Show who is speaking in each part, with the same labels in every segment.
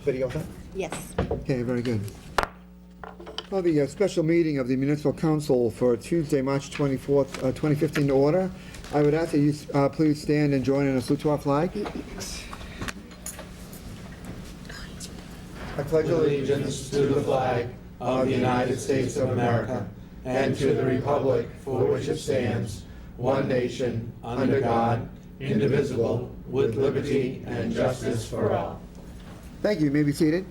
Speaker 1: Video set?
Speaker 2: Yes.
Speaker 1: Okay, very good. Call the special meeting of the Municipal Council for Tuesday, March 24th, 2015 to order. I would ask that you please stand and join in a salute to our flag. I pledge
Speaker 3: Allegiance to the flag of the United States of America and to the republic for which it stands, one nation, under God, indivisible, with liberty and justice for all.
Speaker 1: Thank you. You may be seated.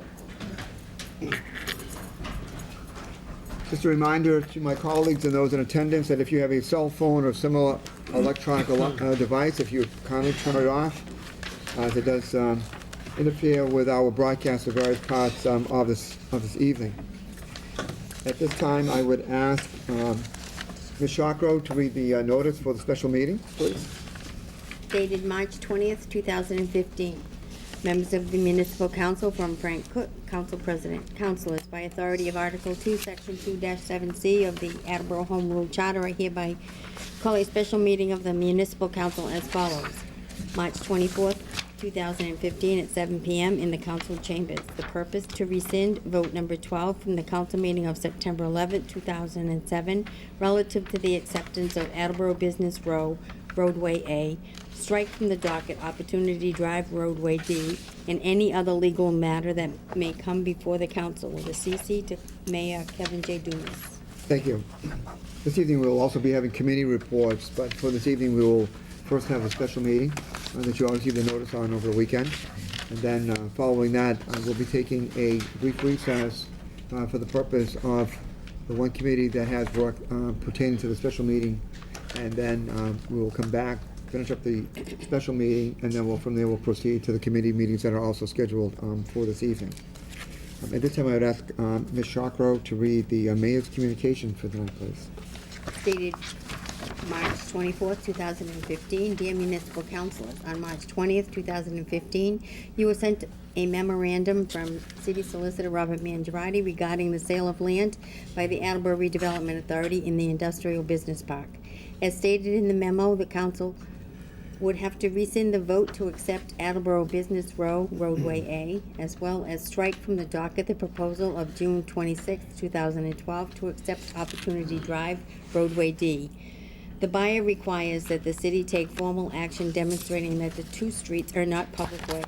Speaker 1: Just a reminder to my colleagues and those in attendance that if you have a cell phone or similar electronic device, if you kindly turn it off, as it does interfere with our broadcast of various parts of this evening. At this time, I would ask Ms. Shawcrow to read the notice for the special meeting, please.
Speaker 2: Dated March 20th, 2015. Members of the Municipal Council from Frank Cook, Council President. Councilors, by authority of Article 2, Section 2-7C of the Attleboro Home Rule Charter, I hereby call a special meeting of the Municipal Council as follows. March 24th, 2015 at 7 p.m. in the Council Chambers. The purpose to rescind vote number 12 from the Council meeting of September 11th, 2007, relative to the acceptance of Attleboro Business Row, Roadway A, strike from the docket Opportunity Drive Roadway D, and any other legal matter that may come before the council, with a CC to Mayor Kevin J. Dumas.
Speaker 1: Thank you. This evening we will also be having committee reports, but for this evening we will first have a special meeting that you all received the notice on over the weekend. And then following that, we'll be taking a brief recess for the purpose of the one committee that has work pertaining to the special meeting. And then we will come back, finish up the special meeting, and then from there we'll proceed to the committee meetings that are also scheduled for this evening. At this time, I would ask Ms. Shawcrow to read the mayor's communication for tonight, please.
Speaker 2: Dated March 24th, 2015. Dear Municipal Councilors, on March 20th, 2015, you were sent a memorandum from City Solicitor Robert Mangiarotti regarding the sale of land by the Attleboro Redevelopment Authority in the Industrial Business Park. As stated in the memo, the Council would have to rescind the vote to accept Attleboro Business Row, Roadway A, as well as strike from the docket the proposal of June 26, 2012, to accept Opportunity Drive, Roadway D. The buyer requires that the city take formal action demonstrating that the two streets are not public ways.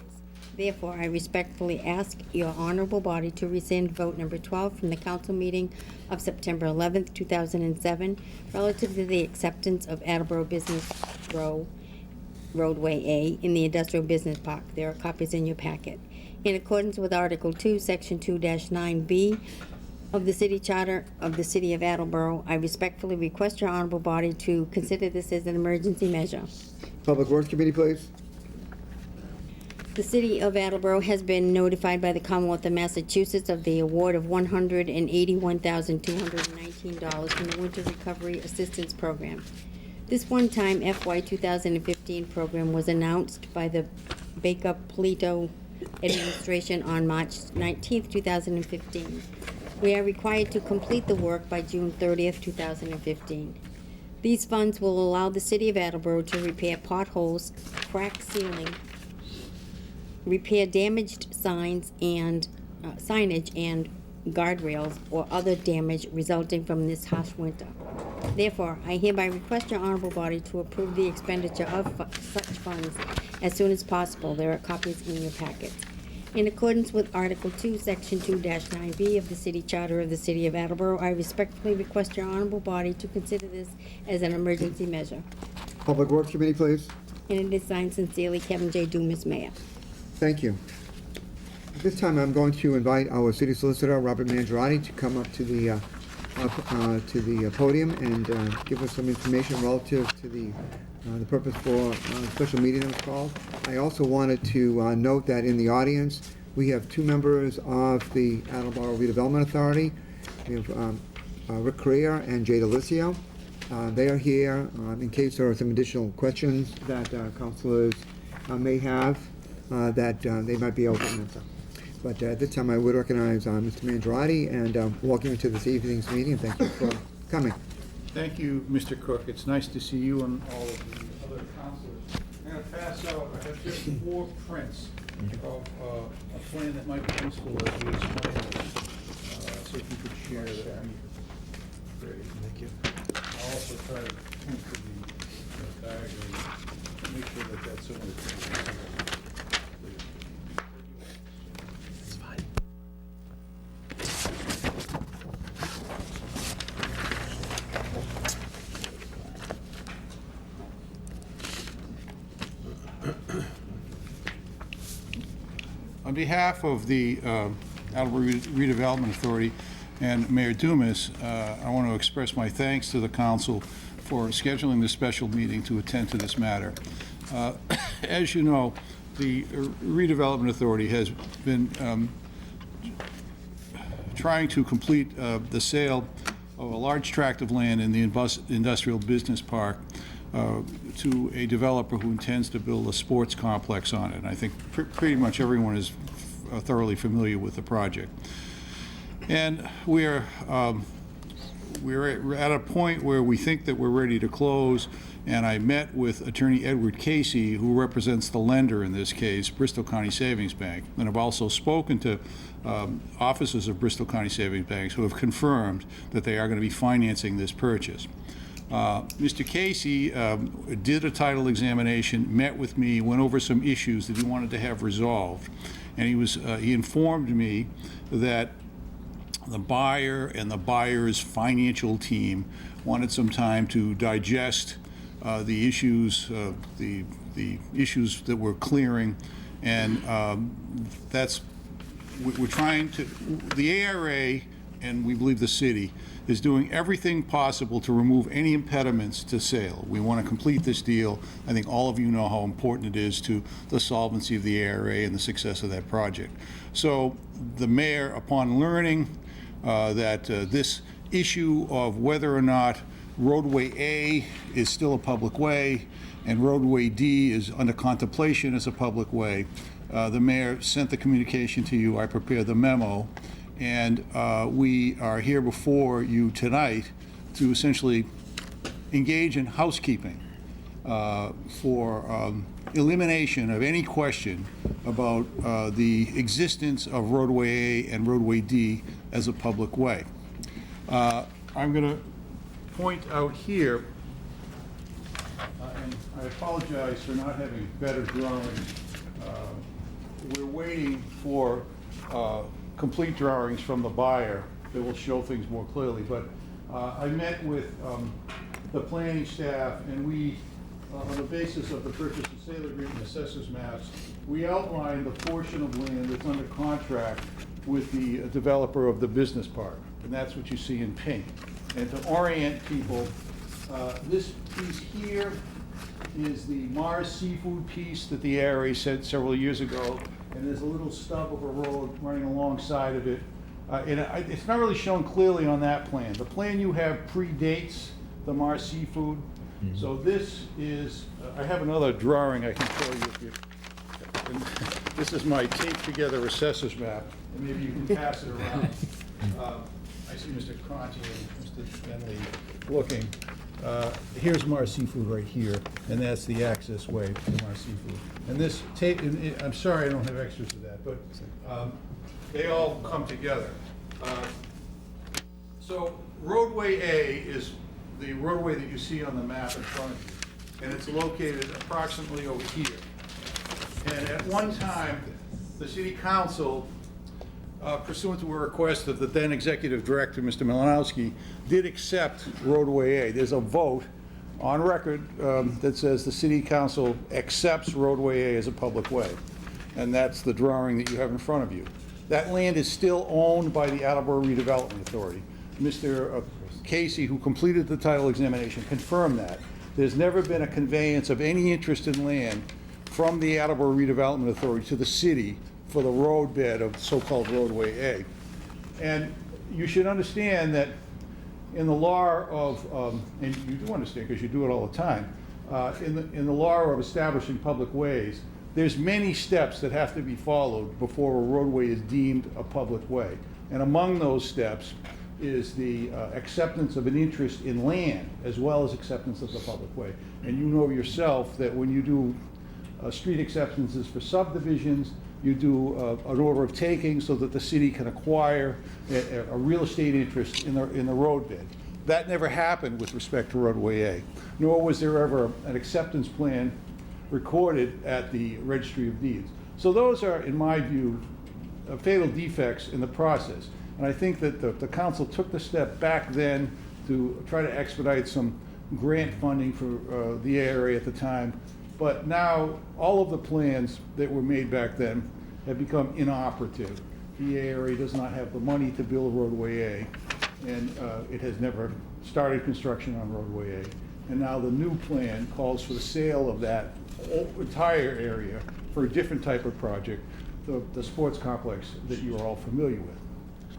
Speaker 2: Therefore, I respectfully ask your honorable body to rescind vote number 12 from the council meeting of September 11th, 2007, relative to the acceptance of Attleboro Business Row, Roadway A in the Industrial Business Park. There are copies in your packet. In accordance with Article 2, Section 2-9B of the City Charter of the City of Attleboro, I respectfully request your honorable body to consider this as an emergency measure.
Speaker 1: Public Works Committee, please.
Speaker 2: The City of Attleboro has been notified by the Commonwealth of Massachusetts of the award of $181,219 from the Winter Recovery Assistance Program. This one-time FY 2015 program was announced by the Baker-Polito administration on March 19, 2015. We are required to complete the work by June 30th, 2015. These funds will allow the City of Attleboro to repair potholes, crack ceiling, repair damaged signs and signage and guardrails or other damage resulting from this harsh winter. Therefore, I hereby request your honorable body to approve the expenditure of such funds as soon as possible. There are copies in your packet. In accordance with Article 2, Section 2-9B of the City Charter of the City of Attleboro, I respectfully request your honorable body to consider this as an emergency measure.
Speaker 1: Public Works Committee, please.
Speaker 2: And it is signed sincerely, Kevin J. Dumas, Mayor.
Speaker 1: Thank you. At this time, I'm going to invite our City Solicitor, Robert Mangiarotti, to come up to the podium and give us some information relative to the purpose for the special meeting that was called. I also wanted to note that in the audience, we have two members of the Attleboro Redevelopment Authority. We have Rick Correa and Jay Delisio. They are here in case there are some additional questions that councilors may have that they might be able to answer. But at this time, I would recognize Mr. Mangiarotti and welcome you to this evening's meeting, and thank you for coming.
Speaker 4: Thank you, Mr. Cook. It's nice to see you and all of the other councilors. I'm going to pass out, I have just 4 prints of a plan that might be useful as we explain this. So if you could share that. Great.
Speaker 3: Thank you.
Speaker 4: I'll also try to point to the diagram, make sure that that's similar to
Speaker 3: It's fine.
Speaker 4: On behalf of the Attleboro Redevelopment Authority and Mayor Dumas, I want to express my thanks to the council for scheduling this special meeting to attend to this matter. As you know, the Redevelopment Authority has been trying to complete the sale of a large tract of land in the industrial business park to a developer who intends to build a sports complex on it. And I think pretty much everyone is thoroughly familiar with the project. And we're at a point where we think that we're ready to close, and I met with Attorney Edward Casey, who represents the lender in this case, Bristol County Savings Bank. And I've also spoken to officers of Bristol County Savings Banks who have confirmed that they are going to be financing this purchase. Mr. Casey did a title examination, met with me, went over some issues that he wanted to have resolved, and he informed me that the buyer and the buyer's financial team wanted some time to digest the issues that we're clearing, and we're trying to, the ARA, and we believe the city, is doing everything possible to remove any impediments to sale. We want to complete this deal. I think all of you know how important it is to the solvency of the ARA and the success of that project. So the mayor, upon learning that this issue of whether or not roadway A is still a public way and roadway D is under contemplation as a public way, the mayor sent the communication to you. I prepared the memo. And we are here before you tonight to essentially engage in housekeeping for elimination of any question about the existence of roadway A and roadway D as a public way. I'm going to point out here, and I apologize for not having better drawings. We're waiting for complete drawings from the buyer that will show things more clearly. But I met with the planning staff, and we, on the basis of the purchase and sale agreement and assessors maps, we outlined the portion of land that's under contract with the developer of the business park. And that's what you see in pink. And to orient people, this piece here is the Mars Seafood piece that the ARA said several years ago, and there's a little stub of a road running alongside of it. It's not really shown clearly on that plan. The plan you have predates the Mars Seafood. Mm-hmm. So this is, I have another drawing I can show you if you, and this is my taped together assessor's map, and maybe you can pass it around. I see Mr. Conti and Mr. Bentley looking. Here's Mars Seafood right here, and that's the access way to Mars Seafood. And this tape, I'm sorry I don't have extras of that, but they all come together. So roadway A is the roadway that you see on the map in front of you, and it's located approximately over here. And at one time, the city council, pursuant to a request of the then executive director, Mr. Malinowski, did accept roadway A. There's a vote on record that says the city council accepts roadway A as a public way. And that's the drawing that you have in front of you. That land is still owned by the Attleboro Redevelopment Authority. Mr. Casey, who completed the title examination, confirmed that. There's never been a conveyance of any interest in land from the Attleboro Redevelopment Authority to the city for the roadbed of so-called roadway A. And you should understand that in the law of, and you do understand because you do it all the time, in the law of establishing public ways, there's many steps that have to be followed before a roadway is deemed a public way. And among those steps is the acceptance of an interest in land as well as acceptance of the public way. And you know yourself that when you do street acceptances for subdivisions, you do an order of taking so that the city can acquire a real estate interest in the road bed. That never happened with respect to roadway A, nor was there ever an acceptance plan recorded at the Registry of Deeds. So those are, in my view, fatal defects in the process. And I think that the council took the step back then to try to expedite some grant funding for the area at the time. But now, all of the plans that were made back then have become inoperative. The area does not have the money to build roadway A, and it has never started construction on roadway A. And now the new plan calls for the sale of that entire area for a different type of project, the sports complex that you are all familiar with.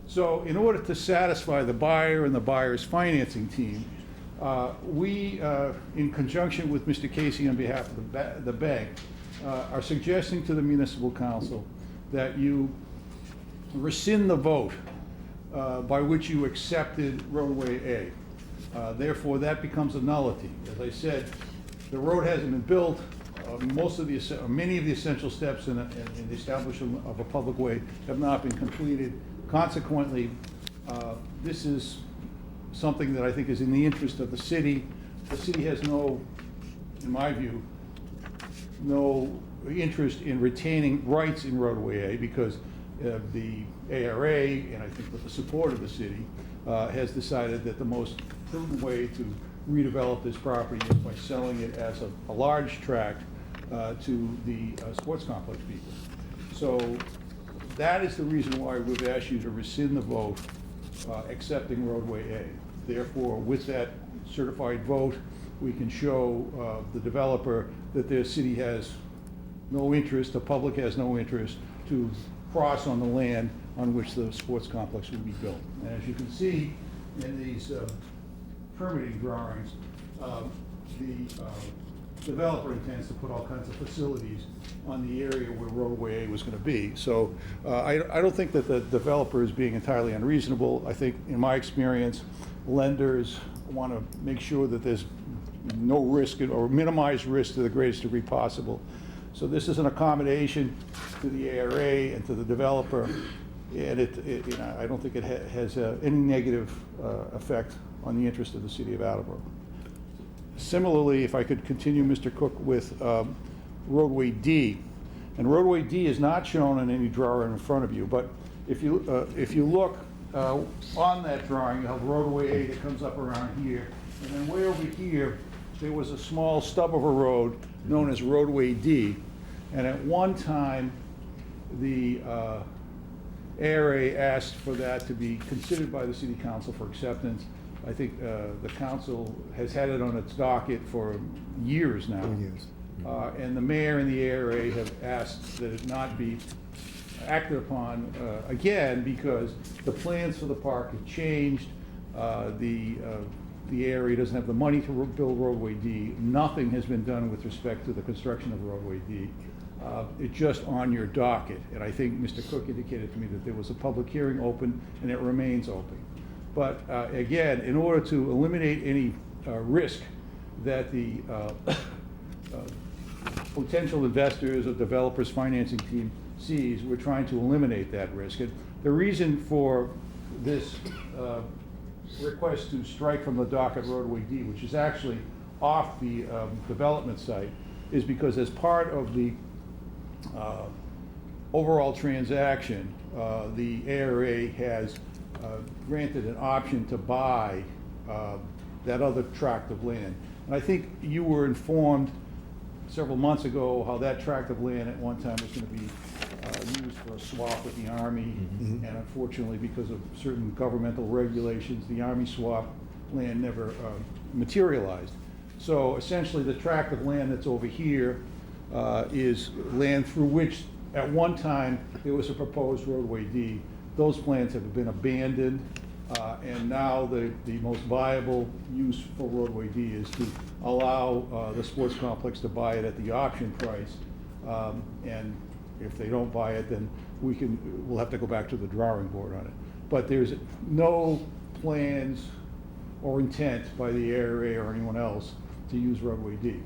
Speaker 4: So in order to satisfy the buyer and the buyer's financing team, we, in conjunction with Mr. Casey on behalf of the bank, are suggesting to the municipal council that you rescind the vote by which you accepted roadway A. Therefore, that becomes a nullity. As I said, the road hasn't been built. Many of the essential steps in the establishment of a public way have not been completed. Consequently, this is something that I think is in the interest of the city. The city has no, in my view, no interest in retaining rights in roadway A because the ARA, and I think with the support of the city, has decided that the most prudent way to redevelop this property is by selling it as a large tract to the sports complex people. So that is the reason why we've asked you to rescind the vote accepting roadway A. Therefore, with that certified vote, we can show the developer that the city has no interest, the public has no interest to cross on the land on which the sports complex will be built. And as you can see in these permitting drawings, the developer intends to put all kinds of facilities on the area where roadway A was going to be. So I don't think that the developer is being entirely unreasonable. I think, in my experience, lenders want to make sure that there's no risk or minimize risk to the greatest degree possible. So this is an accommodation to the ARA and to the developer, and I don't think it has any negative effect on the interest of the city of Attleboro. Similarly, if I could continue, Mr. Cook, with roadway D, and roadway D is not shown on any drawing in front of you, but if you look on that drawing, you have roadway A that comes up around here, and then way over here there was a small stub of a road known as roadway D, and at one time the ARA asked for that to be considered by the city council for acceptance. I think the council has had it on its docket for years now. And the mayor and the ARA have asked that it not be acted upon again because the plans for the park have changed. The area doesn't have the money to build roadway D. Nothing has been done with respect to the construction of roadway D. It's just on your docket. And I think Mr. Cook indicated to me that there was a public hearing open and it remains open. But again, in order to eliminate any risk that the potential investors or developers financing team sees, we're trying to eliminate that risk. And the reason for this request to strike from the docket roadway D, which is actually off the development site, is because as part of the overall transaction, the ARA has granted an option to buy that other tract of land. And I think you were informed several months ago how that tract of land at one time was going to be used for a swap with the Army, and unfortunately, because of certain governmental regulations, the Army swap land never materialized. So essentially, the tract of land that's over here is land through which, at one time, there was a proposed roadway D. Those plans have been abandoned, and now the most viable use for roadway D is to allow the sports complex to buy it at the auction price, and if they don't buy it, then we'll have to go back to the drawing board on it. But there's no plans or intent by the ARA or anyone else to use roadway D.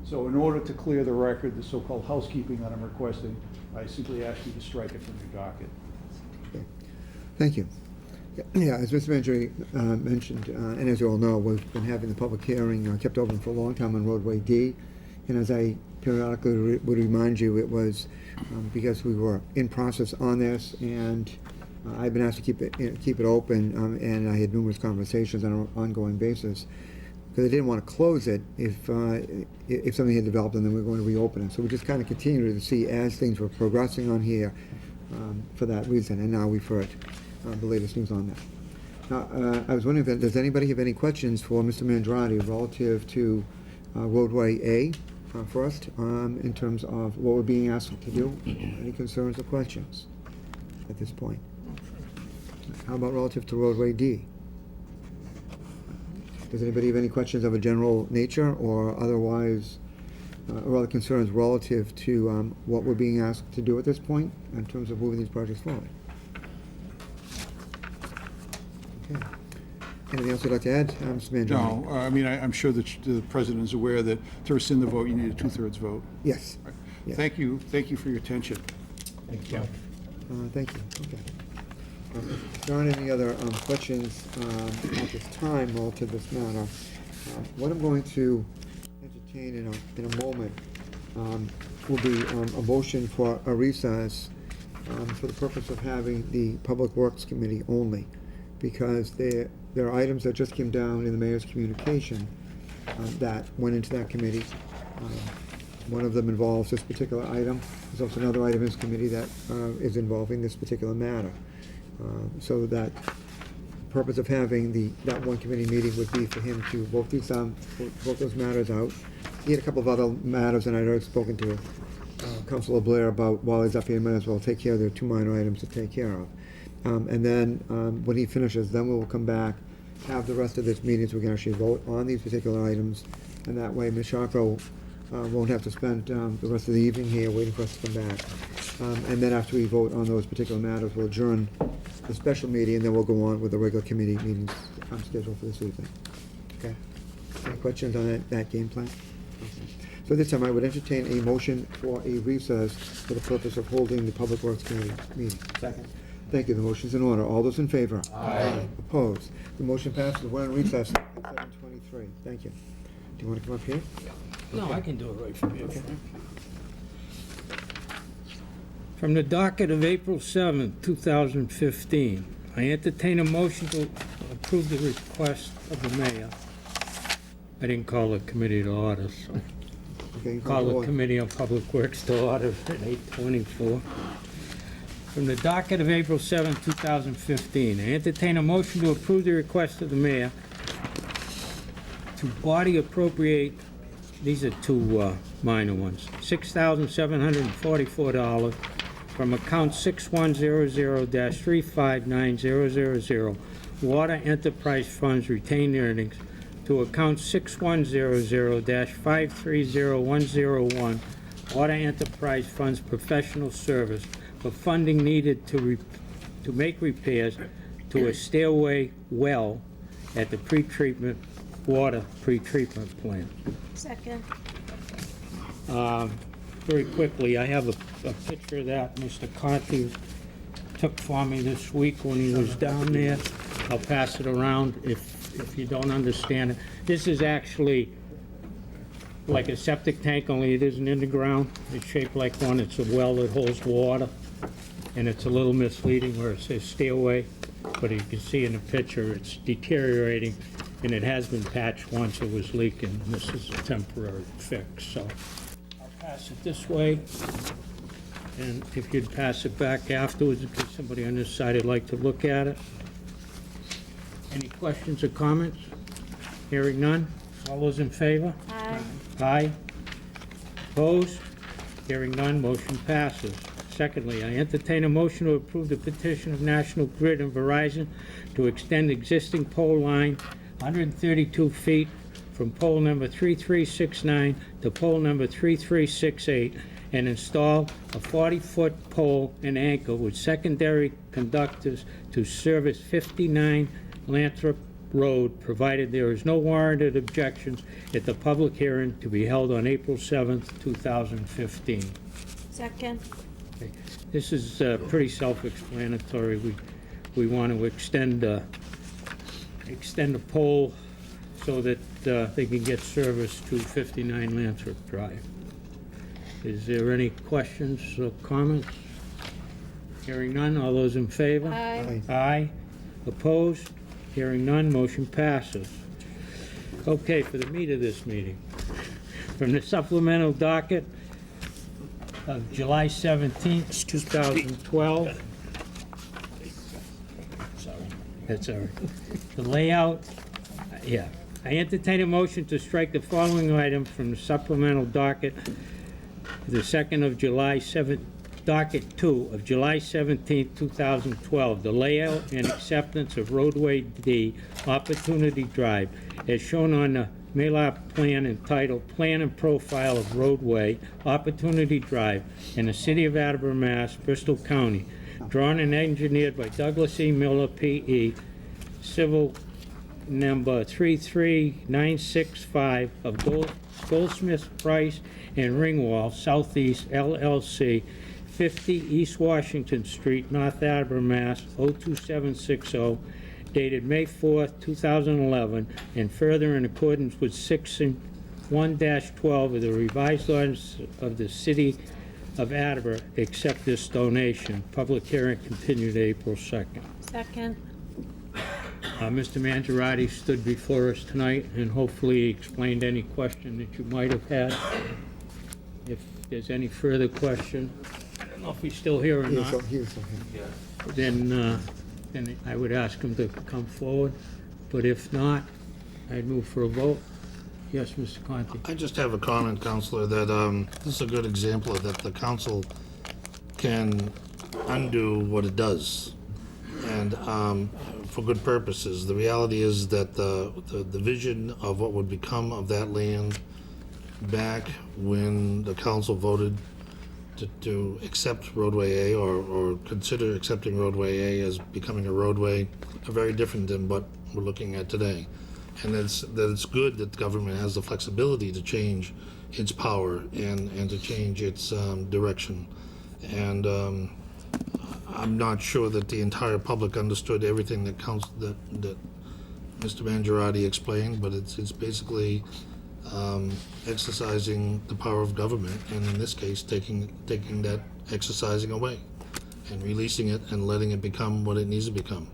Speaker 4: So in order to clear the record, the so-called housekeeping that I'm requesting, I simply ask you to strike it from your docket.
Speaker 1: Okay. Thank you. Yeah, as Mr. Mangieri mentioned, and as you all know, we've been having the public hearing kept open for a long time on roadway D. And as I periodically would remind you, it was because we were in process on this, and I've been asked to keep it open, and I had numerous conversations on an ongoing basis, because I didn't want to close it if something had developed and then we were going to reopen it. So we just kind of continued to see as things were progressing on here for that reason, and now we've heard the latest news on that. Now, I was wondering if does anybody have any questions for Mr. Mangieri relative to roadway A first, in terms of what we're being asked to do? Any concerns or questions at this point? How about relative to roadway D? Does anybody have any questions of a general nature or otherwise, or other concerns relative to what we're being asked to do at this point in terms of moving these projects forward? Okay. Anything else you'd like to add, Mr. Mangieri?
Speaker 4: No, I mean, I'm sure that the President is aware that to rescind the vote, you need a 2/3 vote.
Speaker 1: Yes.
Speaker 4: Right.
Speaker 1: Yes.
Speaker 4: Thank you for your attention.
Speaker 3: Thank you.
Speaker 1: Thank you. Okay. If there aren't any other questions at this time relative to this matter, what I'm going to entertain in a moment will be a motion for a recess for the purpose of having the Public Works Committee only, because there are items that just came down in the mayor's communication that went into that committee. One of them involves this particular item. There's also another item in this committee that is involving this particular matter. So that purpose of having that one committee meeting would be for him to vote those matters out. He had a couple of other matters, and I'd already spoken to Councilor Blair about, while he's up here, he might as well take care of their two minor items to take care of. And then when he finishes, then we will come back, have the rest of this meeting so we can actually vote on these particular items. And that way, Ms. Sharko won't have to spend the rest of the evening here waiting for us to come back. And then after we vote on those particular matters, we'll adjourn the special meeting, and then we'll go on with the regular committee meetings scheduled for this evening. Okay? Any questions on that game plan? Okay. So this time I would entertain a motion for a recess for the purpose of holding the Public Works Committee meeting.
Speaker 3: Second.
Speaker 1: Thank you. The motion's in order. All those in favor?
Speaker 3: Aye.
Speaker 1: Opposed? The motion passes. We're in recess at 7:23. Thank you. Do you want to come up here?
Speaker 5: No, I can do it right from here. From the docket of April 7th, 2015, I entertain a motion to approve the request of the mayor. I didn't call the committee to order, so
Speaker 1: Okay.
Speaker 5: call the Committee on Public Works to order at 8:24. From the docket of April 7th, 2015, I entertain a motion to approve the request of the mayor to body appropriate, these are two minor ones, $6,744 from account 6100-359000, Water Enterprise Funds retained earnings, to account 6100-530101, Water Enterprise Funds professional service for funding needed to make repairs to a stairway well at the water pretreatment plant.
Speaker 2: Second.
Speaker 5: Very quickly, I have a picture that Mr. Conti took for me this week when he was down there. I'll pass it around if you don't understand it. This is actually like a septic tank, only it isn't in the ground. It's shaped like one. It's a well that holds water, and it's a little misleading where it says stairway, but you can see in the picture it's deteriorating, and it has been patched once. It was leaking. This is a temporary fix, so I'll pass it this way, and if you'd pass it back afterwards in case somebody on this side would like to look at it. Any questions or comments? Hearing none. All those in favor?
Speaker 2: Aye.
Speaker 5: Aye. Opposed? Hearing none, motion passes. Secondly, I entertain a motion to approve the petition of National Grid and Verizon to extend existing pole line 132 feet from pole number 3369 to pole number 3368 and install a 40-foot pole and anchor with secondary conductors to service 59 Lathrop Road, provided there is no warranted objections at the public hearing to be held on April 7th, 2015.
Speaker 6: Second.
Speaker 5: Okay. This is pretty self-explanatory. We want to extend the pole so that they can get service to 59 Lansford Drive. Is there any questions or comments? Hearing none, all those in favor?
Speaker 6: Aye.
Speaker 5: Aye. Opposed? Hearing none, motion passes. Okay, for the meat of this meeting. From the supplemental docket of July 17th, 2012. Sorry, that's all right. The layout, yeah. I entertain a motion to strike the following item from the supplemental docket, the second of July 7th, docket 2 of July 17th, 2012, the layout and acceptance of roadway D, Opportunity Drive, as shown on the Malar plan entitled Plan and Profile of Roadway, Opportunity Drive, in the city of Attleboro, Mass., Bristol County, drawn and engineered by Douglas E. Miller, P.E., civil number 33965 of Goldsmith, Price, and Ringwall, Southeast, LLC, 50 East Washington Street, North Attleboro, Mass. 02760, dated May 4th, 2011, and further in accordance with Section 1-12 of the revised ordinance of the City of Attleboro, accept this donation. Public hearing continued April 2nd.
Speaker 6: Second.
Speaker 5: Mr. Mangiarotti stood before us tonight and hopefully explained any question that you might have had. If there's any further question, I don't know if he's still here or
Speaker 1: He was
Speaker 5: not,
Speaker 1: here.
Speaker 5: then I would ask him to come forward. But if not, I'd move for a vote. Yes, Mr. Conti.
Speaker 7: I just have a comment, Counselor, that this is a good example of that the council can undo what it does, and for good purposes. The reality is that the vision of what would become of that land back when the council voted to accept roadway A or consider accepting roadway A as becoming a roadway are very different than what we're looking at today. And it's good that the government has the flexibility to change its power and to change its direction. And I'm not sure that the entire public understood everything that that Mr. Mangiarotti explained, but it's basically exercising the power of government, and in this case, taking that exercising away and releasing it and letting it become what it needs to become.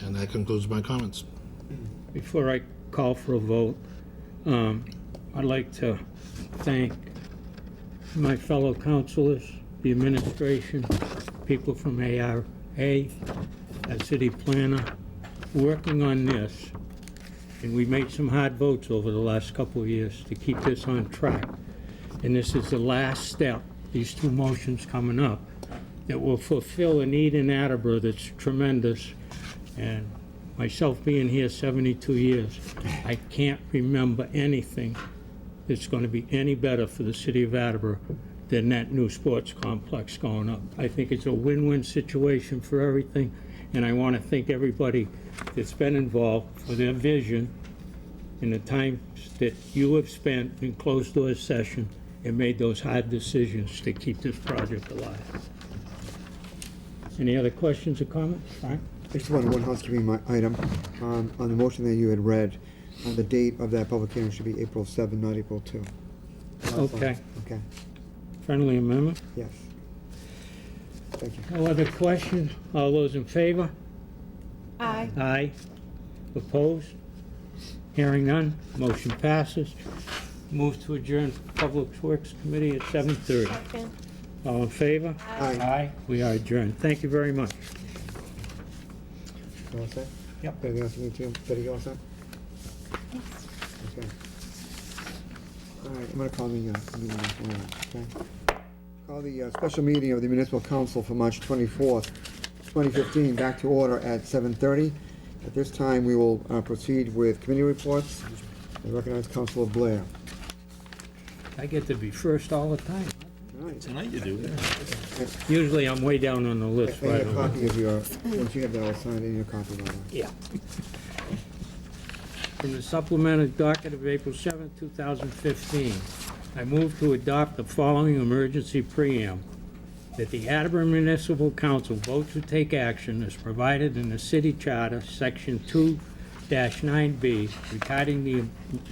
Speaker 7: And that concludes my comments.
Speaker 5: Before I call for a vote, I'd like to thank my fellow councilors, the administration, people from ARA, a city planner, working on this. And we made some hard votes over the last couple of years to keep this on track. And this is the last step, these two motions coming up, that will fulfill a need in Attleboro that's tremendous. And myself being here 72 years, I can't remember anything that's going to be any better for the city of Attleboro than that new sports complex going up. I think it's a win-win situation for everything, and I want to thank everybody that's been involved for their vision and the time that you have spent in closed-door session and made those hard decisions to keep this project alive. Any other questions or comments? Frank?
Speaker 1: I just wanted one housekeeping item. On the motion that you had read, the date of that public hearing should be April 7, not April 2.
Speaker 5: Okay.
Speaker 1: Okay,
Speaker 5: Friendly amendment?
Speaker 1: yes. Thank you.
Speaker 5: No other questions? All those in favor?
Speaker 6: Aye.
Speaker 5: Aye. Opposed? Hearing none, motion passes. Move to adjourn Public Works Committee at 7:30.
Speaker 6: Second.
Speaker 5: All in favor?
Speaker 1: Aye.
Speaker 5: Aye. We are adjourned. Thank you very much.
Speaker 1: You all set?
Speaker 5: Yep.
Speaker 1: Anything else you need to, Betty, you all set? Okay. All right, I'm gonna call the meeting in order, okay? Call the special meeting of the Municipal Council for March 24th, 2015, back to order at 7:30. At this time, we will proceed with committee reports. I recognize Councilor Blair.
Speaker 5: I get to be first all the time.
Speaker 1: All right.
Speaker 7: Tonight you do, yeah.
Speaker 5: Usually I'm way down on the list
Speaker 1: I need
Speaker 5: right
Speaker 1: a
Speaker 5: away.
Speaker 1: copy of your, once you have that all signed, I need a copy of that.
Speaker 5: Yeah. From the supplemental docket of April 7, 2015, I move to adopt the following emergency preamble. That the Attleboro Municipal Council vote to take action as provided in the city charter, section 2-9B,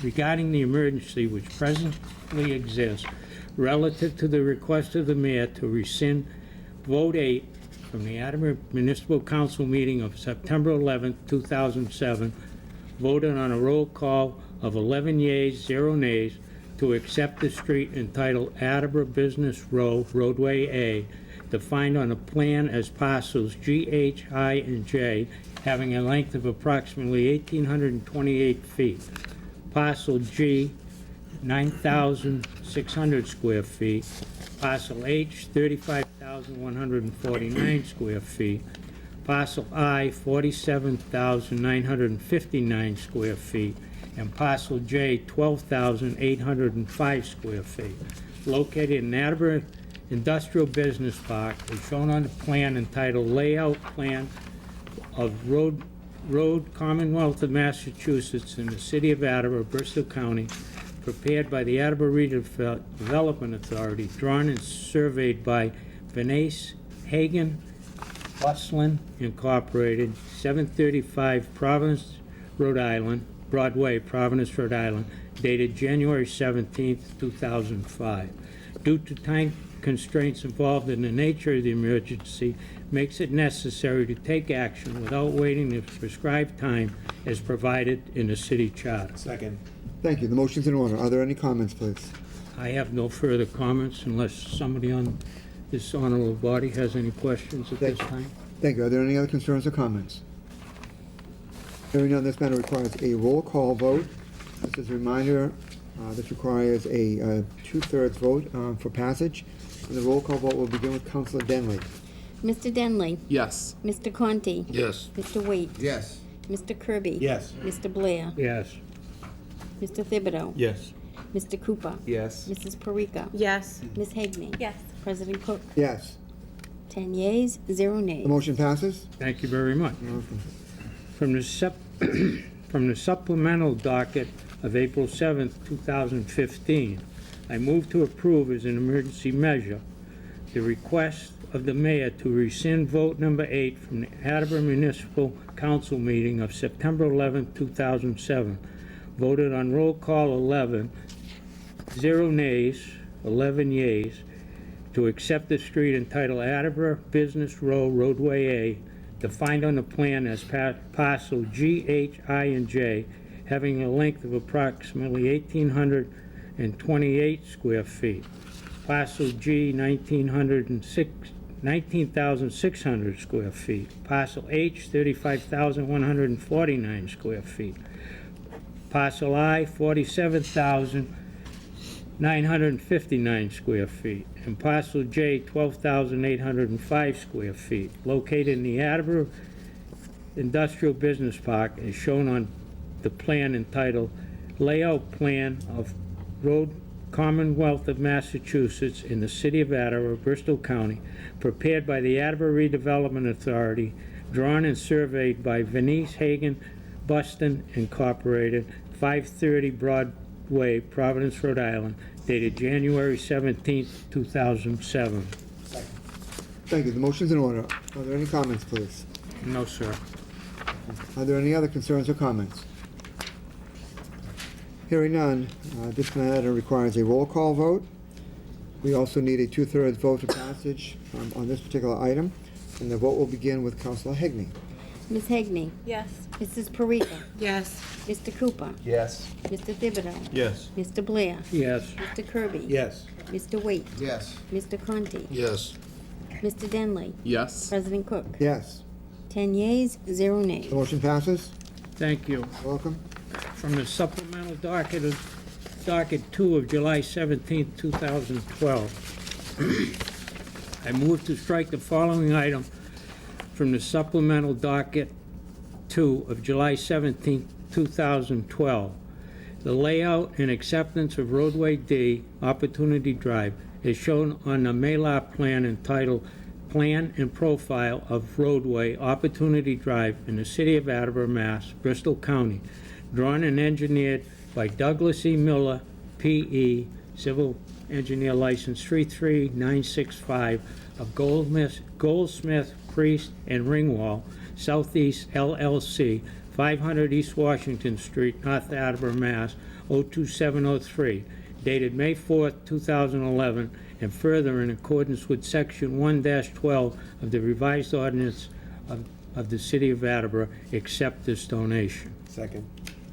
Speaker 5: regarding the emergency which presently exists relative to the request of the mayor to rescind vote 8 from the Attleboro Municipal Council meeting of September 11, 2007, voted on a roll call of 11 yeas, 0 nays, to accept the street entitled Attleboro Business Row, Roadway A, defined on a plan as parcels G, H, I, and J, having a length of approximately 1,828 feet. Parcel G, 9,600 square feet. Parcel H, 35,149 square feet. Parcel I, 47,959 square feet. And parcel J, 12,805 square feet, located in Attleboro Industrial Business Park, as shown on the plan entitled Layout Plan of Road Commonwealth of Massachusetts in the City of Attleboro, Bristol County, prepared by the Attleboro Redevelopment Authority, drawn and surveyed by Venice Hagen Bustlin Incorporated, 735 Providence, Rhode Island, Broadway, Providence, Rhode Island, dated January 17, 2005. Due to time constraints involved in the nature of the emergency, makes it necessary to take action without waiting the prescribed time as provided in the city charter.
Speaker 3: Second.
Speaker 1: Thank you. The motion's in order. Are there any comments, please?
Speaker 5: I have no further comments unless somebody on this honorable body has any questions at this time.
Speaker 1: Thank you. Are there any other concerns or comments? Hearing none, this matter requires a roll call vote. Just as a reminder, this requires a two-thirds vote for passage. And the roll call vote will begin with Councilor Denley.
Speaker 2: Mr. Denley.
Speaker 3: Yes.
Speaker 2: Mr. Conti.
Speaker 7: Yes.
Speaker 2: Mr. Waite.
Speaker 3: Yes.
Speaker 2: Mr. Kirby.
Speaker 3: Yes.
Speaker 2: Mr. Blair.
Speaker 5: Yes.
Speaker 2: Mr. Thibodeau.
Speaker 3: Yes.
Speaker 2: Mr. Cooper.
Speaker 3: Yes.
Speaker 2: Mrs. Parika.
Speaker 6: Yes.
Speaker 2: Ms. Hagney.
Speaker 6: Yes.
Speaker 2: President Cook.
Speaker 1: Yes.
Speaker 2: 10 yeas, 0 nays.
Speaker 1: The motion passes.
Speaker 5: Thank you very much. From the supplemental docket of April 7th, 2015, I move to approve as an emergency measure the request of the mayor to rescind vote number 8 from the Attleboro Municipal Council meeting of September 11, 2007, voted on roll call 11, 0 nays, 11 yeas, to accept the street entitled Attleboro Business Row, Roadway A, defined on the plan as parcel G, H, I, and J, having a length of approximately 1,828 square feet. Parcel G, 19,600 square feet. Parcel H, 35,149 square feet. Parcel I, 47,959 square feet. And parcel J, 12,805 square feet, located in the Attleboro Industrial Business Park, as shown on the plan entitled Layout Plan of Road Commonwealth of Massachusetts in the City of Attleboro, Bristol County, prepared by the Attleboro Redevelopment Authority, drawn and surveyed by Venice Hagen Buston Incorporated, 530 Broadway, Providence, Rhode Island, dated January 17, 2007.
Speaker 1: Thank you. The motion's in order. Are there any comments, please?
Speaker 5: No, sir.
Speaker 1: Are there any other concerns or comments? Hearing none, this matter requires a roll call vote. We also need a two-thirds vote for passage on this particular item, and the vote will begin with Councilor Hagney.
Speaker 2: Ms. Hagney.
Speaker 6: Yes.
Speaker 2: Mrs. Parika.
Speaker 6: Yes.
Speaker 2: Mr. Cooper.
Speaker 3: Yes.
Speaker 2: Mr. Thibodeau.
Speaker 3: Yes.
Speaker 2: Mr. Blair.
Speaker 5: Yes.
Speaker 2: Mr. Kirby.
Speaker 3: Yes.
Speaker 2: Mr. Waite.
Speaker 3: Yes.
Speaker 2: Mr. Conti.
Speaker 7: Yes.
Speaker 2: Mr. Denley.
Speaker 3: Yes.
Speaker 2: President Cook.
Speaker 1: Yes.
Speaker 2: 10 yeas, 0 nays.
Speaker 1: The motion passes.
Speaker 5: Thank you.
Speaker 1: Welcome.
Speaker 5: From the supplemental docket 2 of July 17, 2012. I move to strike the following item from the supplemental docket 2 of July 17, 2012. The layout and acceptance of roadway D, Opportunity Drive, is shown on the Mylar plan entitled Plan and Profile of Roadway Opportunity Drive in the City of Attleboro, Mass., Bristol County, drawn and engineered by Douglas E. Miller, P.E., Civil Engineer License 33965 of Goldsmith, Priest, and Ringwall, Southeast LLC, 500 East Washington Street, North Attleboro, Mass. 02703, dated May 4th, 2011, and further in accordance with Section 1-12 of the revised ordinance of the City of Attleboro, accept this donation.
Speaker 3: Second.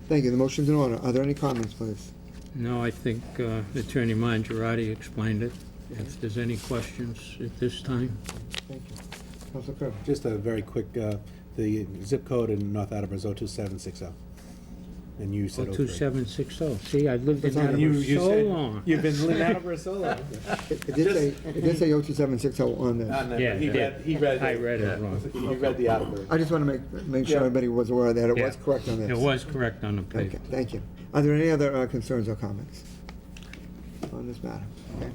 Speaker 1: Thank you. The motion's in order. Are there any comments, please?
Speaker 5: No, I think Attorney Mangiarotti explained it. If there's any questions at this time.
Speaker 1: Thank you. Councilor Kerr.
Speaker 8: Just a very quick, the zip code in North Attleboro is 02760. And you said 03.
Speaker 5: 02760. See, I've lived in
Speaker 1: That's all.
Speaker 5: Attleboro so long.
Speaker 8: You've been living in Attleboro so long.
Speaker 1: It did say 02760 on there.
Speaker 5: Yeah,
Speaker 8: He
Speaker 5: yeah.
Speaker 8: read
Speaker 5: I read it wrong.
Speaker 8: He read the Attleboro.
Speaker 1: I just want to make sure everybody was aware that it
Speaker 5: Yeah.
Speaker 1: was correct on this.
Speaker 5: It was correct on the
Speaker 1: Okay,
Speaker 5: paper.
Speaker 1: thank you. Are there any other concerns or comments on this matter? Okay.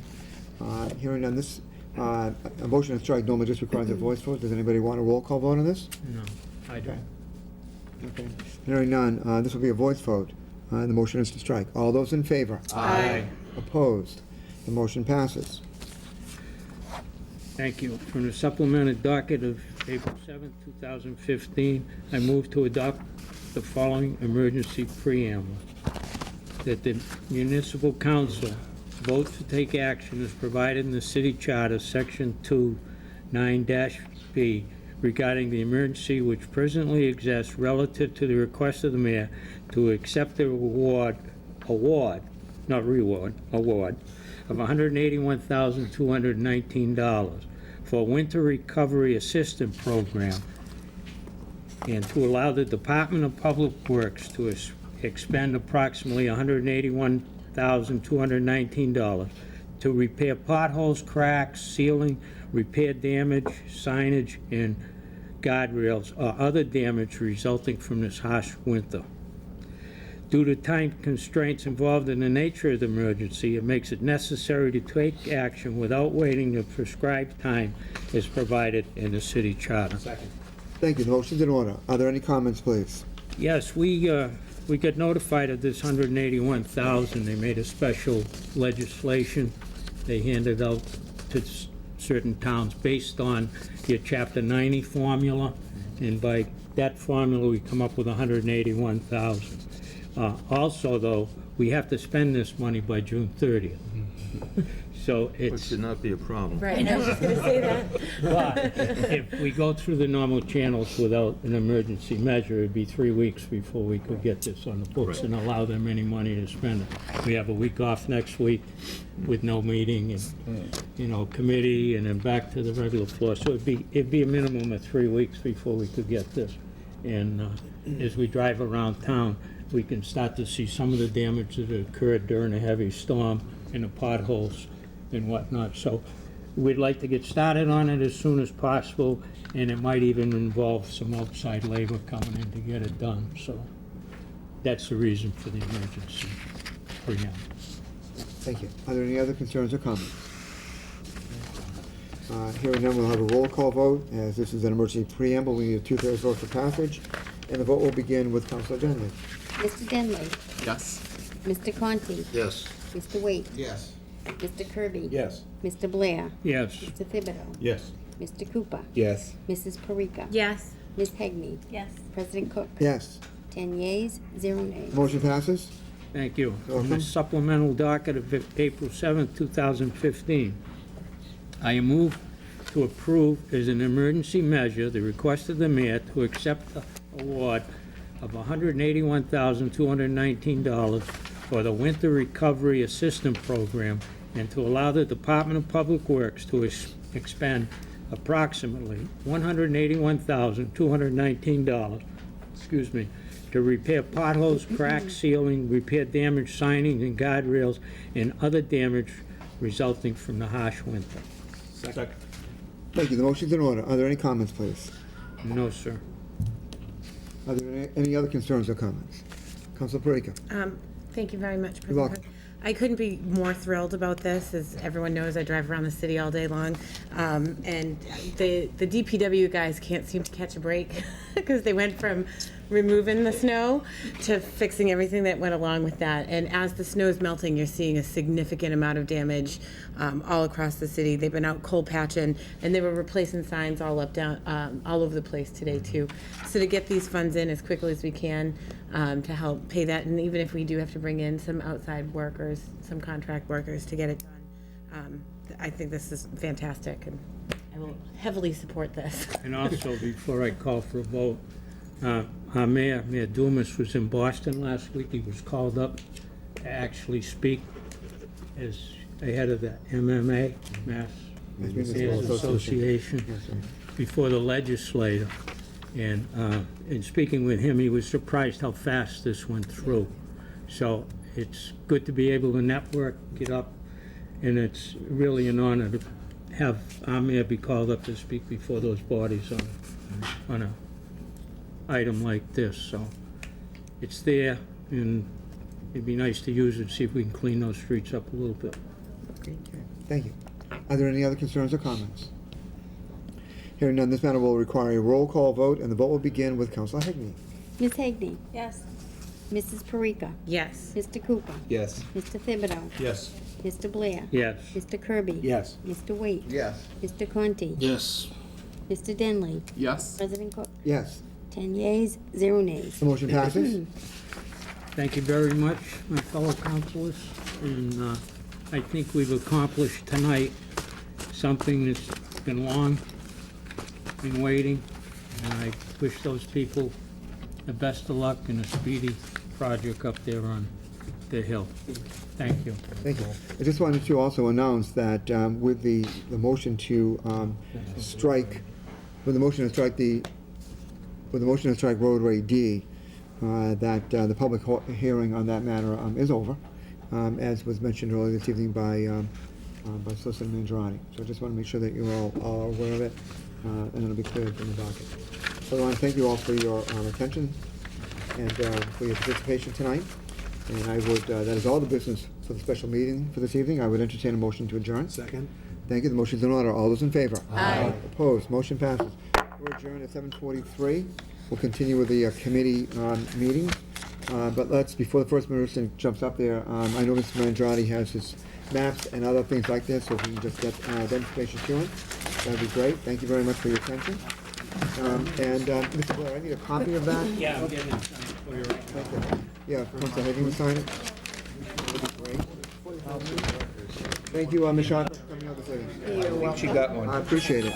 Speaker 1: Hearing none, this, a motion to strike normally just requires a voice vote. Does anybody want a roll call vote on this?
Speaker 5: No, I don't.
Speaker 1: Okay. Hearing none, this will be a voice vote. The motion is to strike. All those in favor?
Speaker 2: Aye.
Speaker 1: Opposed? The motion passes.
Speaker 5: Thank you. From the supplemented docket of April 7th, 2015, I move to adopt the following emergency preamble. That the municipal council vote to take action as provided in the city charter, section 2, 9-B, regarding the emergency which presently exists relative to the request of the mayor to accept the award of $181,219 for winter recovery assistance program, and to allow the Department of Public Works to expend approximately $181,219 to repair potholes, cracks, sealing, repair damage, signage, and guardrails, or other damage resulting from this harsh winter. Due to time constraints involved in the nature of the emergency, it makes it necessary to take action without waiting the prescribed time as provided in the city charter.
Speaker 8: Second.
Speaker 1: Thank you. The motion's in order. Are there any comments, please?
Speaker 5: Yes, we got notified of this $181,000. They made a special legislation. They handed out to certain towns based on your Chapter 90 formula, and by that formula, we come up with $181,000. Also, though, we have to spend this money by June 30th. So
Speaker 9: Which
Speaker 5: it's,
Speaker 9: should not be a problem.
Speaker 6: Right, I was just gonna say that.
Speaker 5: but if we go through the normal channels without an emergency measure, it'd be 3 weeks before we could get this on the books
Speaker 9: Right.
Speaker 5: and allow them any money to spend it. We have a week off next week with no meeting and, committee, and then back to the regular floor. So it'd be a minimum of 3 weeks before we could get this. And as we drive around town, we can start to see some of the damage that occurred during a heavy storm and the potholes and whatnot. So we'd like to get started on it as soon as possible, and it might even involve some outside labor coming in to get it done. So that's the reason for the emergency preamble.
Speaker 1: Thank you. Are there any other concerns or comments? Hearing none, we'll have a roll call vote. As this is an emergency preamble, we need a two-thirds vote for passage, and the vote will begin with Councilor Denley.
Speaker 2: Mr. Denley.
Speaker 3: Yes.
Speaker 2: Mr. Conti.
Speaker 7: Yes.
Speaker 2: Mr. Waite.
Speaker 3: Yes.
Speaker 2: Mr. Kirby.
Speaker 8: Yes.
Speaker 2: Mr. Blair.
Speaker 5: Yes.
Speaker 2: Mr. Thibodeau.
Speaker 8: Yes.
Speaker 2: Mr. Cooper.
Speaker 3: Yes.
Speaker 2: Mrs. Parika.
Speaker 6: Yes.
Speaker 2: Ms. Hegney.
Speaker 6: Yes.
Speaker 2: President Cook.
Speaker 1: Yes.
Speaker 2: 10 yeas, 0 nays.
Speaker 1: Motion passes.
Speaker 5: Thank you. From
Speaker 1: Welcome.
Speaker 5: the supplemental docket of April 7th, 2015, I move to approve as an emergency measure the request of the mayor to accept the award of $181,219 for the Winter Recovery Assistance Program, and to allow the Department of Public Works to expend approximately $181,219, to repair potholes, cracks, sealing, repair damaged signings and guardrails, and other damage resulting from the harsh winter.
Speaker 8: Second.
Speaker 1: Thank you. The motion's in order. Are there any comments, please?
Speaker 5: No, sir.
Speaker 1: Are there any other concerns or comments? Councilor Parika.
Speaker 6: Thank you very much,
Speaker 1: You're welcome.
Speaker 6: President. I couldn't be more thrilled about this. As everyone knows, I drive around the city all day long. And the DPW guys can't seem to catch a break because they went from removing the snow to fixing everything that went along with that. And as the snow is melting, you're seeing a significant amount of damage all across the city. They've been out cold patching, and they were replacing signs all over the place today too. So to get these funds in as quickly as we can to help pay that, and even if we do have to bring in some outside workers, some contract workers to get it done, I think this is fantastic, and I will heavily support this.
Speaker 5: And also, before I call for a vote, our Mayor Dumas, was in Boston last week. He was called up to actually speak as the head of the MMA, Mass Mayors Association, before the legislature. And in speaking with him, he was surprised how fast this went through. So it's good to be able to network, get up, and it's really an honor to have our mayor be called up to speak before those bodies on a item like this. So it's there, and it'd be nice to use it, see if we can clean those streets up a little bit.
Speaker 1: Okay, thank you. Are there any other concerns or comments? Hearing none, this matter will require a roll call vote, and the vote will begin with Councilor Hegney.
Speaker 2: Ms. Hagney? Yes. Mrs. Parika?
Speaker 6: Yes.
Speaker 2: Mr. Cooper?
Speaker 8: Yes.
Speaker 2: Mr. Thibodeau?
Speaker 8: Yes.
Speaker 2: Mr. Blair?
Speaker 5: Yes.
Speaker 2: Mr. Kirby?
Speaker 8: Yes.
Speaker 2: Mr. Waite?
Speaker 1: Yes.
Speaker 2: Mr. Conti?
Speaker 7: Yes.
Speaker 2: Mr. Denley?
Speaker 3: Yes.
Speaker 2: President Cook?
Speaker 1: Yes.
Speaker 2: 10 yeas, 0 nays.
Speaker 1: The motion passes.
Speaker 5: Thank you very much, my fellow councilors, and I think we've accomplished tonight something that's been long, been waiting, and I wish those people the best of luck in a speedy project up there on the hill. Thank you.
Speaker 1: Thank you. I just wanted to also announce that with the motion to strike, with the motion to strike roadway D, that the public hearing on that matter is over, as was mentioned earlier this evening by Solicitor Mangiarotti. So I just want to make sure that you're all aware of it, and it'll be cleared from the docket. So I want to thank you all for your attention and for your participation tonight. And I would, that is all the business for the special meeting for this evening. I would entertain a motion to adjourn.
Speaker 8: Second.
Speaker 1: Thank you. The motion is in order. All those in favor?
Speaker 6: Aye.
Speaker 1: Opposed? Motion passes. We're adjourned at 7:43. We'll continue with the committee meeting. But let's, before the first person jumps up there, I know Mr. Mangiarotti has his maps and other things like this, so if we can just get that information to him, that'd be great. Thank you very much for your attention. And Mr. Blair, I need a copy of that.
Speaker 5: Yeah, I'm getting it for you right now.
Speaker 1: Thank you. Yeah, Councilor Hagan will sign it. That'd be great. Thank you, Ms. Shaw, for coming out this evening.
Speaker 2: You're welcome.
Speaker 8: She got one.
Speaker 1: I appreciate it.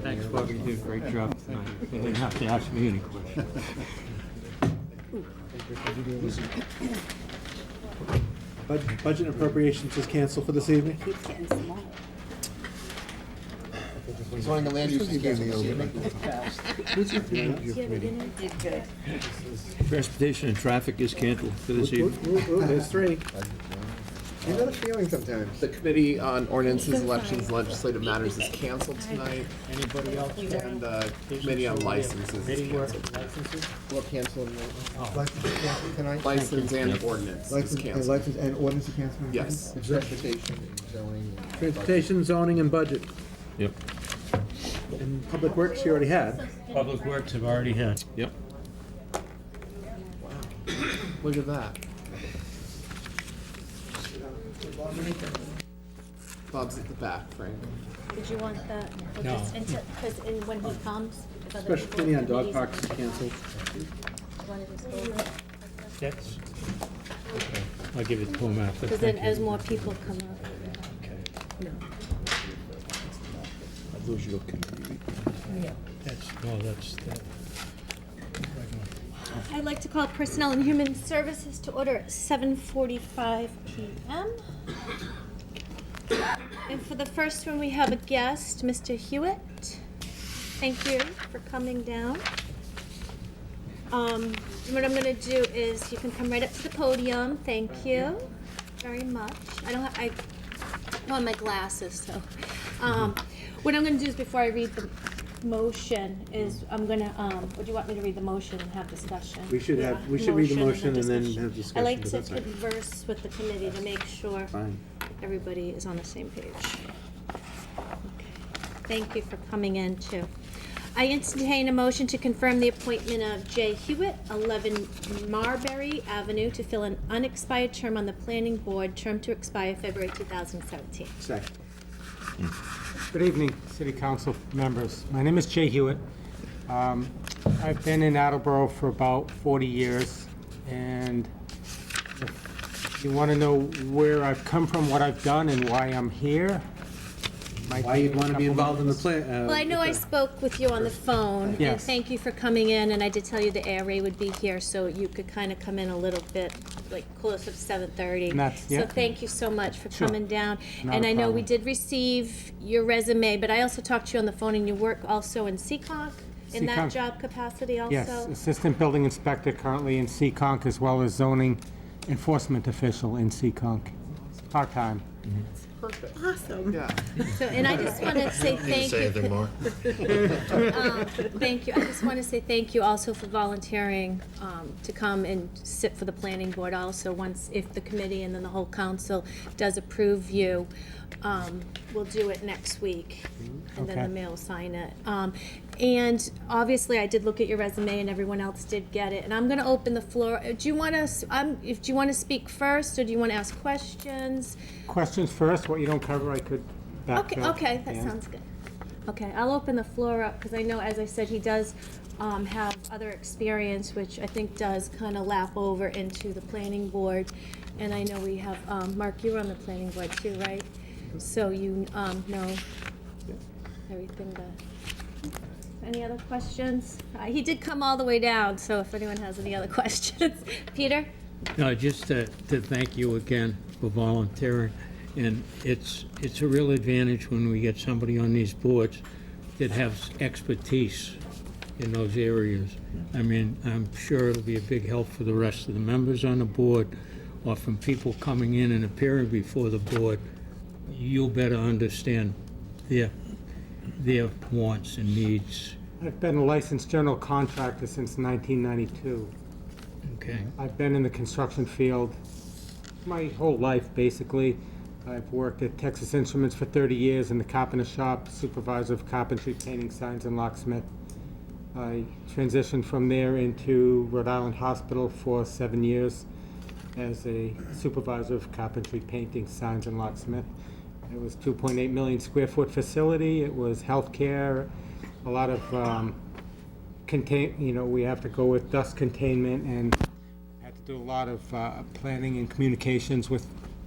Speaker 5: Thanks, Bob, you did a great job tonight. You didn't have to ask me any questions.
Speaker 8: Budget and appropriations is canceled for this evening.
Speaker 2: Keeps getting small.
Speaker 3: Zoning and land use is canceled.
Speaker 2: Did good.
Speaker 9: Transportation and traffic is canceled for this evening.
Speaker 8: There's three.
Speaker 1: You got a feeling sometimes.
Speaker 3: The Committee on Ordinances, Elections, Legislative Matters is canceled tonight,
Speaker 5: Anybody else?
Speaker 3: and the Committee on Licenses is
Speaker 5: Committee work,
Speaker 3: canceled.
Speaker 5: licenses?
Speaker 1: We'll cancel license is canceled tonight.
Speaker 3: License and ordinance is
Speaker 1: License
Speaker 3: canceled.
Speaker 1: and ordinance is canceled.
Speaker 3: Yes.
Speaker 8: Transportation, zoning, and budget.
Speaker 9: Yep.
Speaker 8: And public works you already had.
Speaker 5: Public Works have already had.
Speaker 9: Yep.
Speaker 3: Look at that. Bob's at the back, Frank.
Speaker 10: Did you want that?
Speaker 5: No.
Speaker 10: Because when he comes. if other
Speaker 8: Special
Speaker 10: people
Speaker 8: committee on
Speaker 10: have
Speaker 8: dog
Speaker 10: these,
Speaker 8: parks is canceled.
Speaker 10: wanna just go over it?
Speaker 5: That's, I'll give it to him after.
Speaker 10: Because then
Speaker 5: Thank you.
Speaker 10: as more people come up. No.
Speaker 5: That's that.
Speaker 10: I'd like to call Personnel and Human Services to order at 7:45 PM. And for the first one, we have a guest, Mr. Hewitt. Thank you for coming down. What I'm gonna do is, you can come right up to the podium. Thank you very much. I don't have my glasses, so. What I'm gonna do is, before I read the motion, is I'm gonna, would you want me to read the motion and have discussion?
Speaker 8: We should
Speaker 10: Yeah,
Speaker 8: read the motion and then
Speaker 10: discussion.
Speaker 8: have
Speaker 10: I
Speaker 8: discussion.
Speaker 10: like
Speaker 8: but
Speaker 10: to
Speaker 8: that's fine.
Speaker 10: converse with the committee to make sure
Speaker 8: Fine.
Speaker 10: everybody is on the same page. Okay. Thank you for coming in, too. I entertain a motion to confirm the appointment of Jay Hewitt, 11 Marbury Avenue, to fill an unexpired term on the planning board, term to expire February 2017.
Speaker 8: Second.
Speaker 5: Good evening, City Council members. My name is Jay Hewitt. I've been in Attleboro for about 40 years, and if you want to know where I've come from, what I've done, and why I'm here, might
Speaker 8: Why you'd want to be involved in the plan?
Speaker 10: Well, I know I spoke with you on the phone, and
Speaker 5: Yes.
Speaker 10: thank you for coming in, and I did tell you the ARA would be here, so you could kind of come in a little bit, like, close to 7:30.
Speaker 5: Yeah.
Speaker 10: So thank you so much for
Speaker 5: Sure.
Speaker 10: coming down.
Speaker 5: Not
Speaker 10: And
Speaker 5: a
Speaker 10: I know we
Speaker 5: problem.
Speaker 10: did receive your resume, but I also talked to you on the phone, and you work also in Seekonk, in that
Speaker 5: Seekonk.
Speaker 10: job capacity also?
Speaker 5: Yes, Assistant Building Inspector currently in Seekonk, as well as Zoning Enforcement Official in Seekonk, part-time.
Speaker 6: Awesome.
Speaker 1: Yeah.
Speaker 10: So, and I just want to say
Speaker 7: Need to
Speaker 10: thank
Speaker 7: say
Speaker 10: you.
Speaker 7: anything more?
Speaker 10: Thank you. I just want to say thank you also for volunteering to come and sit for the planning board also, once, if the committee and then the whole council does approve you. We'll do it next week, and then the
Speaker 5: Okay.
Speaker 10: mayor will sign it. And obviously, I did look at your resume, and everyone else did get it. And I'm going to open the floor. Do you want to speak first, or do you want to ask questions?
Speaker 5: Questions first, what you don't cover, I could backfill.
Speaker 10: Okay, that
Speaker 5: Yeah.
Speaker 10: sounds good. Okay, I'll open the floor up, because I know, as I said, he does have other experience, which I think does kind of lap over into the planning board. And I know we have, Mark, you were on the planning board too, right? So you know everything any other questions? He did come all the way down, so if anyone has any other questions. Peter?
Speaker 5: No, just to thank you again for volunteering. And it's a real advantage when we get somebody on these boards that has expertise in those areas. I mean, I'm sure it'll be a big help for the rest of the members on the board, or from people coming in and appearing before the board. You'll better understand their wants and needs. I've been a licensed general contractor since 1992. Okay. I've been in the construction field my whole life, basically. I've worked at Texas Instruments for 30 years in the carpenter shop, supervisor of carpentry, painting, signs, and locksmith. I transitioned from there into Rhode Island Hospital for 7 years as a supervisor of carpentry, painting, signs, and locksmith. It was 2.8 million square foot facility. It was healthcare, a lot of we have to go with dust containment, and had to do a lot of planning and communications with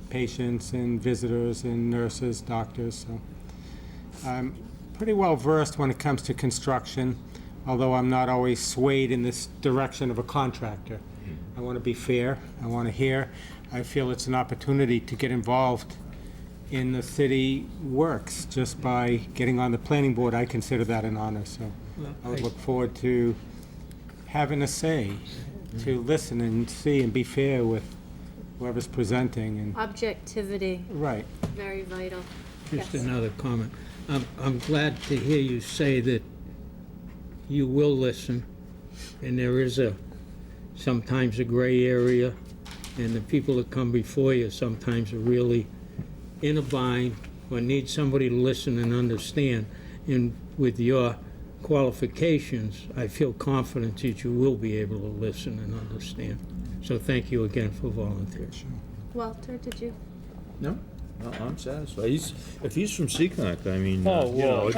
Speaker 5: patients and visitors and nurses, doctors. So I'm pretty well versed when it comes to construction, although I'm not always swayed in this direction of a contractor. I want to be fair. I want to hear. I feel it's an opportunity to get involved in the city works. Just by getting on the planning board, I consider that an honor. So I would look forward to having a say, to listen and see and be fair with whoever's presenting. And
Speaker 10: Objectivity,
Speaker 5: right.
Speaker 10: very vital.
Speaker 5: Just
Speaker 10: Yes.
Speaker 5: another comment. I'm glad to hear you say that you will listen, and there is sometimes a gray area, and the people that come before you sometimes are really in a bind or need somebody to listen and understand. And with your qualifications, I feel confident that you will be able to listen and understand. So thank you again for volunteering.
Speaker 10: Walter, did you?
Speaker 9: No, I'm satisfied. If he's from Seekonk, I mean, you know,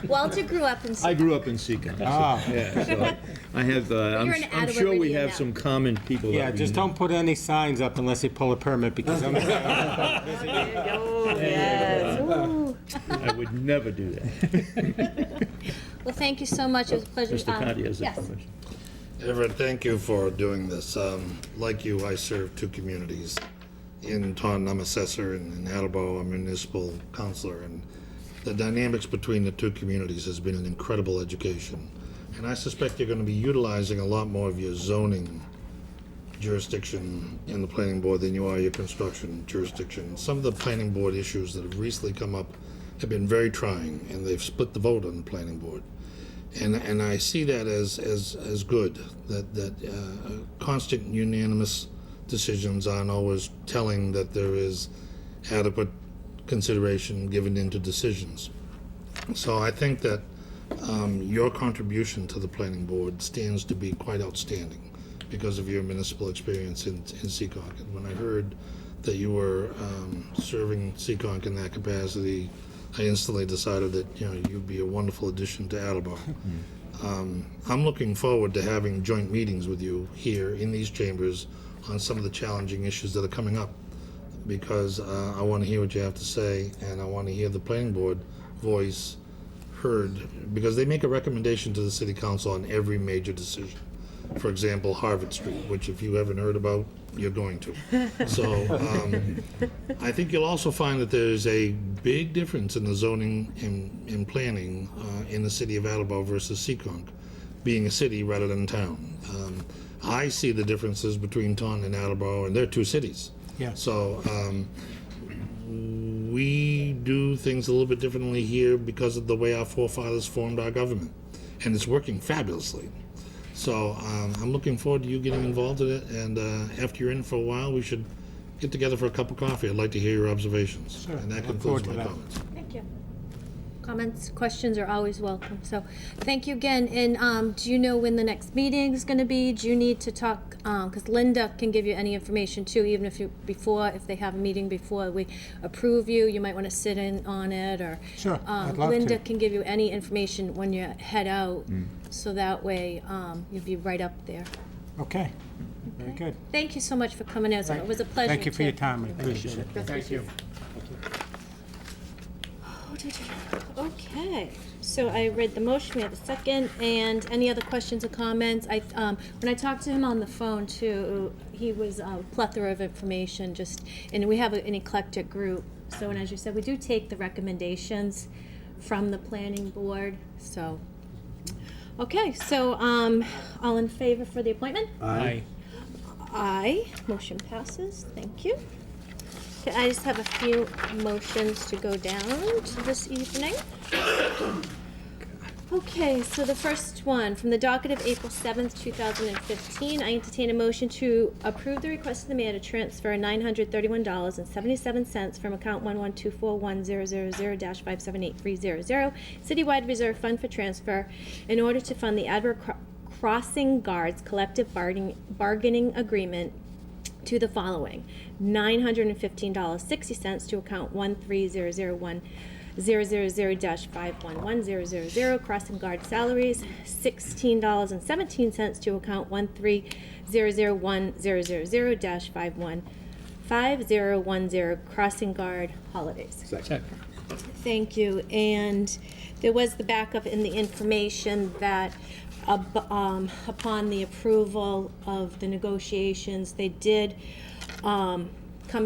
Speaker 10: Walter grew up in.
Speaker 9: I grew up in Seekonk.
Speaker 5: Ah.
Speaker 9: Yeah, so I have, I'm
Speaker 10: You're an
Speaker 9: I'm sure we
Speaker 10: Attleboro
Speaker 9: have
Speaker 10: now.
Speaker 9: some common people.
Speaker 5: Yeah,
Speaker 9: that we
Speaker 5: just
Speaker 9: know.
Speaker 5: don't put any signs up unless you pull a permit, because I'm
Speaker 6: Yes. Ooh.
Speaker 9: I would never do that.
Speaker 10: Well, thank you so much. It was a pleasure.
Speaker 9: Mr. Conti has a
Speaker 10: yes.
Speaker 9: question.
Speaker 7: Everett, thank you for doing this. Like you, I serve two communities. In Taunton, I'm assessor, and in Attleboro, I'm municipal counselor, and the dynamics between the two communities has been an incredible education. And I suspect you're going to be utilizing a lot more of your zoning jurisdiction in the planning board than you are your construction jurisdiction. Some of the planning board issues that have recently come up have been very trying, and they've split the vote on the planning board. And I see that as good, that constant unanimous decisions aren't always telling that there is adequate consideration given into decisions. So I think that your contribution to the planning board stands to be quite outstanding because of your municipal experience in Seekonk. And when I heard that you were serving Seekonk in that capacity, I instantly decided that you'd be a wonderful addition to Attleboro. I'm looking forward to having joint meetings with you here in these chambers on some of the challenging issues that are coming up, because I want to hear what you have to say, and I want to hear the planning board voice heard, because they make a recommendation to the city council on every major decision. For example, Harvard Street, which if you haven't heard about, you're going to. So I think you'll also find that there's a big difference in the zoning and planning in the city of Attleboro versus Seekonk, being a city rather than a town. I see the differences between Taunton and Attleboro, and they're two cities.
Speaker 5: Yeah.
Speaker 7: So we do things a little bit differently here because of the way our forefathers formed our government, and it's working fabulously. So I'm looking forward to you getting involved in it, and after you're in for a while, we should get together for a cup of coffee. I'd like to hear your observations.
Speaker 5: Sure.
Speaker 7: And that
Speaker 5: I look forward
Speaker 7: concludes my
Speaker 5: to that.
Speaker 7: comments.
Speaker 10: Thank you. Comments, questions are always welcome. So, thank you again. And do you know when the next meeting is going to be? Do you need to talk? Because Linda can give you any information too, even if if they have a meeting before we approve you, you might want to sit in on it, or
Speaker 5: Sure, I'd love
Speaker 10: Linda
Speaker 5: to.
Speaker 10: can give you any information when you head out, so that way you'll be right up there.
Speaker 5: Okay, very good.
Speaker 10: Thank you so much for coming out. It was a pleasure.
Speaker 5: Thank you for your
Speaker 10: to-
Speaker 5: time, I appreciate it.
Speaker 10: Thank you. Okay, so I read the motion, we have a second, and any other questions or comments? When I talked to him on the phone too, he was a plethora of information, and we have an eclectic group. So, and as you said, we do take the recommendations from the planning board, so. Okay, so, all in favor for the appointment?
Speaker 5: Aye.
Speaker 10: Aye, motion passes, thank you. Okay, I just have a few motions to go down to this evening. Okay, so the first one, from the docket of April 7th, 2015, I entertain a motion to approve the request of the mayor to transfer $931.77 from account 112410000-578300, citywide reserve fund for transfer, in order to fund the Attleboro Crossing Guards collective bargaining agreement to the following: $915.60 to account 1300100-51100 crossing guard salaries, $16.17 to account 1300100-5010 crossing guard holidays.
Speaker 5: Second.
Speaker 10: Thank you. And there was the backup in the information that upon the approval of the negotiations, they did come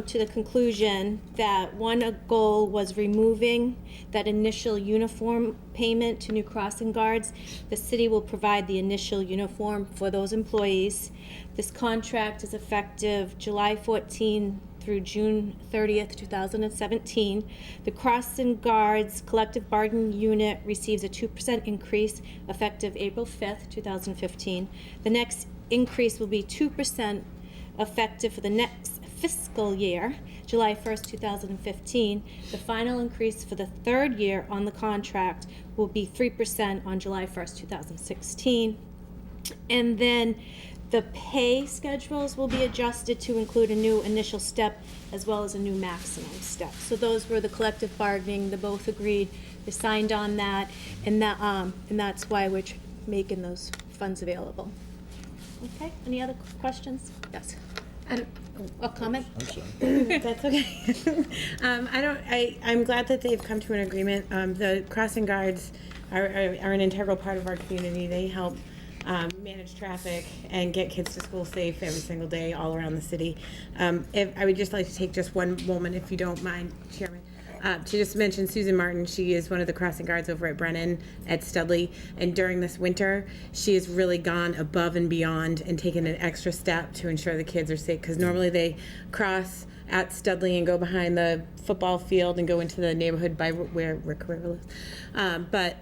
Speaker 10: to the conclusion that one goal was removing that initial uniform payment to new crossing guards. The city will provide the initial uniform for those employees. This contract is effective July 14 through June 30th, 2017. The Crossing Guards Collective Bargaining Unit receives a 2% increase effective April 5th, 2015. The next increase will be 2% effective for the next fiscal year, July 1st, 2015. The final increase for the third year on the contract will be 3% on July 1st, 2016. And then the pay schedules will be adjusted to include a new initial step as well as a new maximum step. So those were the collective bargaining, they both agreed, they signed on that, and that's why we're making those funds available. Okay, any other questions? Yes. A comment?
Speaker 9: I'm sorry.
Speaker 6: That's okay. I'm glad that they've come to an agreement. The crossing guards are an integral part of our community. They help manage traffic and get kids to school safe every single day all around the city. I would just like to take just one moment, if you don't mind, Chairman, to just mention Susan Martin. She is one of the crossing guards over at Brennan at Studley, and during this winter, she has really gone above and beyond and taken an extra step to ensure the kids are safe, because normally they cross at Studley and go behind the football field and go into the neighborhood by where Rick River lives. But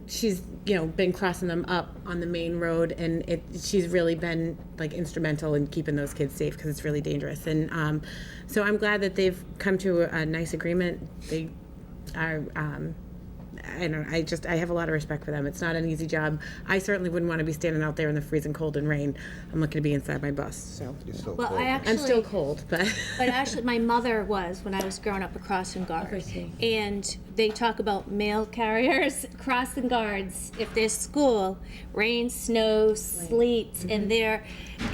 Speaker 6: she's been crossing them up on the main road, and she's really been like instrumental in keeping those kids safe, because it's really dangerous. And so I'm glad that they've come to a nice agreement. They are, I have a lot of respect for them. It's not an easy job. I certainly wouldn't want to be standing out there in the freezing cold and rain. I'm looking to be inside my bus, so.
Speaker 1: It's so
Speaker 10: Well,
Speaker 1: cold.
Speaker 10: I actually.
Speaker 6: I'm still cold, but.
Speaker 10: But actually, my mother was when I was growing up a crossing guard,
Speaker 6: Okay.
Speaker 10: and they talk about mail carriers, crossing guards. If there's school, rain, snow, sleet, and they're,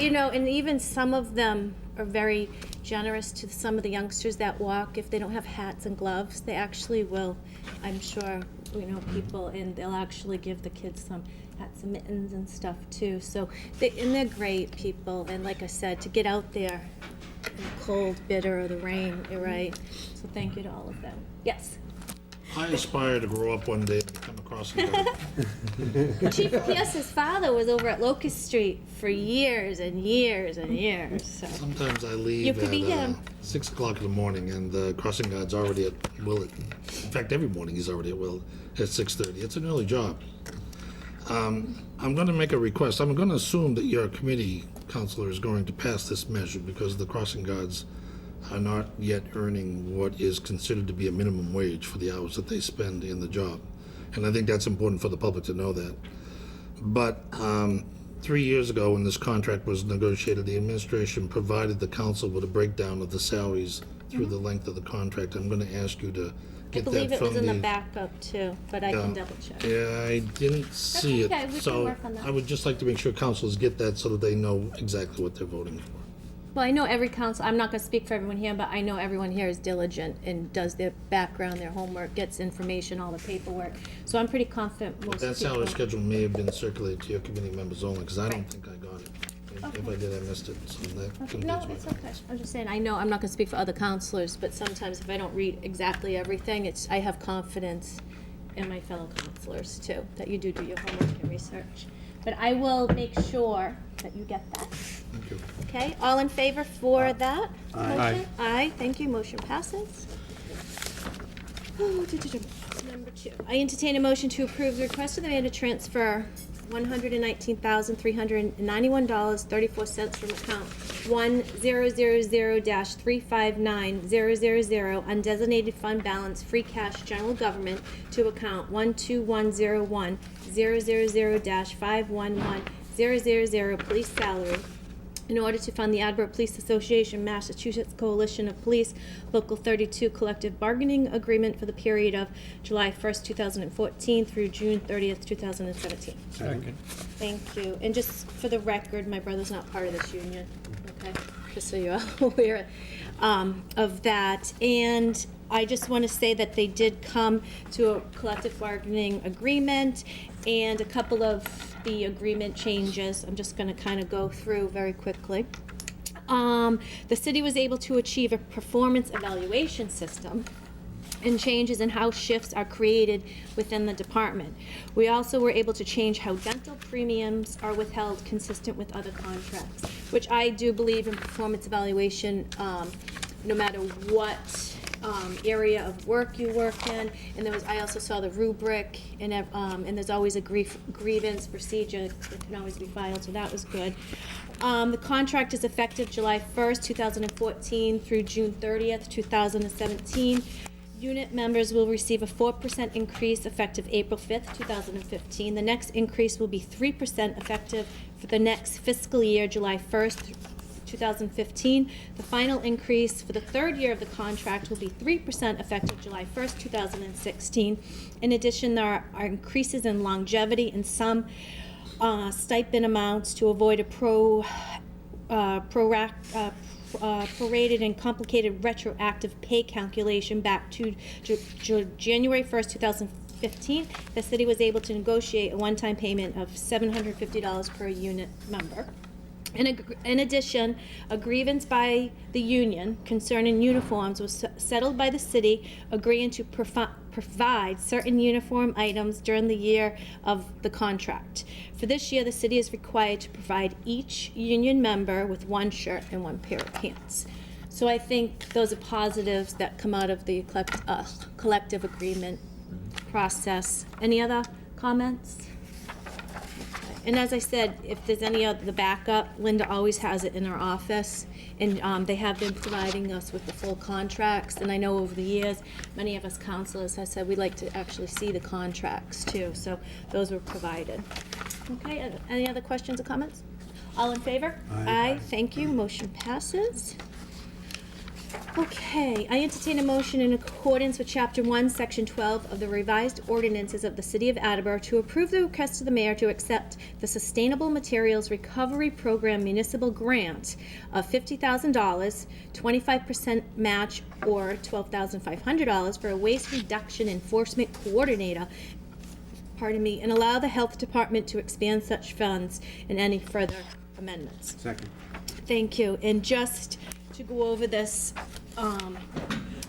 Speaker 10: and even some of them are very generous to some of the youngsters that walk. If they don't have hats and gloves, they actually will. I'm sure people, and they'll actually give the kids some hats and mittens and stuff too. So they're great people, and like I said, to get out there in the cold, bitter, or the rain, you're right. So thank you to all of them. Yes.
Speaker 7: I aspire to grow up one day and become a crossing guard.
Speaker 10: Chief Pierce's father was over at Locust Street for years and years and years. So
Speaker 7: Sometimes I
Speaker 10: You
Speaker 7: leave
Speaker 10: could be
Speaker 7: at
Speaker 10: him.
Speaker 7: 6 o'clock in the morning, and the crossing guard's already at Willett. In fact, every morning he's already at Willett at 6:30. It's an early job. I'm going to make a request. I'm going to assume that your committee, Counselor, is going to pass this measure because the crossing guards are not yet earning what is considered to be a minimum wage for the hours that they spend in the job. And I think that's important for the public to know that. But 3 years ago, when this contract was negotiated, the administration provided the council with a breakdown of the salaries through the length of the contract. I'm going to ask you to
Speaker 10: I
Speaker 7: get
Speaker 10: believe
Speaker 7: that
Speaker 10: it was
Speaker 7: from
Speaker 10: in the
Speaker 7: the...
Speaker 10: backup too, but I can double check.
Speaker 7: Yeah, I didn't see
Speaker 10: okay, we
Speaker 7: it,
Speaker 10: can
Speaker 7: so
Speaker 10: work on that.
Speaker 7: I would just like to make sure councilors get that so that they know exactly what they're voting for.
Speaker 10: Well, I know every council, I'm not going to speak for everyone here, but I know everyone here is diligent and does their background, their homework, gets information, all the paperwork. So I'm pretty confident most people.
Speaker 7: That salary schedule may have been circulated to your committee members only, because I don't
Speaker 10: Right.
Speaker 7: think I got it. If I did, I missed it, so that concludes
Speaker 10: No,
Speaker 7: my
Speaker 10: it's okay. I'm just saying, I know, I'm not going to speak for other counselors, but sometimes if I don't read exactly everything, I have confidence in my fellow counselors too, that you do your homework and research. But I will make sure that you get that.
Speaker 7: Thank you.
Speaker 10: Okay, all in favor for that
Speaker 8: Aye.
Speaker 10: motion? Aye, thank you, motion passes. Number 2, I entertain a motion to approve the request of the mayor to transfer $119,391.34 from account 1000-359-000 undesignated fund balance free cash general government to account 12101-000-511-000 police salary in order to fund the Attleboro Police Association Massachusetts Coalition of Police Local 32 collective bargaining agreement for the period of July 1st, 2014 through June 30th, 2017.
Speaker 5: Second.
Speaker 10: Thank you. And just for the record, my brother's not part of this union, okay? Just so you're aware of that. And I just want to say that they did come to a collective bargaining agreement and a couple of the agreement changes. I'm just going to kind of go through very quickly. The city was able to achieve a performance evaluation system and changes in how shifts are created within the department. We also were able to change how dental premiums are withheld consistent with other contracts, which I do believe in performance evaluation, no matter what area of work you work in. And I also saw the rubric, and there's always a grievance procedure that can always be filed, so that was good. The contract is effective July 1st, 2014 through June 30th, 2017. Unit members will receive a 4% increase effective April 5th, 2015. The next increase will be 3% effective for the next fiscal year, July 1st, 2015. The final increase for the third year of the contract will be 3% effective July 1st, 2016. In addition, there are increases in longevity and some stipend amounts to avoid a prorated and complicated retroactive pay calculation back to January 1st, 2015. The city was able to negotiate a one-time payment of $750 per unit member. In addition, a grievance by the union concerning uniforms was settled by the city, agreeing to provide certain uniform items during the year of the contract. For this year, the city is required to provide each union member with one shirt and one pair of pants. So I think those are positives that come out of the collective agreement process. Any other comments? Okay. And as I said, if there's any other, the backup, Linda always has it in her office. And they have been providing us with the full contracts. And I know over the years, many of us counselors have said we'd like to actually see the contracts too. So those were provided. Okay, any other questions or comments? All in favor? Aye. Thank you. Motion passes. Okay, I entertain a motion in accordance with Chapter 1, Section 12 of the revised ordinances of the City of Attleboro to approve the request of the mayor to accept the Sustainable Materials Recovery Program Municipal Grant of $50,000, 25% match, or $12,500 for a waste reduction enforcement coordinator, and allow the Health Department to expand such funds and any further amendments.
Speaker 8: Second.
Speaker 10: Thank you. And just to go over this,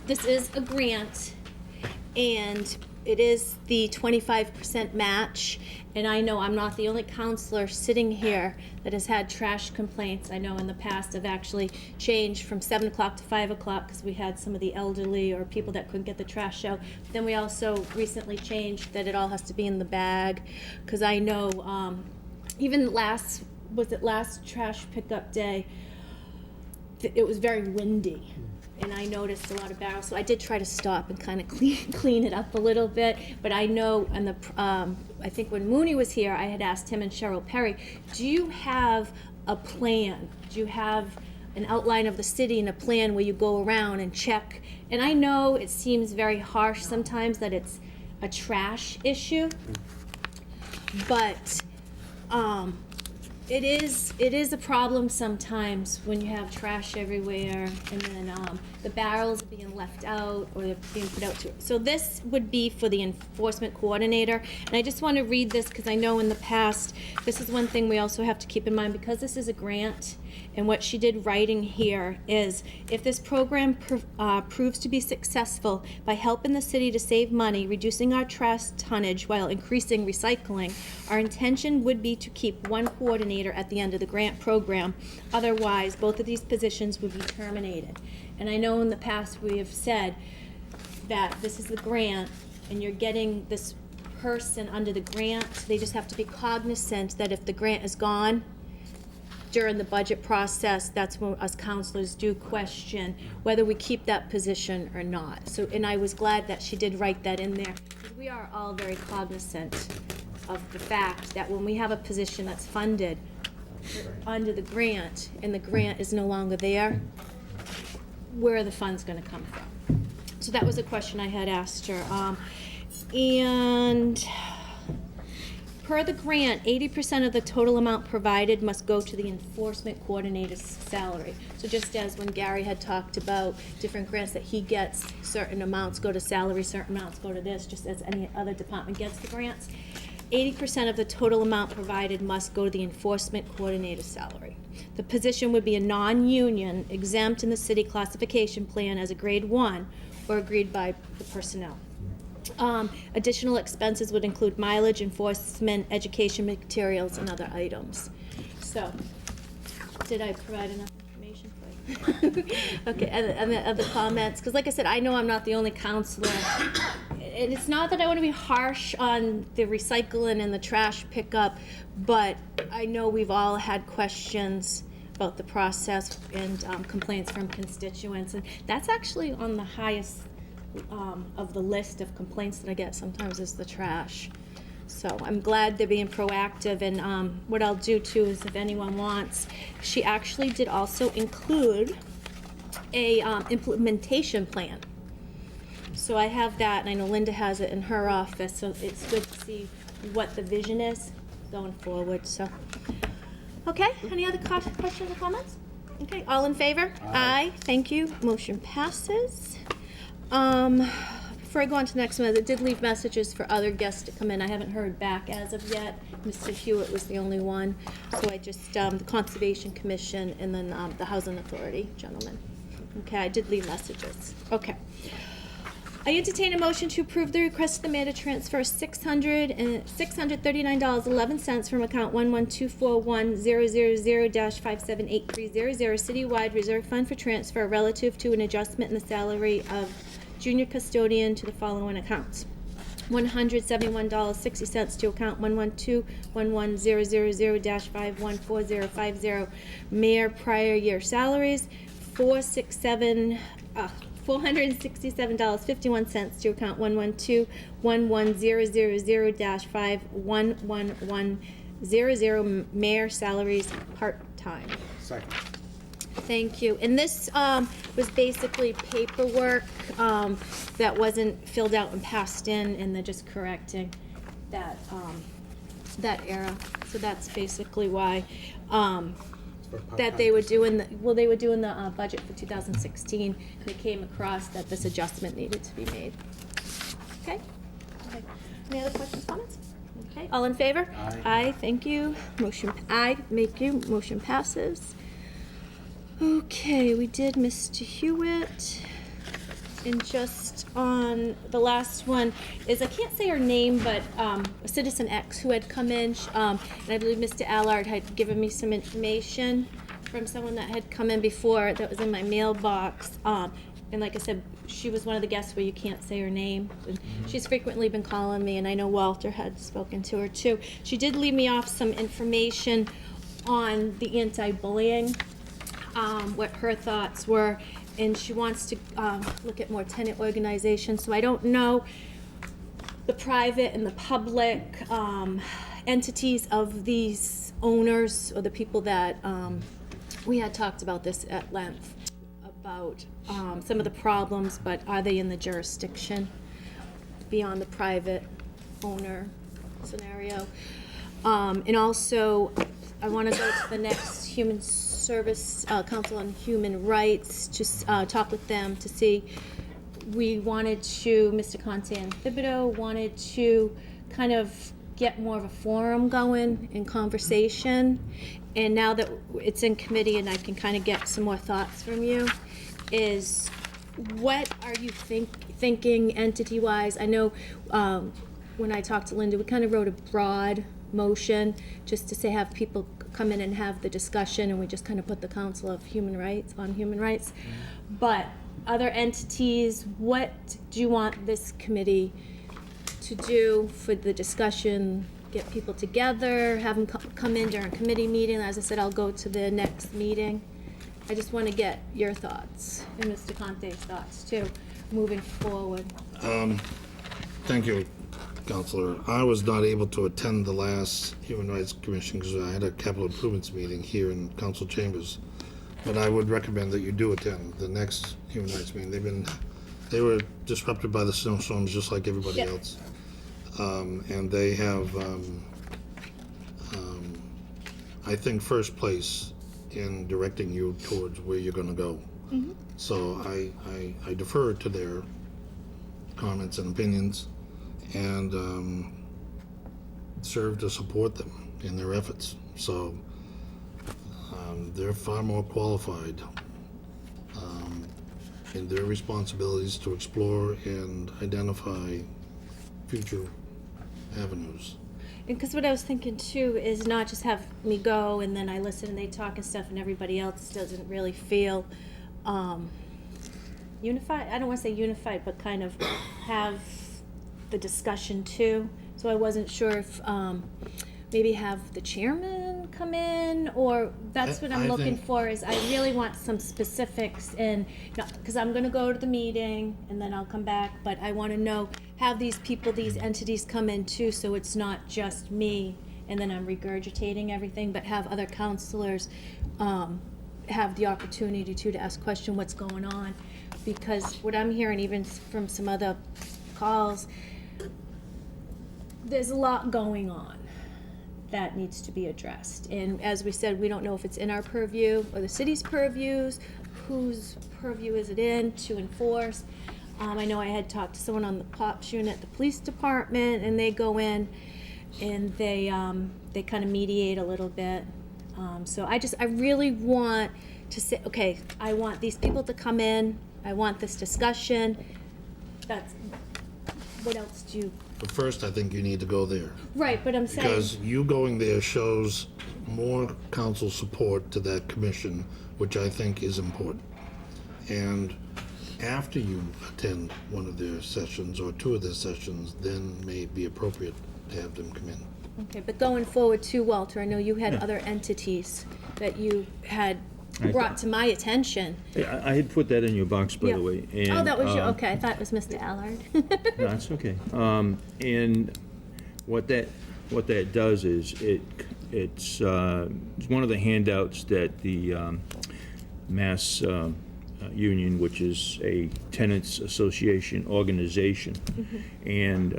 Speaker 10: this is a grant, and it is the 25% match. And I know I'm not the only counselor sitting here that has had trash complaints. I know in the past I've actually changed from 7 o'clock to 5 o'clock because we had some of the elderly or people that couldn't get the trash out. Then we also recently changed that it all has to be in the bag, because I know even last trash pickup day, it was very windy, and I noticed a lot of barrels, so I did try to stop and kind of clean it up a little bit. But I know, and I think when Mooney was here, I had asked him and Cheryl Perry, do you have a plan? Do you have an outline of the city and a plan where you go around and check? And I know it seems very harsh sometimes that it's a trash issue, but it is a problem sometimes when you have trash everywhere, and then the barrels are being left out or they're being put out to. So this would be for the enforcement coordinator, and I just want to read this because I know in the past, this is one thing we also have to keep in mind, because this is a grant. And what she did writing here is, if this program proves to be successful by helping the city to save money, reducing our trash tonnage while increasing recycling, our intention would be to keep one coordinator at the end of the grant program. Otherwise, both of these positions would be terminated. And I know in the past we have said that this is the grant and you're getting this person under the grant. They just have to be cognizant that if the grant is gone during the budget process, that's when us counselors do question whether we keep that position or not. So, and I was glad that she did write that in there, because we are all very cognizant of the fact that when we have a position that's funded under the grant and the grant is no longer there, where are the funds going to come from? So that was a question I had asked her. And per the grant, 80% of the total amount provided must go to the enforcement coordinator's salary. So just as when Gary had talked about different grants that he gets, certain amounts go to salary, certain amounts go to this, just as any other department gets the grants, 80% of the total amount provided must go to the enforcement coordinator's salary. The position would be a non-union, exempt in the city classification plan as a grade 1 or agreed by the personnel. Additional expenses would include mileage, enforcement, education materials, and other items. So, did I provide enough information for you? Okay, and the other comments? Because like I said, I know I'm not the only counselor. And it's not that I want to be harsh on the recycling and the trash pickup, but I know we've all had questions about the process and complaints from constituents. And that's actually on the highest of the list of complaints that I get sometimes is the trash. So I'm glad they're being proactive, and what I'll do too is, if anyone wants, she actually did also include a implementation plan. So I have that, and I know Linda has it in her office, so it's good to see what the vision is going forward. So, okay, any other questions or comments? Okay, all in favor? Aye. Thank you. Motion passes. Before I go on to the next one, I did leave messages for other guests to come in. I haven't heard back as of yet. Mr. Hewitt was the only one. So I just, the Conservation Commission and then the Housing Authority gentlemen. Okay, I did leave messages. Okay. I entertain a motion to approve the request of the mayor to transfer $639.11 from account 11241-000-5783000 citywide reserve fund for transfer relative to an adjustment in the salary of junior custodian to the following accounts. $171.60 to account 112-11000-51450. Mayor prior year salaries, $467.51 to account 112-11000-51110. Mayor salaries part-time.
Speaker 8: Second.
Speaker 10: Thank you. And this was basically paperwork that wasn't filled out and passed in, and they're just correcting that, that error. So that's basically why, that they were doing, they were doing the budget for 2016, and they came across that this adjustment needed to be made. Okay? Okay. Any other questions, comments? Okay, all in favor?
Speaker 8: Aye.
Speaker 10: Aye, thank you. Motion passes. Okay, we did Mr. Hewitt. And just on the last one is, I can't say her name, but a Citizen X who had come in, and I believe Mr. Allard had given me some information from someone that had come in before that was in my mailbox. And like I said, she was one of the guests where you can't say her name. And she's frequently been calling me, and I know Walter had spoken to her too. She did leave me off some information on the anti-bullying, what her thoughts were, and she wants to look at more tenant organizations. So I don't know the private and the public entities of these owners or the people that we had talked about this at length about some of the problems, but are they in the jurisdiction beyond the private owner scenario? And also, I want to go to the next Human Service Council on Human Rights, just talk with them to see. We wanted to, Mr. Conte and Thibodeau wanted to kind of get more of a forum going in conversation. And now that it's in committee and I can kind of get some more thoughts from you, is what are you thinking entity-wise? I know when I talked to Linda, we kind of wrote a broad motion just to say have people come in and have the discussion, and we just kind of put the Council of Human Rights on human rights. But other entities, what do you want this committee to do for the discussion? Get people together, have them come in during committee meeting. As I said, I'll go to the next meeting. I just want to get your thoughts and Mr. Conte's thoughts too, moving forward.
Speaker 7: Thank you, Counselor. I was not able to attend the last Human Rights Commission because I had a capital improvements meeting here in council chambers. But I would recommend that you do attend the next Human Rights meeting. They were disrupted by the snowstorms just like everybody
Speaker 10: Yep.
Speaker 7: else. And they have, I think, first place in directing you towards where you're gonna go. So I defer to their comments and opinions, and serve to support them in their efforts. So they're far more qualified in their responsibilities to explore and identify future avenues.
Speaker 10: And because what I was thinking too is not just have me go and then I listen and they talk and stuff and everybody else doesn't really feel unified. I don't want to say unified, but kind of have the discussion too. So I wasn't sure if maybe have the chairman come in, or that's what I'm
Speaker 7: I
Speaker 10: looking
Speaker 7: think-
Speaker 10: for, is I really want some specifics in, because I'm going to go to the meeting and then I'll come back, but I want to know, have these people, these entities come in too, so it's not just me and then I'm regurgitating everything, but have other counselors have the opportunity to ask question what's going on. Because what I'm hearing even from some other calls, there's a lot going on that needs to be addressed. And as we said, we don't know if it's in our purview or the city's purviews, whose purview is it in to enforce. I know I had talked to someone on the POPs unit at the police department, and they go in and they kind of mediate a little bit. So I really want to say, okay, I want these people to come in, I want this discussion. What else do you?
Speaker 7: But first, I think you need to go there.
Speaker 10: Right, but I'm saying.
Speaker 7: Because you going there shows more council support to that commission, which I think is important. And after you attend one of their sessions or two of their sessions, then may be appropriate to have them come in.
Speaker 10: Okay, but going forward too, Walter, I know you had other entities that you had brought to my attention.
Speaker 9: I had put that in your box, by
Speaker 10: Yeah.
Speaker 9: the way.
Speaker 10: Oh,
Speaker 9: and,
Speaker 10: that was you, okay, I thought it was Mr. Allard.
Speaker 9: No, it's okay. And what that does is it's one of the handouts that the Mass Union, which is a tenants association organization, and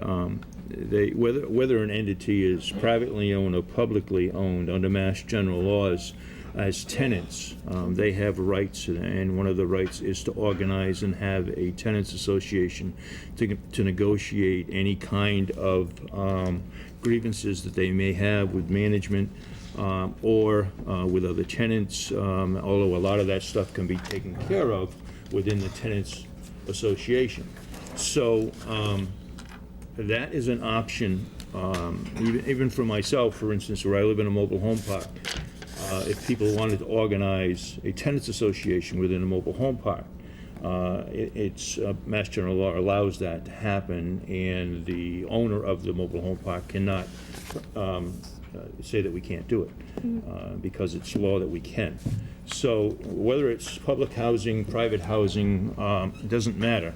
Speaker 9: they whether an entity is privately owned or publicly owned under Mass General laws. As tenants, they have rights, and one of the rights is to organize and have a tenants association to negotiate any kind of grievances that they may have with management or with other tenants, although a lot of that stuff can be taken care of within the tenants association. So that is an option, even for myself, for instance, where I live in a mobile home park. If people wanted to organize a tenants association within a mobile home park, it's Mass General Law allows that to happen, and the owner of the mobile home park cannot say that we can't do it, because it's law that we can. So whether it's public housing, private housing, it doesn't matter.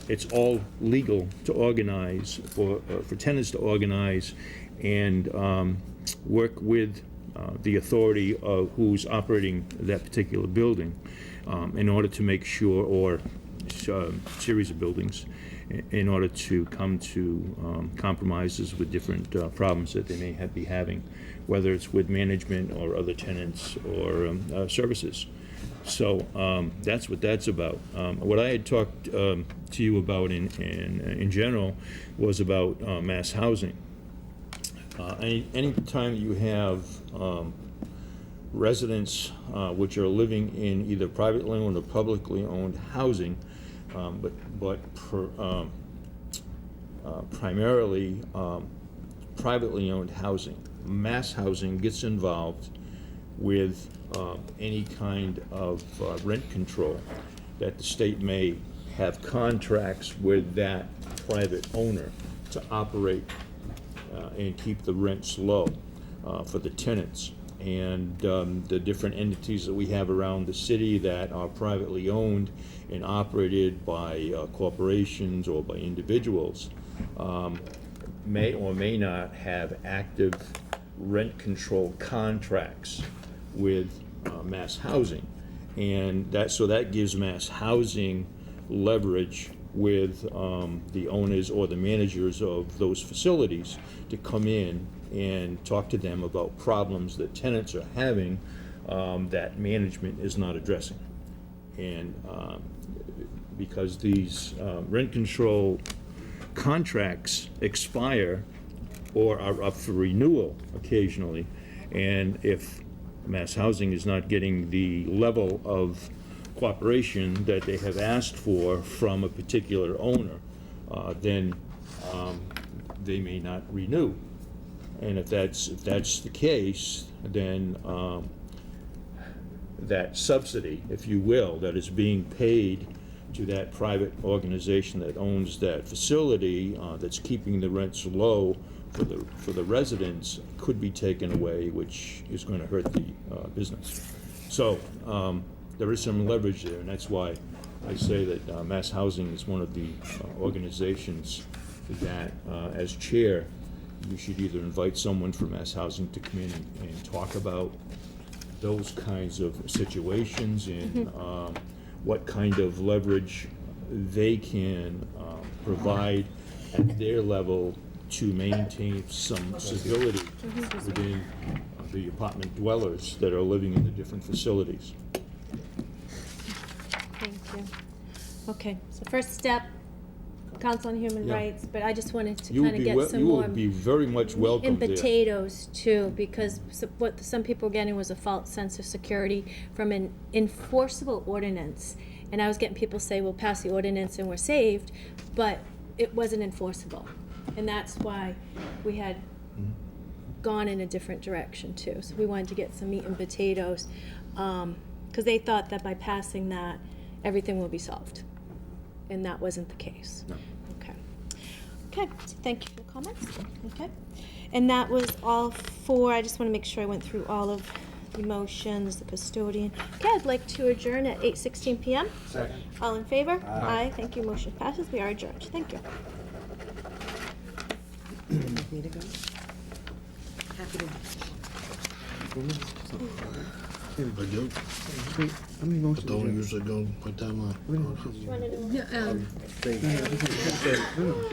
Speaker 9: It's all legal to organize, for tenants to organize and work with the authority of who's operating that particular building in order to make sure, or series of buildings, in order to come to compromises with different problems that they may be having, whether it's with management or other tenants or services. So that's what that's about. What I had talked to you about in general was about mass housing. Any time you have residents which are living in either privately owned or publicly owned housing, but primarily privately owned housing, mass housing gets involved with any kind of rent control that the state may have contracts with that private owner to operate and keep the rents low for the tenants. And the different entities that we have around the city that are privately owned and operated by corporations or by individuals may or may not have active rent control contracts with mass housing. And that gives mass housing leverage with the owners or the managers of those facilities to come in and talk to them about problems that tenants are having that management is not addressing. And because these rent control contracts expire or are up for renewal occasionally, and if mass housing is not getting the level of cooperation that they have asked for from a particular owner, then they may not renew. And if that's the case, then that subsidy, if you will, that is being paid to that private organization that owns that facility, that's keeping the rents low for the residents, could be taken away, which is going to hurt the business. So there is some leverage there, and that's why I say that mass housing is one of the organizations that, as chair, you should either invite someone from mass housing to come in and talk about those kinds of situations and what kind of leverage they can provide at their level to maintain some civility within the apartment dwellers that are living in the different facilities.
Speaker 10: Thank you. Okay, so first step, Council on Human
Speaker 9: Yeah.
Speaker 10: Rights, but I just wanted to
Speaker 9: You will
Speaker 10: kind of
Speaker 9: be
Speaker 10: get some
Speaker 9: you
Speaker 10: more
Speaker 9: will be very much welcome
Speaker 10: and
Speaker 9: there.
Speaker 10: potatoes too, because what some people were getting was a false sense of security from an enforceable ordinance. And I was getting people say, we'll pass the ordinance and we're saved, but it wasn't enforceable. And that's why we had gone in a different direction too. So we wanted to get some meat and potatoes, because they thought that by passing that, everything will be solved. and that wasn't the case.
Speaker 8: No.
Speaker 10: Okay. Okay, so thank you for the comments. Okay. And that was all for, I just want to make sure I went through all of the motions, the custodian. Okay, I'd like to adjourn at 8:16 p.m.
Speaker 8: Second.
Speaker 10: All in favor? Aye. Thank you. Motion passes. We are adjourned. Thank you.
Speaker 6: Me to go? Happy to.
Speaker 7: I do,
Speaker 1: Wait, how many motions?
Speaker 7: but don't usually go quite that long.
Speaker 1: How many motions?
Speaker 8: They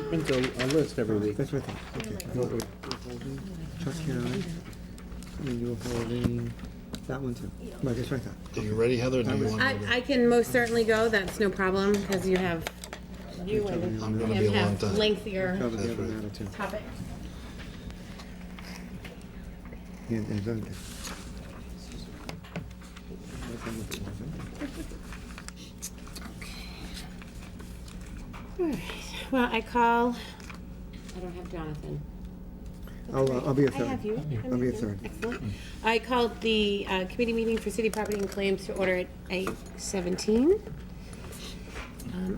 Speaker 8: print a list every week.
Speaker 1: That's what I thought. Okay. Vote withholding. Chuck and I mean, you were holding that one too. Right, that's what I thought.
Speaker 7: Are you ready, Heather, or do you want me to?
Speaker 6: I can most certainly go, that's no problem, because you have, you and
Speaker 7: I'm gonna be a long
Speaker 6: have
Speaker 7: time.
Speaker 6: lengthier
Speaker 1: Cover the
Speaker 7: That's
Speaker 1: other
Speaker 7: right.
Speaker 1: matter too.
Speaker 6: topics.
Speaker 1: And don't get.
Speaker 6: Well, I don't have Jonathan.
Speaker 1: I'll be a
Speaker 6: I
Speaker 1: third.
Speaker 6: have you.
Speaker 1: I'll be a third.
Speaker 6: Excellent. I called the committee meeting for city property and claims to order at 8:17.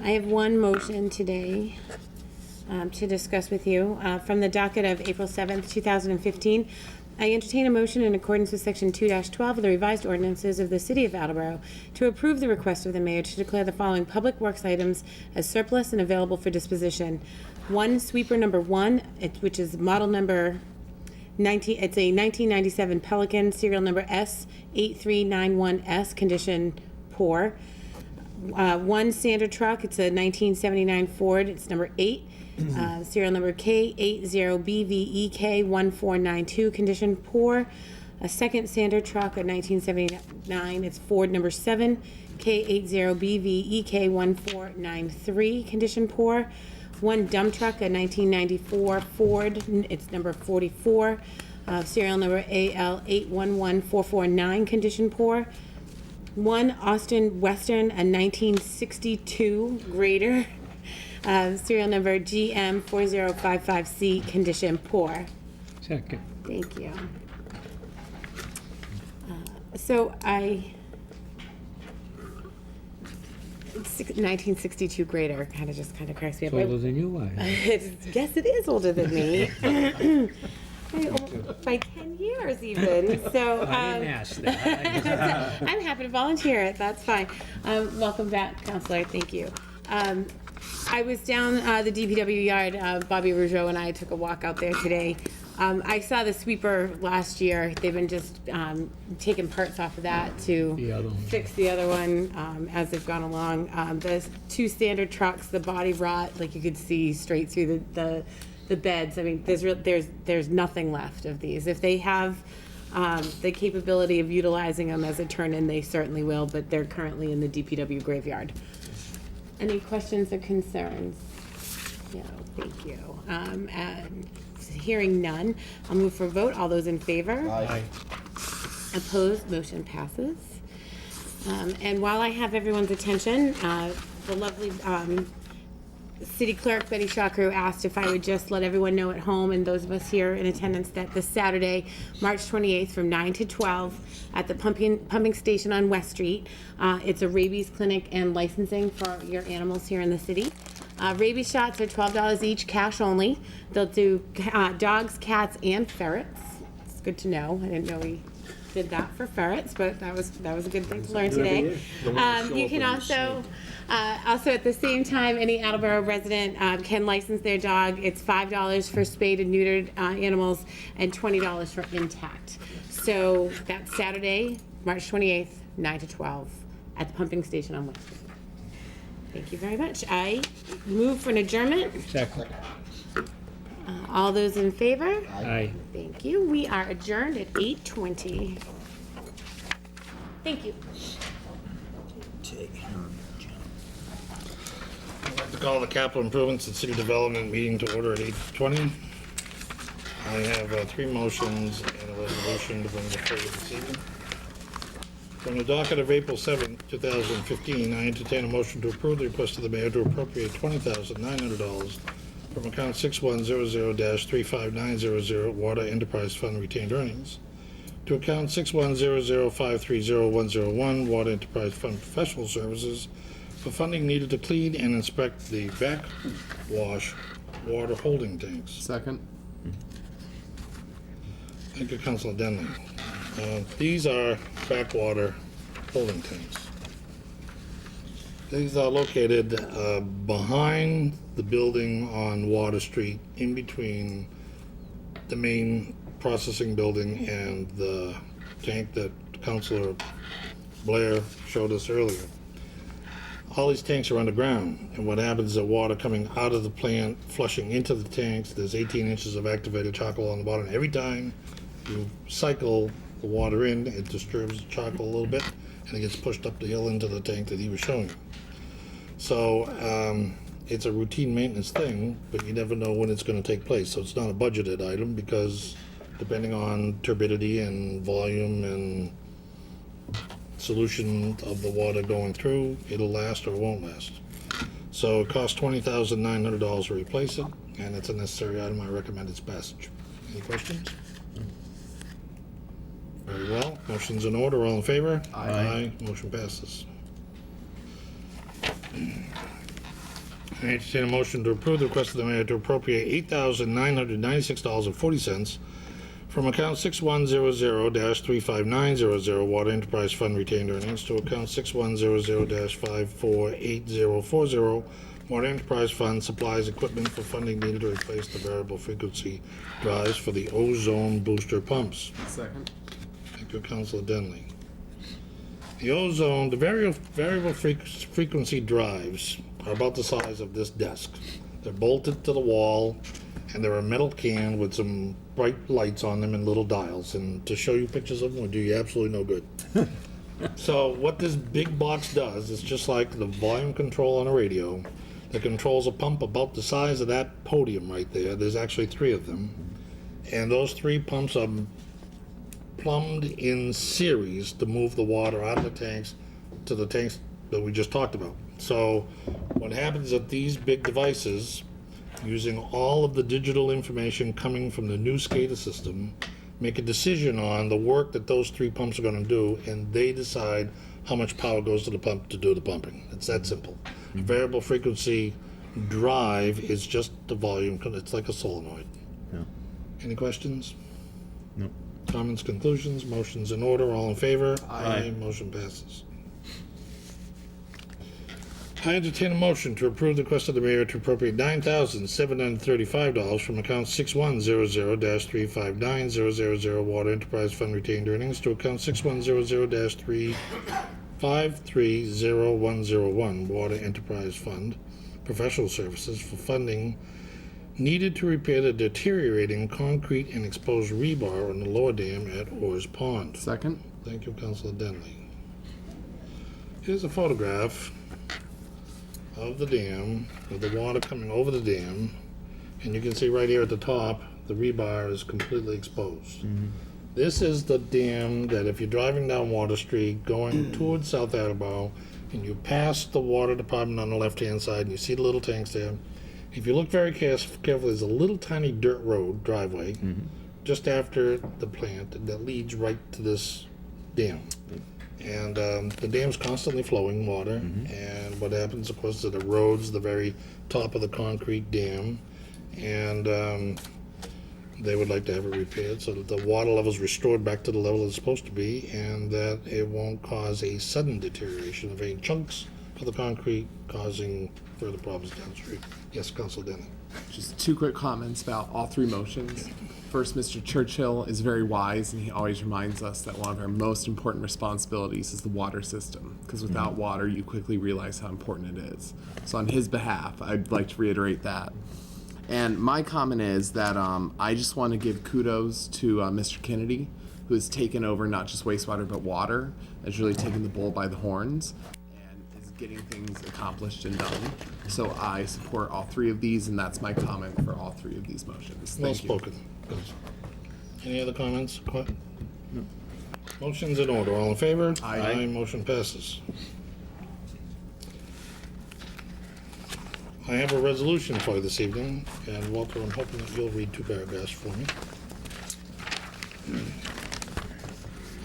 Speaker 6: I have one motion today to discuss with you. From the docket of April 7th, 2015, I entertain a motion in accordance with Section 2-12 of the revised ordinances of the City of Attleboro to approve the request of the mayor to declare the following public works items as surplus and available for disposition. One, sweeper number 1, which is model number 19, it's a 1997 Pelican, serial number S8391S, condition poor. One sander truck, it's a 1979 Ford, it's number 8, serial number K80BVEK1492, condition poor. A second sander truck, a 1979, it's Ford number 7, K80BVEK1493, condition poor. One dump truck, a 1994 Ford, it's number 44, serial number AL811449, condition poor. One Austin Western, a 1962 grader, serial number GM4055C, condition poor.
Speaker 5: Second.
Speaker 6: Thank you. It's 1962 grader kind of cracks me up.
Speaker 5: Older than you are.
Speaker 6: Yes, it is older than me. By 10 years even. So
Speaker 5: I didn't ask that.
Speaker 6: I'm happy to volunteer it. That's fine. Welcome back, Counselor. Thank you. I was down the DPW yard. Bobby Rougeau and I took a walk out there today. I saw the sweeper last year. They've been just taking parts off of that to
Speaker 5: The other one.
Speaker 6: fix the other one as they've gone along. The two standard trucks, the body rot, like you could see straight through the beds. I mean, there's nothing left of these. If they have the capability of utilizing them as a turn-in, they certainly will, but they're currently in the DPW graveyard. Any questions or concerns? No, thank you. Hearing none, I'll move for a vote. All those in favor?
Speaker 3: Aye.
Speaker 6: Opposed, motion passes. And while I have everyone's attention, the lovely City Clerk Betty Shawcrew asked if I would just let everyone know at home and those of us here in attendance that this Saturday, March 28th from 9 to 12 at the pumping station on West Street, it's a rabies clinic and licensing for your animals here in the city. Rabies shots are $12 each, cash only. They'll do dogs, cats, and ferrets. It's good to know. I didn't know we did that for ferrets, but that was a good thing to learn today. You can also at the same time, any Attleboro resident can license their dog. It's $5 for spayed and neutered animals and $20 for intact. So that's Saturday, March 28th, 9 to 12 at the pumping station on West Street. Thank you very much. I move for an adjournment.
Speaker 5: Second.
Speaker 6: All those in favor?
Speaker 5: Aye.
Speaker 6: Thank you. We are adjourned at 8:20. Thank you.
Speaker 7: I'd like to call the capital improvements and city development meeting to order at 8:20. I have 3 motions and a resolution to bring before you this evening. From the docket of April 7, 2015, I entertain a motion to approve the request of the mayor to appropriate $20,900 from account 6100-35900 Water Enterprise Fund retained earnings to account 6100-530-101 Water Enterprise Fund professional services for funding needed to clean and inspect the backwash water holding tanks.
Speaker 3: Second.
Speaker 7: Thank you, Councilor Denley. These are backwater holding tanks. These are located behind the building on Water Street, in between the main processing building and the tank that Councilor Blair showed us earlier. All these tanks are underground, and what happens is that water coming out of the plant, flushing into the tanks, there's 18 inches of activated charcoal on the bottom. Every time you cycle the water in, it disturbs the charcoal a little bit, and it gets pushed up the hill into the tank that he was showing you. So it's a routine maintenance thing, but you never know when it's going to take place. So it's not a budgeted item, because depending on turbidity and volume and solution of the water going through, it'll last or won't last. So it costs $20,900 to replace it, and it's a necessary item. I recommend its passage. Any questions? Very well. Motion's in order. All in favor? Aye. Motion passes. I entertain a motion to approve the request of the mayor to appropriate $8,996.40 from account 6100-35900 Water Enterprise Fund retained earnings to account 6100-548040 Water Enterprise Fund supplies equipment for funding needed to replace the variable frequency drives for the ozone booster pumps.
Speaker 3: Second.
Speaker 7: Thank you, Councilor Denley. The variable frequency drives are about the size of this desk. They're bolted to the wall, and they're a metal can with some bright lights on them and little dials. And to show you pictures of them would do you absolutely no good. So what this big box does is just like the volume control on a radio. It controls a pump about the size of that podium right there. There's actually 3 of them. And those 3 pumps are plumbed in series to move the water out of the tanks to the tanks that we just talked about. So what happens is that these big devices, using all of the digital information coming from the new SCADA system, make a decision on the work that those 3 pumps are going to do, and they decide how much power goes to the pump to do the pumping. It's that simple. A variable frequency drive is just the volume. It's like a solenoid.
Speaker 9: Yeah.
Speaker 7: Any questions?
Speaker 9: No.
Speaker 7: Comments, conclusions, motions in order, all in favor?
Speaker 9: Aye.
Speaker 7: Motion passes. I entertain a motion to approve the request of the mayor to appropriate $9,735 from account 6100-35900 Water Enterprise Fund retained earnings to account 6100-35300101 Water Enterprise Fund professional services for funding needed to repair the deteriorating concrete and exposed rebar on the lower dam at Orr's Pond.
Speaker 3: Second.
Speaker 7: Thank you, Councilor Denley. Here's a photograph of the dam, with the water coming over the dam, and you can see right here at the top, the rebar is completely exposed. This is the dam that if you're driving down Water Street going towards South Attleboro, and you pass the water department on the left-hand side, and you see the little tanks there, if you look very carefully, there's a little tiny dirt road driveway just after the plant that leads right to this dam. And the dam's constantly flowing water, and what happens, of course, is it erodes the very top of the concrete dam, and they would like to have it repaired so that the water level is restored back to the level it's supposed to be, and that it won't cause a sudden deterioration of any chunks of the concrete, causing further problems downstream. Yes, Councilor Denny.
Speaker 3: Just 2 quick comments about all 3 motions. First, Mr. Churchill is very wise, and he always reminds us that one of our most important responsibilities is the water system, because without water, you quickly realize how important it is. So on his behalf, I'd like to reiterate that. And my comment is that I just want to give kudos to Mr. Kennedy, who has taken over not just wastewater, but water, has really taken the bull by the horns, getting things accomplished and done. So I support all 3 of these, and that's my comment for all 3 of these motions.
Speaker 7: Well
Speaker 3: Thank you.
Speaker 7: spoken. Any other comments? No. Motion's in order. All in favor?
Speaker 3: Aye.
Speaker 7: Motion passes. I have a resolution for you this evening, and Walter, I'm hoping that you'll read 2 paragraphs for me.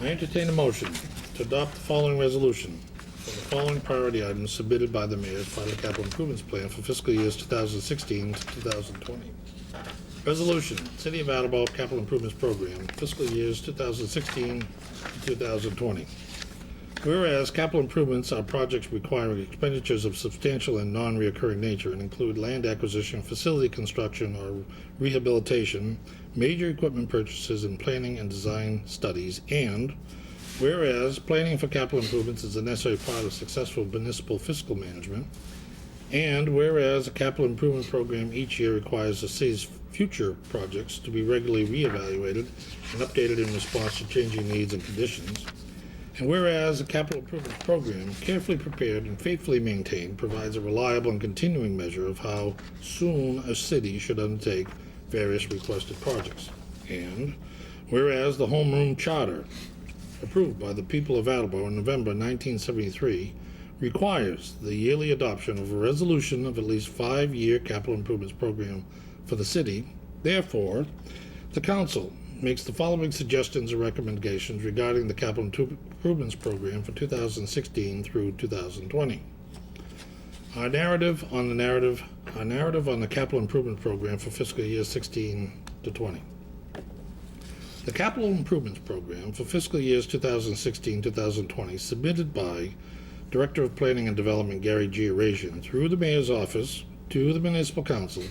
Speaker 7: I entertain a motion to adopt the following resolution for the following priority items submitted by the mayor as part of the capital improvements plan for fiscal years 2016 to 2020. Resolution, City of Attleboro Capital Improvements Program, fiscal years 2016 to 2020. Whereas capital improvements are projects requiring expenditures of substantial and non-recurring nature and include land acquisition, facility construction or rehabilitation, major equipment purchases, and planning and design studies, and whereas planning for capital improvements is a necessary part of successful municipal fiscal management, and whereas a capital improvement program each year requires the city's future projects to be regularly reevaluated and updated in response to changing needs and conditions, and whereas a capital improvement program, carefully prepared and faithfully maintained, provides a reliable and continuing measure of how soon a city should undertake various requested projects, and whereas the Home Rule Charter, approved by the people of Attleboro in November 1973, requires the yearly adoption of a resolution of at least 5-year capital improvements program for the city. Therefore, the council makes the following suggestions and recommendations regarding the capital improvements program for 2016 through 2020. Our narrative on the capital improvement program for fiscal year 16 to 20. The capital improvements program for fiscal years 2016-2020, submitted by Director of Planning and Development Gary G. Arasian through the Mayor's Office to the Municipal Council,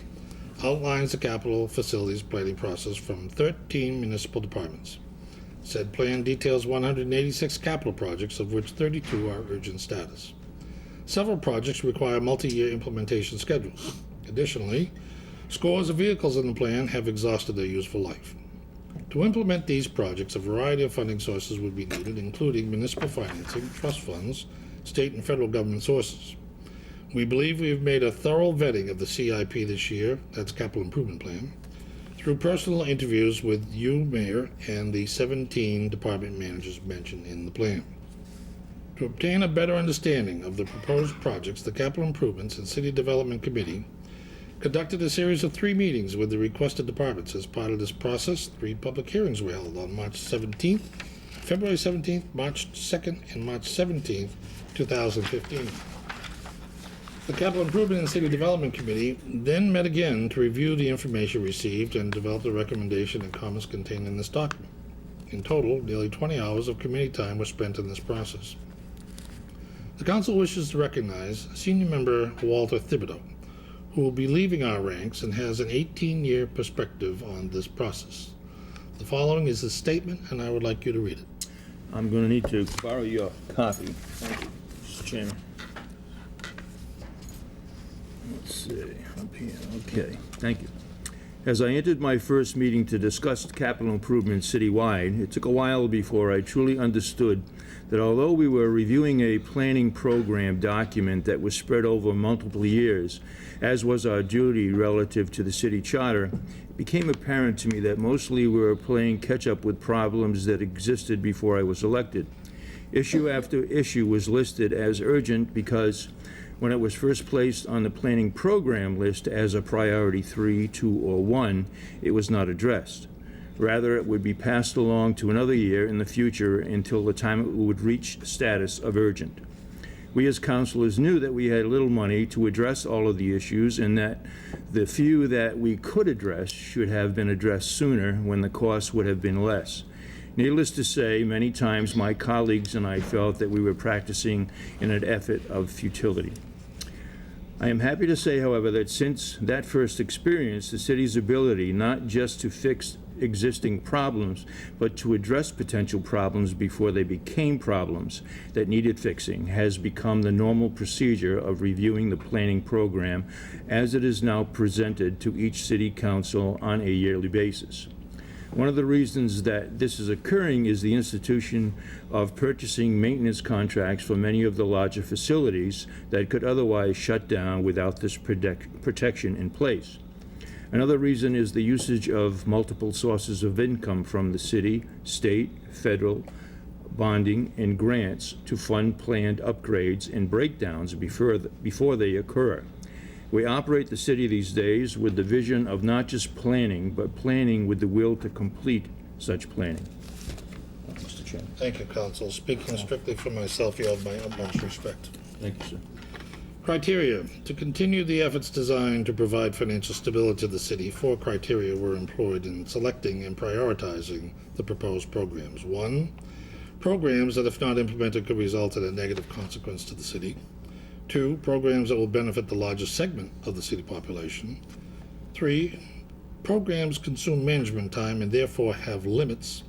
Speaker 7: outlines the capital facilities planning process from 13 municipal departments. Said plan details 186 capital projects, of which 32 are urgent status. Several projects require multi-year implementation schedules. Additionally, scores of vehicles in the plan have exhausted their useful life. To implement these projects, a variety of funding sources would be needed, including municipal financing, trust funds, state and federal government sources. We believe we have made a thorough vetting of the CIP this year, that's Capital Improvement Plan, through personal interviews with you, Mayor, and the 17 department managers mentioned in the plan. To obtain a better understanding of the proposed projects, the Capital Improvements and City Development Committee conducted a series of 3 meetings with the requested departments. As part of this process, 3 public hearings were held on March 17th, February 17th, March 2nd, and March 17th, 2015. The Capital Improvement and City Development Committee then met again to review the information received and develop the recommendation and comments contained in this document. In total, nearly 20 hours of committee time was spent in this process. The Council wishes to recognize Senior Member Walter Thibodeau, who will be leaving our ranks and has an 18-year perspective on this process. The following is his statement, and I would like you to read it.
Speaker 9: I'm going to need to borrow your copy. Thank you, Mr. Chairman. Let's see, up here, okay, thank you. As I entered my first meeting to discuss capital improvements citywide, it took a while before I truly understood that although we were reviewing a planning program document that was spread over multiple years, as was our duty relative to the city charter, it became apparent to me that mostly we were playing catch-up with problems that existed before I was elected. Issue after issue was listed as urgent because when it was first placed on the planning program list as a priority 3, 2, or 1, it was not addressed. Rather, it would be passed along to another year in the future until the time it would reach status of urgent. We as councilors knew that we had little money to address all of the issues and that the few that we could address should have been addressed sooner when the cost would have been less. Needless to say, many times my colleagues and I felt that we were practicing in an effort of futility. I am happy to say, however, that since that first experience, the city's ability not just to fix existing problems, but to address potential problems before they became problems that needed fixing has become the normal procedure of reviewing the planning program as it is now presented to each city council on a yearly basis. One of the reasons that this is occurring is the institution of purchasing maintenance contracts for many of the larger facilities that could otherwise shut down without this protection in place. Another reason is the usage of multiple sources of income from the city, state, federal, bonding, and grants to fund planned upgrades and breakdowns before they occur. We operate the city these days with the vision of not just planning, but planning with the will to complete such planning. Mr. Chairman.
Speaker 7: Thank you, Counsel. Speaking strictly for myself, you have my utmost respect.
Speaker 9: Thank you, sir.
Speaker 7: Criteria. To continue the efforts designed to provide financial stability to the city, 4 criteria were employed in selecting and prioritizing the proposed programs. 1, programs that, if not implemented, could result in a negative consequence to the city. 2, programs that will benefit the largest segment of the city population. 3, programs consume management time and therefore have limits.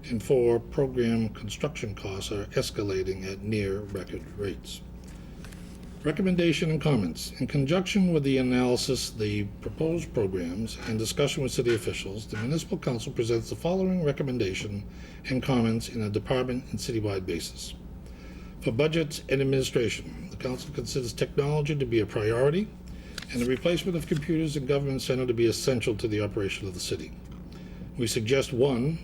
Speaker 7: And 4, program construction costs are escalating at near record rates. Recommendation and comments. In conjunction with the analysis, the proposed programs, and discussion with city officials, the municipal council presents the following recommendation and comments in a department and citywide basis. For budgets and administration, the council considers technology to be a priority and the replacement of computers in government center to be essential to the operation of the city. We suggest 1,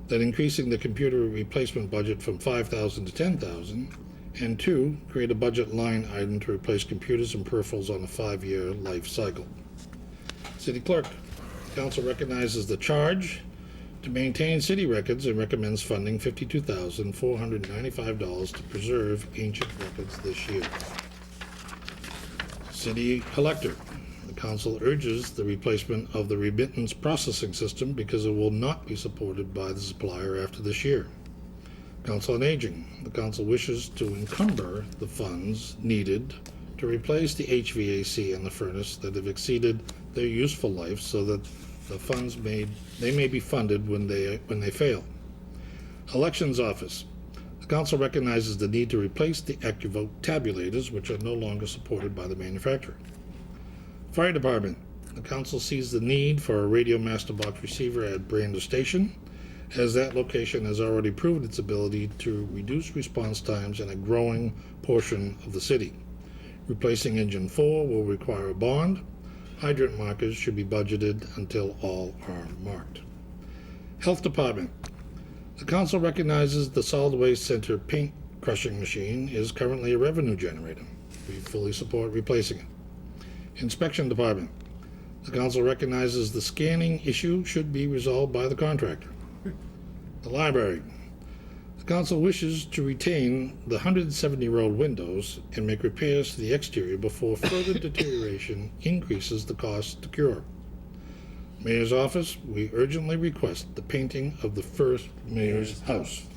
Speaker 7: that increasing the computer replacement budget from $5,000 to $10,000, and 2, create a budget line item to replace computers and peripherals on a 5-year life cycle. City Clerk, Council recognizes the charge to maintain city records and recommends funding $52,495 to preserve ancient records this year. City Collector, the Council urges the replacement of the remittance processing system because it will not be supported by the supplier after this year. Council on Aging, the Council wishes to encumber the funds needed to replace the HVAC and the furnace that have exceeded their useful life so that the funds may be funded when they fail. Elections Office, the Council recognizes the need to replace the AccuVote tabulators, which are no longer supported by the manufacturer. Fire Department, the Council sees the need for a radio master box receiver at Brander Station, as that location has already proven its ability to reduce response times in a growing portion of the city. Replacing engine 4 will require a bond. Hydrant markers should be budgeted until all are marked. Health Department. The Council recognizes the Solid Waste Center paint crushing machine is currently a revenue generator. We fully support replacing it. Inspection Department. The Council recognizes the scanning issue should be resolved by the contractor. The Library. The Council wishes to retain the 170-year-old windows and make repairs to the exterior before further deterioration increases the cost to cure. Mayor's Office, we urgently request the painting of the first Mayor's House,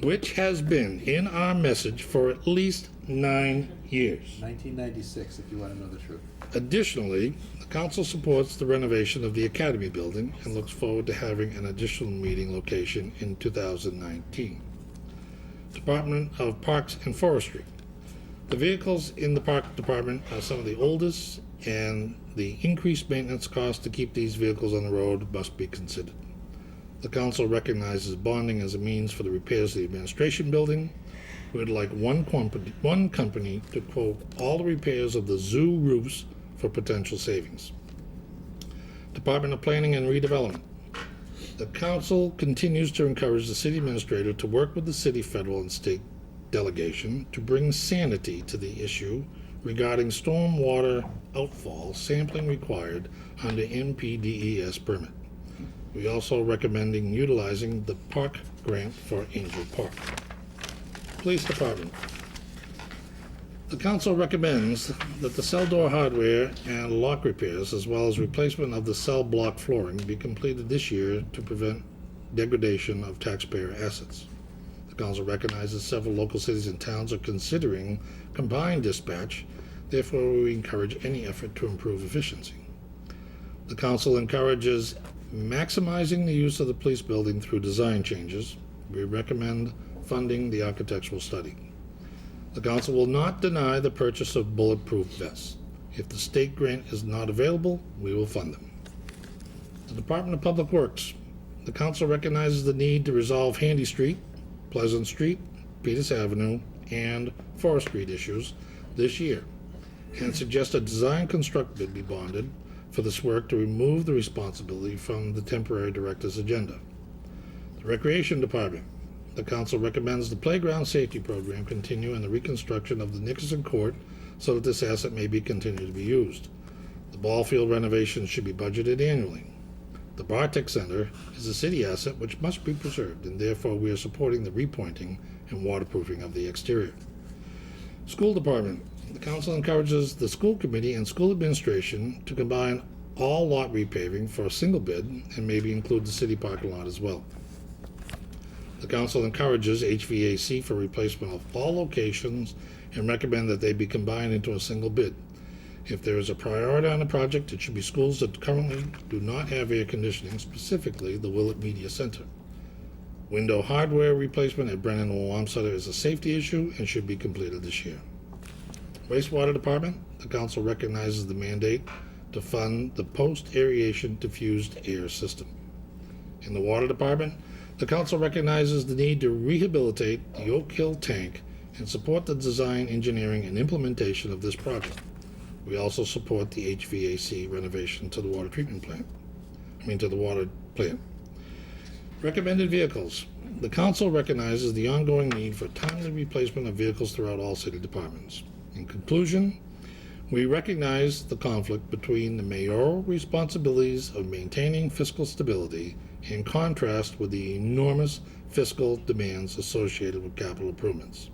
Speaker 7: which has been in our message for at least 9 years.
Speaker 8: 1996, if you want to know the truth.
Speaker 7: Additionally, the Council supports the renovation of the Academy building and looks forward to having an additional meeting location in 2019. Department of Parks and Forestry. The vehicles in the Park Department are some of the oldest, and the increased maintenance costs to keep these vehicles on the road must be considered. The Council recognizes bonding as a means for the repairs of the administration building. We would like one company to quote all the repairs of the zoo roofs for potential savings. Department of Planning and Redevelopment. The Council continues to encourage the City Administrator to work with the City, Federal, and State delegation to bring sanity to the issue regarding stormwater outfall sampling required under MPDES permit. We also recommending utilizing the park grant for Angel Park. Police Department. The Council recommends that the cell door hardware and lock repairs, as well as replacement of the cell block flooring, be completed this year to prevent degradation of taxpayer assets. The Council recognizes several local cities and towns are considering combined dispatch, therefore we encourage any effort to improve efficiency. The Council encourages maximizing the use of the police building through design changes. We recommend funding the architectural study. The Council will not deny the purchase of bulletproof vests. If the state grant is not available, we will fund them. The Department of Public Works. The Council recognizes the need to resolve Handy Street, Pleasant Street, Peters Avenue, and Forest Street issues this year, and suggests a design construct bid be bonded for this work to remove the responsibility from the temporary director's agenda. The Recreation Department. The Council recommends the playground safety program continue and the reconstruction of the Nickerson Court so that this asset may be continued to be used. The ball field renovations should be budgeted annually. The Bartek Center is a city asset which must be preserved, and therefore we are supporting the repointing and waterproofing of the exterior. School Department. The council encourages the school committee and school administration to combine all lot repaving for a single bid and maybe include the city parking lot as well. The council encourages HVAC for replacement of all locations and recommend that they be combined into a single bid. If there is a priority on a project, it should be schools that currently do not have air conditioning, specifically the Willett Media Center. Window hardware replacement at Brennan and Wamsutter is a safety issue and should be completed this year. Wastewater Department, the council recognizes the mandate to fund the post-aeration diffused air system. In the Water Department, the council recognizes the need to rehabilitate the Oak Hill tank and support the design, engineering, and implementation of this project. We also support the HVAC renovation to the water treatment plant. To the water plant. Recommended vehicles. The council recognizes the ongoing need for timely replacement of vehicles throughout all city departments. In conclusion, we recognize the conflict between the mayoral responsibilities of maintaining fiscal stability in contrast with the enormous fiscal demands associated with capital improvements.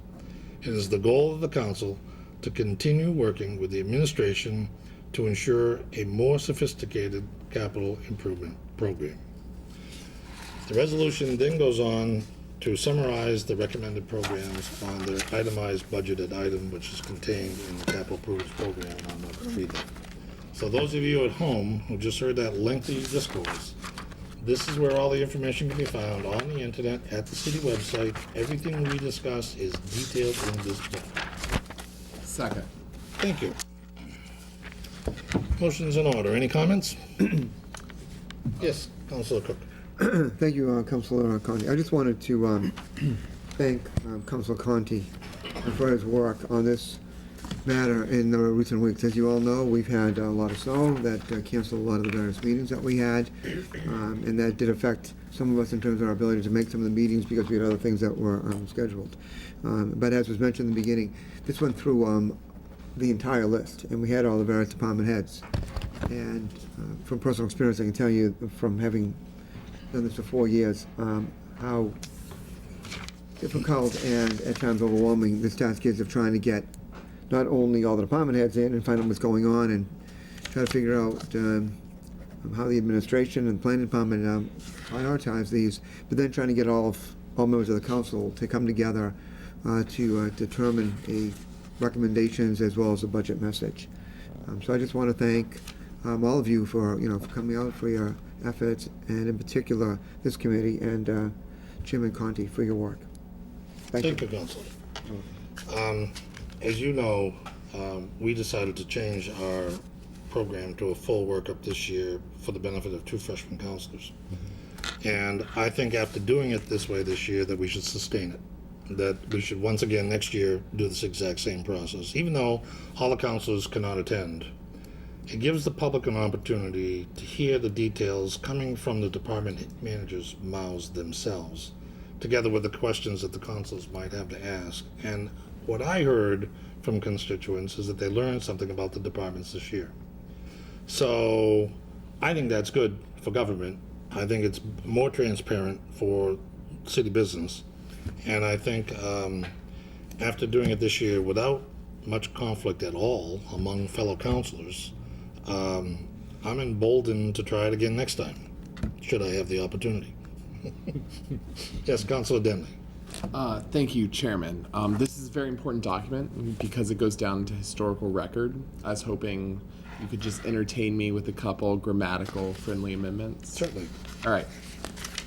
Speaker 7: It is the goal of the council to continue working with the administration to ensure a more sophisticated capital improvement program. The resolution then goes on to summarize the recommended programs on the itemized budgeted item, which is contained in the capital improvements program. I'm not going to read that. So those of you at home who just heard that lengthy discourse, this is where all the information can be found on the internet at the city website. Everything we discuss is detailed in this book.
Speaker 3: Second.
Speaker 7: Thank you. Motion's in order. Any comments? Yes, Councilor Cook.
Speaker 1: Thank you, Councilor Conti. I just wanted to thank Councilor Conti for his work on this matter in the recent weeks. As you all know, we've had a lot of snow that canceled a lot of the various meetings that we had, and that did affect some of us in terms of our ability to make some of the meetings because we had other things that were scheduled. But as was mentioned in the beginning, this went through the entire list, and we had all the various department heads. And from personal experience, I can tell you from having done this for 4 years, how difficult and at times overwhelming this task is of trying to get not only all the department heads in and find out what's going on and try to figure out how the administration and planning department prioritize these, but then trying to get all members of the council to come together to determine recommendations as well as a budget message. So I just want to thank all of you for coming out, for your efforts, and in particular this committee and Chairman Conti for your work. Thank you.
Speaker 7: Thank you, Councilor. As you know, we decided to change our program to a full workup this year for the benefit of 2 freshman counselors. And I think after doing it this way this year that we should sustain it. That we should once again next year do this exact same process. Even though all the counselors cannot attend, it gives the public an opportunity to hear the details coming from the department managers' mouths themselves, together with the questions that the councils might have to ask. And what I heard from constituents is that they learned something about the departments this year. So I think that's good for government. I think it's more transparent for city business. And I think after doing it this year without much conflict at all among fellow councilors, I'm emboldened to try it again next time, should I have the opportunity. Yes, Councilor Denley.
Speaker 11: Thank you, Chairman. This is a very important document because it goes down to historical record. I was hoping you could just entertain me with a couple grammatical friendly amendments.
Speaker 7: Certainly.
Speaker 11: All right.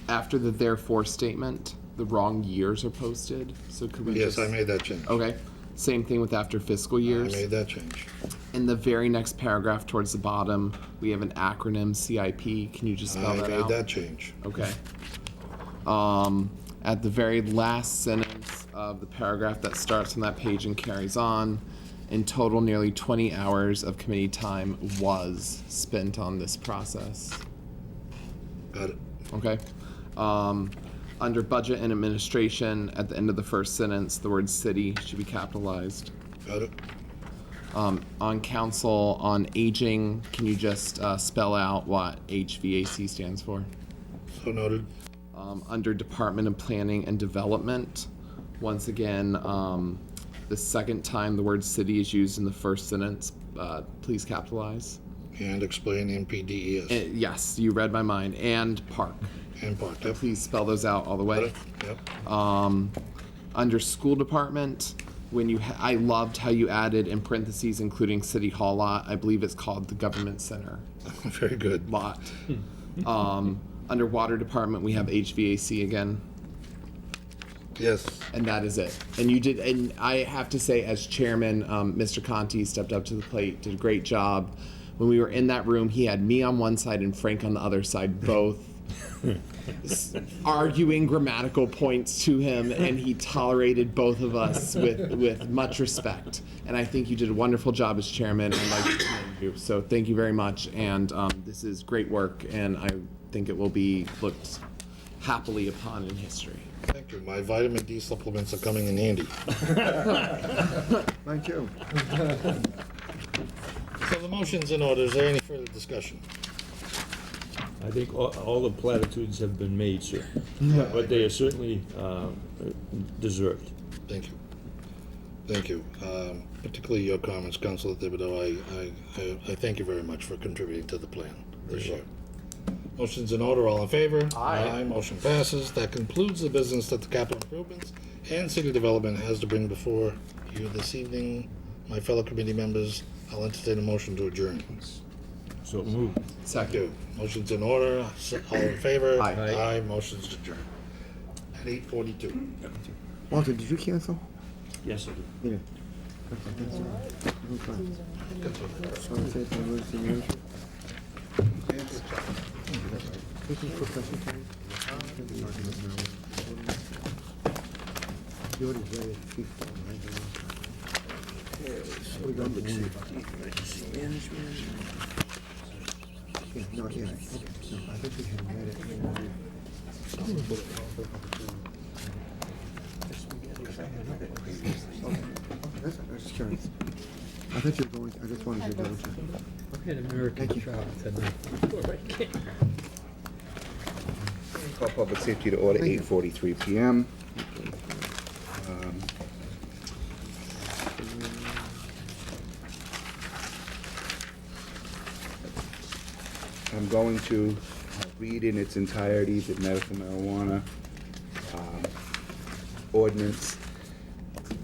Speaker 11: After the therefore statement, the wrong years are posted. So could we
Speaker 7: Yes, I made that change.
Speaker 11: Okay. Same thing with after fiscal years.
Speaker 7: I made that change.
Speaker 11: In the very next paragraph towards the bottom, we have an acronym, CIP. Can you just spell that out?
Speaker 7: I made that change.
Speaker 11: Okay. At the very last sentence of the paragraph that starts on that page and carries on, in total, nearly 20 hours of committee time was spent on this process.
Speaker 7: Got it.
Speaker 11: Okay. Under budget and administration, at the end of the first sentence, the word city should be capitalized.
Speaker 7: Got it.
Speaker 11: On Council on Aging, can you just spell out what HVAC stands for?
Speaker 7: So noted.
Speaker 11: Under Department of Planning and Development, once again, the second time the word city is used in the first sentence, please capitalize.
Speaker 7: And explain NPDES.
Speaker 11: Yes, you read my mind. And park.
Speaker 7: And part, yep.
Speaker 11: Please spell those out all the way.
Speaker 7: Yep.
Speaker 11: Under school department, when you I loved how you added in parentheses, including city hall lot. I believe it's called the government center
Speaker 7: Very good.
Speaker 11: lot. Under water department, we have HVAC again,
Speaker 7: Yes.
Speaker 11: and that is it. And you did, and I have to say, as chairman, Mr. Conti stepped up to the plate, did a great job. When we were in that room, he had me on one side and Frank on the other side, both arguing grammatical points to him, and he tolerated both of us with much respect. And I think you did a wonderful job as chairman, and I'd like to commend you. So thank you very much, and this is great work, and I think it will be looked happily upon in history.
Speaker 7: Thank you. My vitamin D supplements are coming in handy.
Speaker 1: Mine too.
Speaker 7: So the motion's in order. Is there any further discussion?
Speaker 9: I think all the platitudes have been made, sir. But they are certainly deserved.
Speaker 7: Thank you. Thank you. Particularly your comments, Councilor Thibodeau. I thank you very much for contributing to the plan this year. Motion's in order. All in favor? Aye. Motion passes. That concludes the business that the capital improvements and city development has to bring before you this evening. My fellow committee members, I'll entertain a motion to adjourn.
Speaker 9: So moved.
Speaker 7: Thank you. Motion's in order. All in favor?
Speaker 11: Aye.
Speaker 7: Aye. Motion's adjourned. At 8:42.
Speaker 1: Walter, did you cancel?
Speaker 9: Yes, I do.
Speaker 1: Yeah. Okay, that's all right. No problem. Want to say some words to the manager? This is professional time. You already read it before, right? We got the yeah, no, yeah, okay. No, I think we had read it. Okay, that's all right. I was just curious. I thought you were going, I just wanted to double check.
Speaker 5: I had American
Speaker 1: Thank you.
Speaker 5: child tonight.
Speaker 12: Call public safety to order,
Speaker 1: Thank you.
Speaker 12: 8:43 PM. I'm going to read in its entirety the medical marijuana ordinance.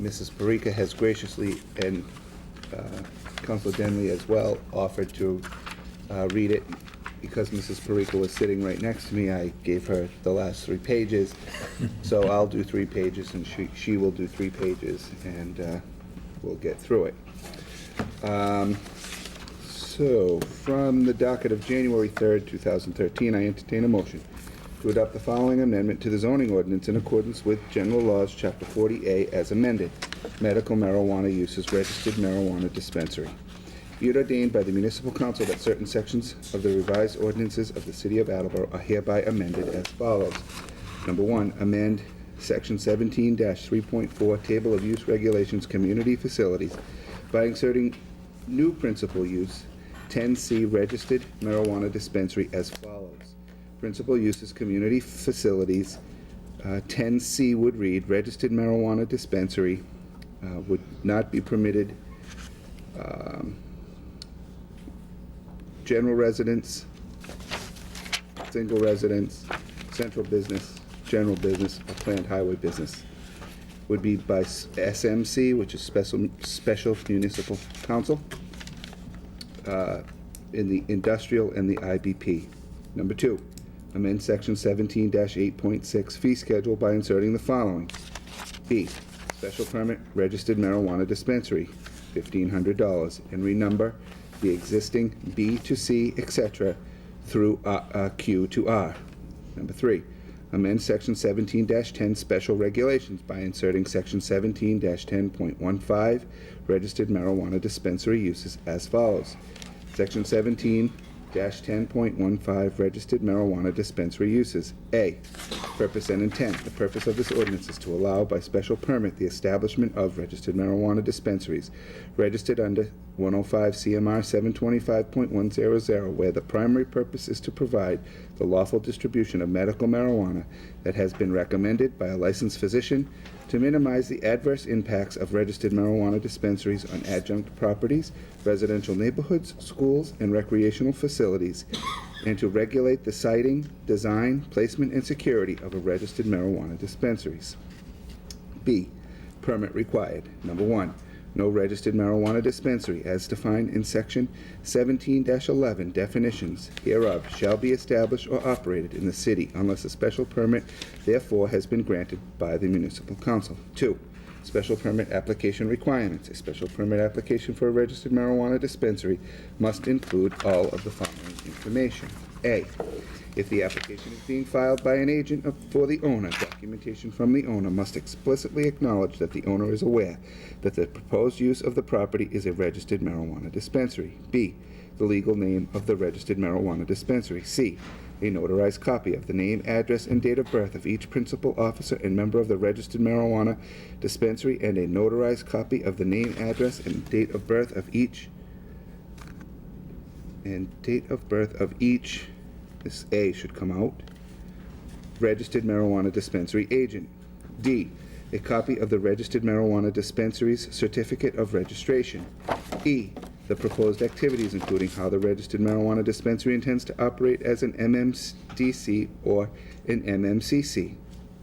Speaker 12: Mrs. Parika has graciously, and Councilor Denley as well, offered to read it. Because Mrs. Parika was sitting right next to me, I gave her the last 3 pages. So I'll do 3 pages and she will do 3 pages, and we'll get through it. So, from the docket of January 3rd, 2013, I entertain a motion to adopt the following amendment to the zoning ordinance in accordance with General Laws, Chapter 40A, as amended, medical marijuana uses, registered marijuana dispensary. Be it ordained by the municipal council that certain sections of the revised ordinances of the city of Attleboro are hereby amended as follows. Number 1, amend section 17-3.4, Table of Use Regulations, Community Facilities, by inserting new principal use, 10C, registered marijuana dispensary, as follows. Principal uses, community facilities, 10C would read, registered marijuana dispensary would not be permitted, general residence, single residence, central business, general business, or planned highway business. Would be by SMC, which is Special Municipal Council, in the industrial and the IBP. Number 2, amend section 17-8.6 fee schedule by inserting the following. B, special permit registered marijuana dispensary, $1,500, and renumber the existing B to C, etc., through Q to R. Number 3, amend section 17-10 special regulations by inserting section 17-10.15 registered marijuana dispensary uses as follows. Section 17 10.15 registered marijuana dispensary uses. A, purpose and intent. The purpose of this ordinance is to allow by special permit the establishment of registered marijuana dispensaries registered under 105 CMR 725.100, where the primary purpose is to provide the lawful distribution of medical marijuana that has been recommended by a licensed physician, to minimize the adverse impacts of registered marijuana dispensaries on adjunct properties, residential neighborhoods, schools, and recreational facilities, and to regulate the siting, design, placement, and security of a registered marijuana dispensaries. B, permit required. Number 1, no registered marijuana dispensary as defined in section 17-11 definitions hereof shall be established or operated in the city unless a special permit therefore has been granted by the municipal council. 2, special permit application requirements. A special permit application for a registered marijuana dispensary must include all of the following information. A, if the application is being filed by an agent for the owner, documentation from the owner must explicitly acknowledge that the owner is aware that the proposed use of the property is a registered marijuana dispensary. B, the legal name of the registered marijuana dispensary. C, a notarized copy of the name, address, and date of birth of each principal officer and member of the registered marijuana dispensary, and a notarized copy of the name, address, and date of birth of each this A should come out, registered marijuana dispensary agent. D, a copy of the registered marijuana dispensary's certificate of registration. E, the proposed activities, including how the registered marijuana dispensary intends to operate as an MMDC or an MMCC.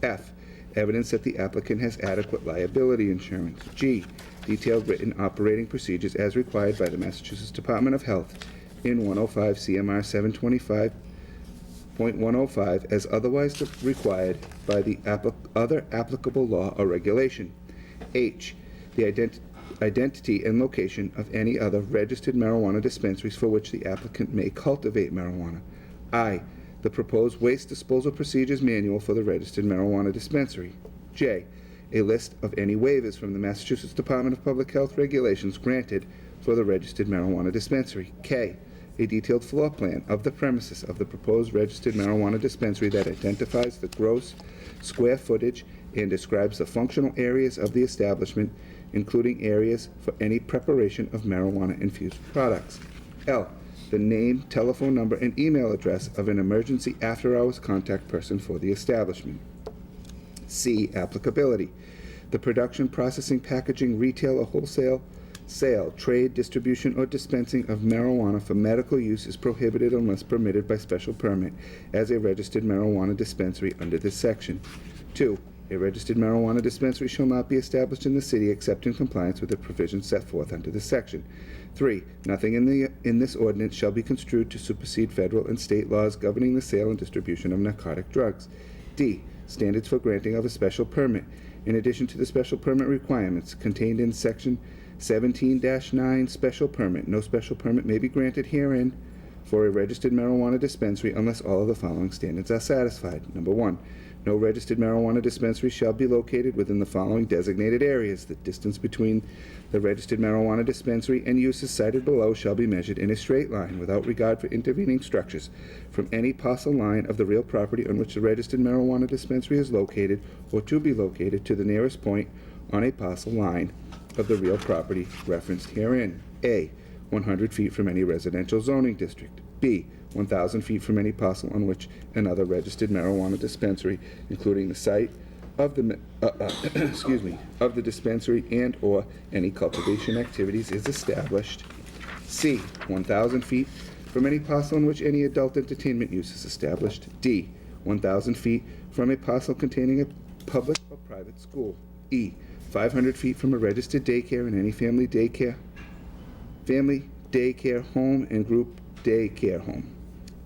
Speaker 12: F, evidence that the applicant has adequate liability insurance. G, detailed written operating procedures as required by the Massachusetts Department of Health in 105 CMR 725.105 as otherwise required by the other applicable law or regulation. H, the identity and location of any other registered marijuana dispensaries for which the applicant may cultivate marijuana. I, the proposed waste disposal procedures manual for the registered marijuana dispensary. J, a list of any waivers from the Massachusetts Department of Public Health regulations granted for the registered marijuana dispensary. K, a detailed floor plan of the premises of the proposed registered marijuana dispensary that identifies the gross square footage and describes the functional areas of the establishment, including areas for any preparation of marijuana-infused products. L, the name, telephone number, and email address of an emergency after-hours contact person for the establishment. C, applicability. The production, processing, packaging, retail, or wholesale sale, trade, distribution, or dispensing of marijuana for medical use is prohibited unless permitted by special permit as a registered marijuana dispensary under this section. 2, a registered marijuana dispensary shall not be established in the city except in compliance with the provisions set forth under this section. 3, nothing in this ordinance shall be construed to supersede federal and state laws governing the sale and distribution of narcotic drugs. D, standards for granting of a special permit. In addition to the special permit requirements contained in section 17-9 special permit, no special permit may be granted herein for a registered marijuana dispensary unless all of the following standards are satisfied. Number 1, no registered marijuana dispensary shall be located within the following designated areas. The distance between the registered marijuana dispensary and uses cited below shall be measured in a straight line without regard for intervening structures from any parcel line of the real property on which the registered marijuana dispensary is located or to be located to the nearest point on a parcel line of the real property referenced herein. A, 100 feet from any residential zoning district. B, 1,000 feet from any parcel on which another registered marijuana dispensary, including the site of the of the dispensary and or any cultivation activities is established. C, 1,000 feet from any parcel on which any adult entertainment use is established. D, 1,000 feet from a parcel containing a public or private school. E, 500 feet from a registered daycare and any family daycare home and group daycare home.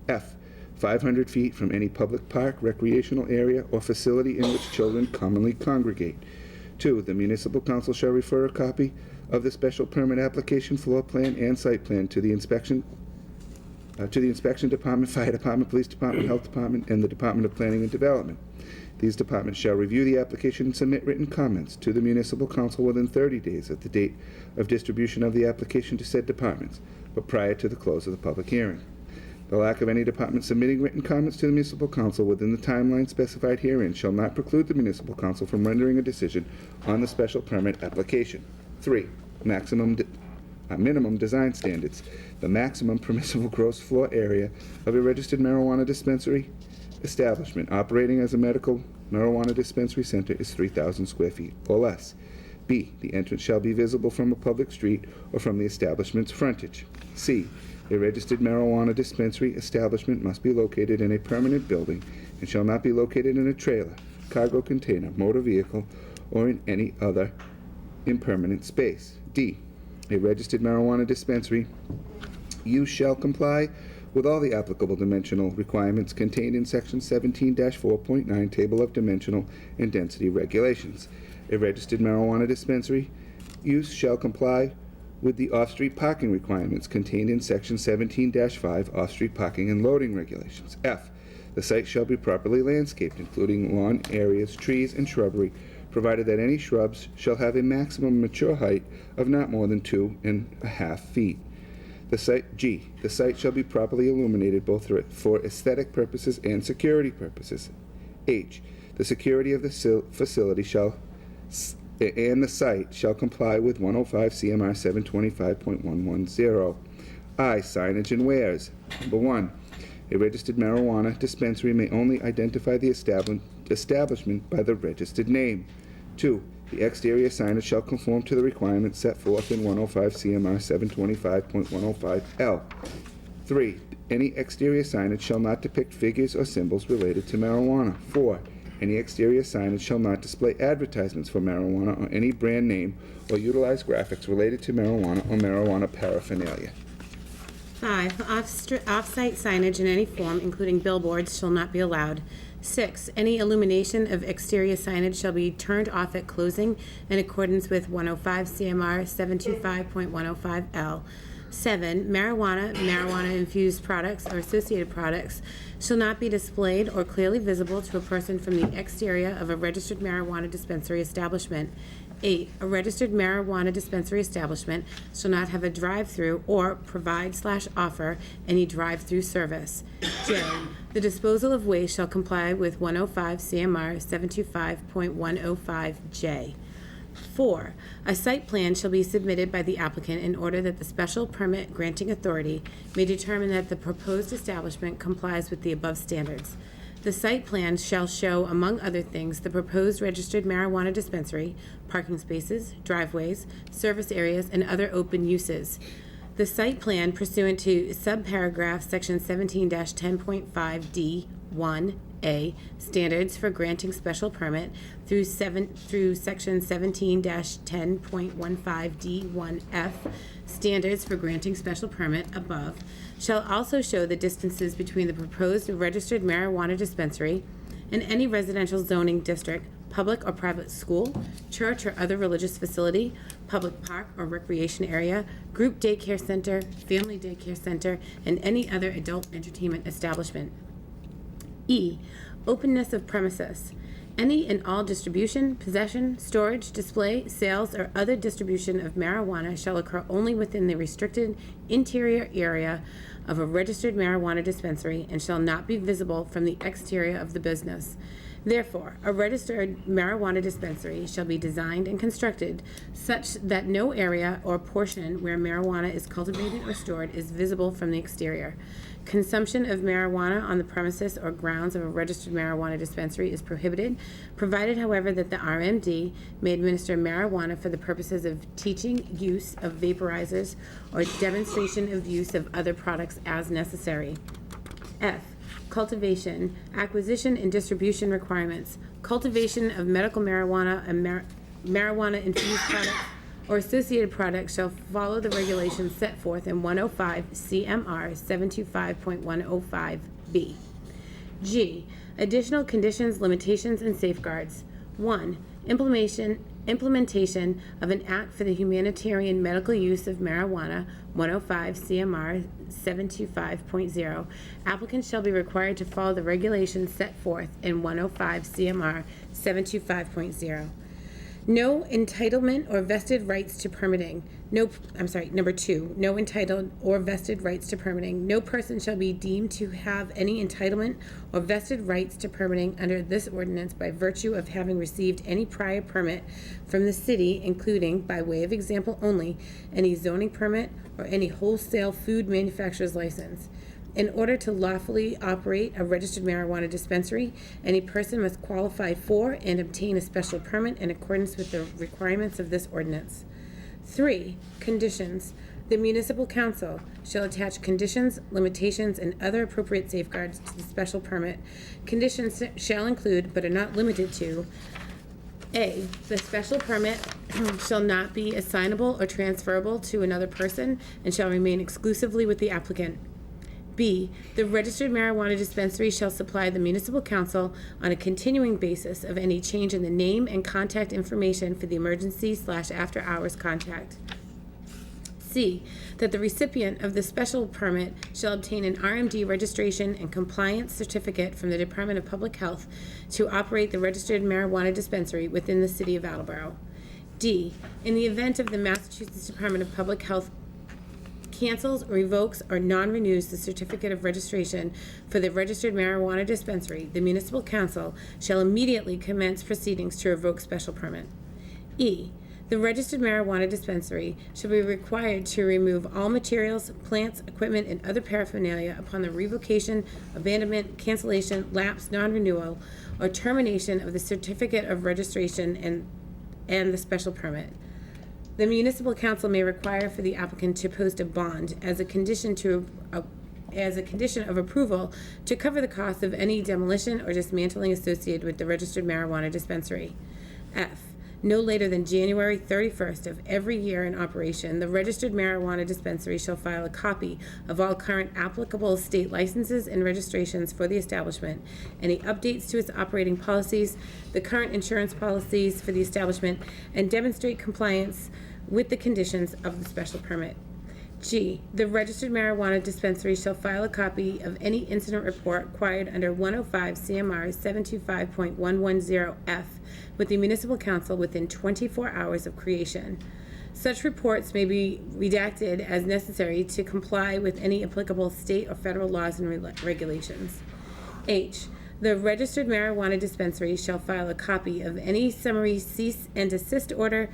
Speaker 12: F, 500 feet from any public park, recreational area, or facility in which children commonly congregate. 2, the municipal council shall refer a copy of the special permit application, floor plan, and site plan to the inspection department, fire department, police department, health department, and the Department of Planning and Development. These departments shall review the application and submit written comments to the municipal council within 30 days of the date of distribution of the application to said departments, but prior to the close of the public hearing. The lack of any department submitting written comments to the municipal council within the timeline specified herein shall not preclude the municipal council from rendering a decision on the special permit application. 3. Minimum design standards. The maximum permissible gross floor area of a registered marijuana dispensary establishment operating as a medical marijuana dispensary center is 3,000 square feet or less. B. The entrance shall be visible from a public street or from the establishment's frontage. C. A registered marijuana dispensary establishment must be located in a permanent building and shall not be located in a trailer, cargo container, motor vehicle, or in any other impermanent space. D. A registered marijuana dispensary use shall comply with all the applicable dimensional requirements contained in Section 17-4.9 Table of Dimensional and Density Regulations. A registered marijuana dispensary use shall comply with the off-street parking requirements contained in Section 17-5 Off-Street Parking and Loading Regulations. F. The site shall be properly landscaped, including lawn areas, trees, and shrubbery, provided that any shrubs shall have a maximum mature height of not more than 2.5 feet. The site shall be properly illuminated both for aesthetic purposes and security purposes. H. The security of the facility and the site shall comply with 105 CMR 725.110. I. Signage and wares. Number 1. A registered marijuana dispensary may only identify the establishment by the registered name. 2. The exterior signage shall conform to the requirements set forth in 105 CMR 725.105L. 3. Any exterior signage shall not depict figures or symbols related to marijuana. 4. Any exterior signage shall not display advertisements for marijuana or any brand name or utilize graphics related to marijuana or marijuana paraphernalia.
Speaker 6: 5. Off-site signage in any form, including billboards, shall not be allowed. 6. Any illumination of exterior signage shall be turned off at closing in accordance with 105 CMR 725.105L. 7. Marijuana-infused products or associated products shall not be displayed or clearly visible to a person from the exterior of a registered marijuana dispensary establishment. 8. A registered marijuana dispensary establishment shall not have a drive-through or provide/offer any drive-through service. J. The disposal of waste shall comply with 105 CMR 725.105J. 4. A site plan shall be submitted by the applicant in order that the special permit granting authority may determine that the proposed establishment complies with the above standards. The site plan shall show, among other things, the proposed registered marijuana dispensary, parking spaces, driveways, service areas, and other open uses. The site plan pursuant to subparagraph section 17-10.5D1A standards for granting special permit through section 17-10.15D1F standards for granting special permit above shall also show the distances between the proposed registered marijuana dispensary and any residential zoning district, public or private school, church or other religious facility, public park or recreation area, group daycare center, family daycare center, and any other adult entertainment establishment. E. Openness of premises. Any and all distribution, possession, storage, display, sales, or other distribution of marijuana shall occur only within the restricted interior area of a registered marijuana dispensary and shall not be visible from the exterior of the business. Therefore, a registered marijuana dispensary shall be designed and constructed such that no area or portion where marijuana is cultivated or stored is visible from the exterior. Consumption of marijuana on the premises or grounds of a registered marijuana dispensary is prohibited, provided, however, that the RMD may administer marijuana for the purposes of teaching use of vaporizers or demonstration of use of other products as necessary. F. Cultivation, acquisition, and distribution requirements. Cultivation of medical marijuana and marijuana-infused products or associated products shall follow the regulations set forth in 105 CMR 725.105B. G. Additional conditions, limitations, and safeguards. 1. Implementation of an act for the humanitarian medical use of marijuana, 105 CMR 725.0. Applicants shall be required to follow the regulations set forth in 105 CMR 725.0. No entitlement or vested rights to permitting. Number 2, no entitled or vested rights to permitting. No person shall be deemed to have any entitlement or vested rights to permitting under this ordinance by virtue of having received any prior permit from the city, including, by way of example only, any zoning permit or any wholesale food manufacturer's license. In order to lawfully operate a registered marijuana dispensary, any person must qualify for and obtain a special permit in accordance with the requirements of this ordinance. 3, conditions. The municipal council shall attach conditions, limitations, and other appropriate safeguards to the special permit. Conditions shall include, but are not limited to, A, the special permit shall not be assignable or transferable to another person and shall remain exclusively with the applicant. B, the registered marijuana dispensary shall supply the municipal council on a continuing basis of any change in the name and contact information for the emergency/after-hours contact. C, that the recipient of the special permit shall obtain an RMD registration and compliance certificate from the Department of Public Health to operate the registered marijuana dispensary within the city of Attleboro. D, in the event of the Massachusetts Department of Public Health cancels, revokes, or non-renews the certificate of registration for the registered marijuana dispensary, the municipal council shall immediately commence proceedings to revoke special permit. E, the registered marijuana dispensary shall be required to remove all materials, plants, equipment, and other paraphernalia upon the revocation, abandonment, cancellation, lapse, non-renewal, or termination of the certificate of registration and the special permit. The municipal council may require for the applicant to post a bond as a condition of approval to cover the cost of any demolition or dismantling associated with the registered marijuana dispensary. F, no later than January 31st of every year in operation, the registered marijuana dispensary shall file a copy of all current applicable state licenses and registrations for the establishment, any updates to its operating policies, the current insurance policies for the establishment, and demonstrate compliance with the conditions of the special permit. G, the registered marijuana dispensary shall file a copy of any incident report required under 105 CMR 725.110F with the municipal council within 24 hours of creation. Such reports may be redacted as necessary to comply with any applicable state or federal laws and regulations. H, the registered marijuana dispensary shall file a copy of any summary cease and desist order,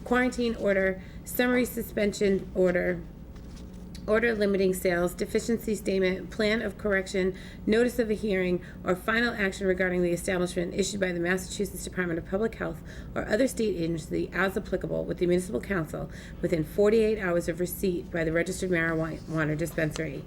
Speaker 6: quarantine order, summary suspension order, order limiting sales, deficiency statement, plan of correction, notice of a hearing, or final action regarding the establishment issued by the Massachusetts Department of Public Health or other state agency as applicable with the municipal council within 48 hours of receipt by the registered marijuana dispensary.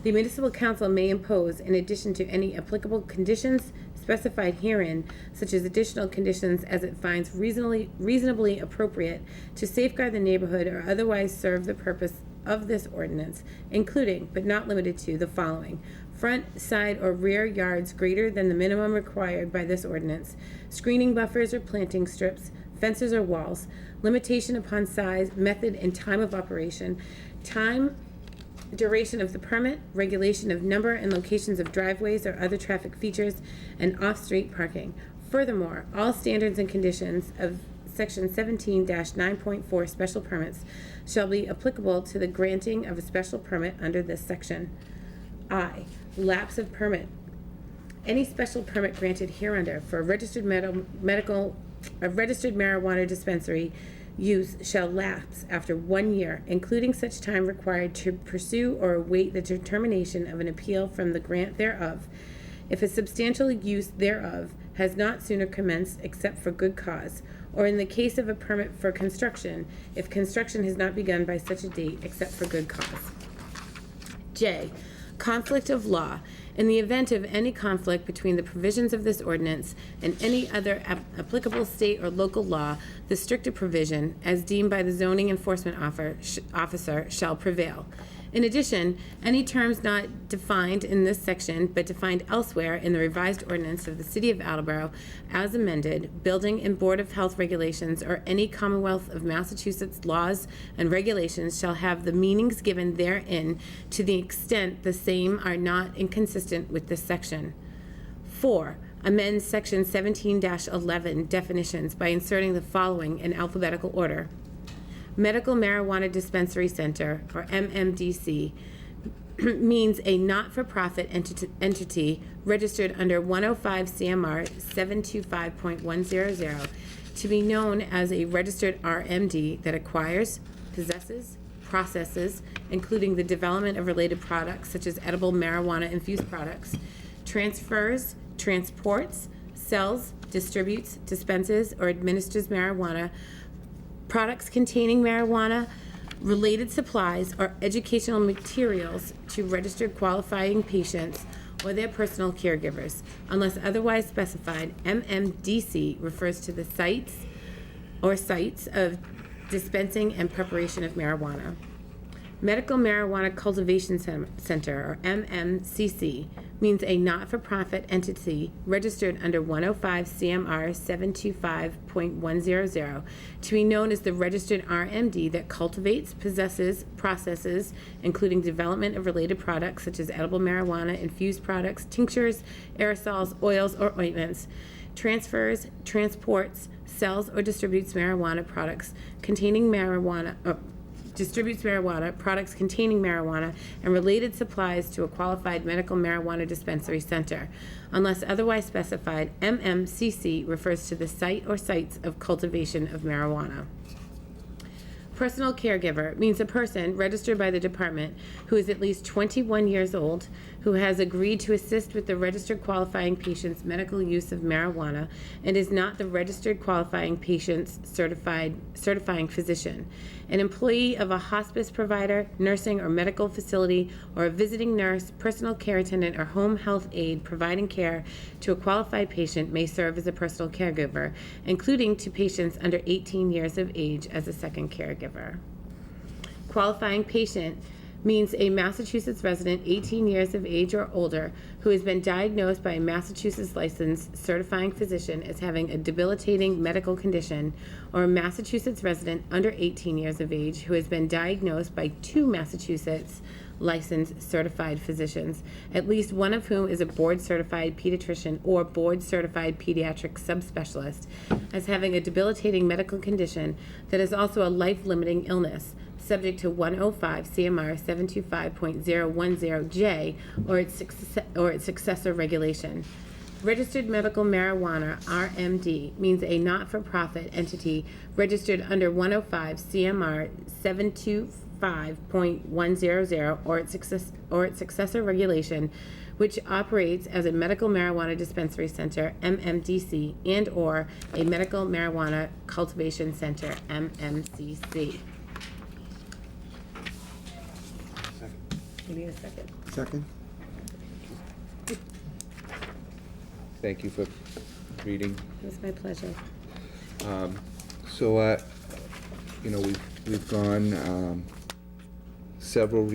Speaker 6: The municipal council may impose, in addition to any applicable conditions specified herein, such as additional conditions as it finds reasonably appropriate to safeguard the neighborhood or otherwise serve the purpose of this ordinance, including, but not limited to, the following: front, side, or rear yards greater than the minimum required by this ordinance, screening buffers or planting strips, fences or walls, limitation upon size, method, and time of operation, duration of the permit, regulation of number and locations of driveways or other traffic features, and off-street parking. Furthermore, all standards and conditions of Section 17-9.4 special permits shall be applicable to the granting of a special permit under this section. I, lapse of permit. Any special permit granted hereunder for a registered marijuana dispensary use shall lapse after 1 year, including such time required to pursue or await the determination of an appeal from the grant thereof, if a substantial use thereof has not sooner commenced except for good cause, or in the case of a permit for construction, if construction has not begun by such a date except for good cause. J, conflict of law. In the event of any conflict between the provisions of this ordinance and any other applicable state or local law, the stricter provision, as deemed by the zoning enforcement officer, shall prevail. In addition, any terms not defined in this section but defined elsewhere in the revised ordinance of the City of Attleboro as amended, building and Board of Health regulations, or any Commonwealth of Massachusetts laws and regulations shall have the meanings given therein to the extent the same are not inconsistent with this section. 4. amends section 17-11 definitions by inserting the following in alphabetical order. Medical Marijuana Dispensary Center, or MMDC, means a not-for-profit entity registered under 105 CMR 725.100 to be known as a registered RMD that acquires, possesses, processes, including the development of related products such as edible marijuana-infused products, transfers, transports, sells, distributes, dispenses, or administers marijuana, products containing marijuana, related supplies, or educational materials to registered qualifying patients or their personal caregivers. Unless otherwise specified, MMDC refers to the sites of dispensing and preparation of marijuana. Medical Marijuana Cultivation Center, or MMCC, means a not-for-profit entity registered under 105 CMR 725.100 to be known as the registered RMD that cultivates, possesses, processes, including development of related products such as edible marijuana, infused products, tinctures, aerosols, oils, or ointments, transfers, transports, sells, or distributes marijuana products containing marijuana, products containing marijuana, and related supplies to a qualified medical marijuana dispensary center. Unless otherwise specified, MMCC refers to the site or sites of cultivation of marijuana. Personal caregiver means a person registered by the department who is at least 21 years old, who has agreed to assist with the registered qualifying patient's medical use of marijuana and is not the registered qualifying patient's certifying physician. An employee of a hospice provider, nursing or medical facility, or a visiting nurse, personal care attendant, or home health aide providing care to a qualified patient may serve as a personal caregiver, including to patients under 18 years of age as a second caregiver. Qualifying patient means a Massachusetts resident 18 years of age or older who has been diagnosed by a Massachusetts licensed certifying physician as having a debilitating medical condition, or a Massachusetts resident under 18 years of age who has been diagnosed by 2 Massachusetts licensed certified physicians, at least one of whom is a board-certified pediatrician or board-certified pediatric subspecialist, as having a debilitating medical condition that is also a life-limiting illness, subject to 105 CMR 725.010J or its successor regulation. Registered Medical Marijuana, RMD, means a not-for-profit entity registered under 105 CMR 725.100 or its successor regulation, which operates as a medical marijuana dispensary center, MMDC, and/or a medical marijuana cultivation center, MMCC. You need a second.
Speaker 1: Second?
Speaker 12: Thank you for reading.
Speaker 6: It was my pleasure.
Speaker 12: So, we've gone several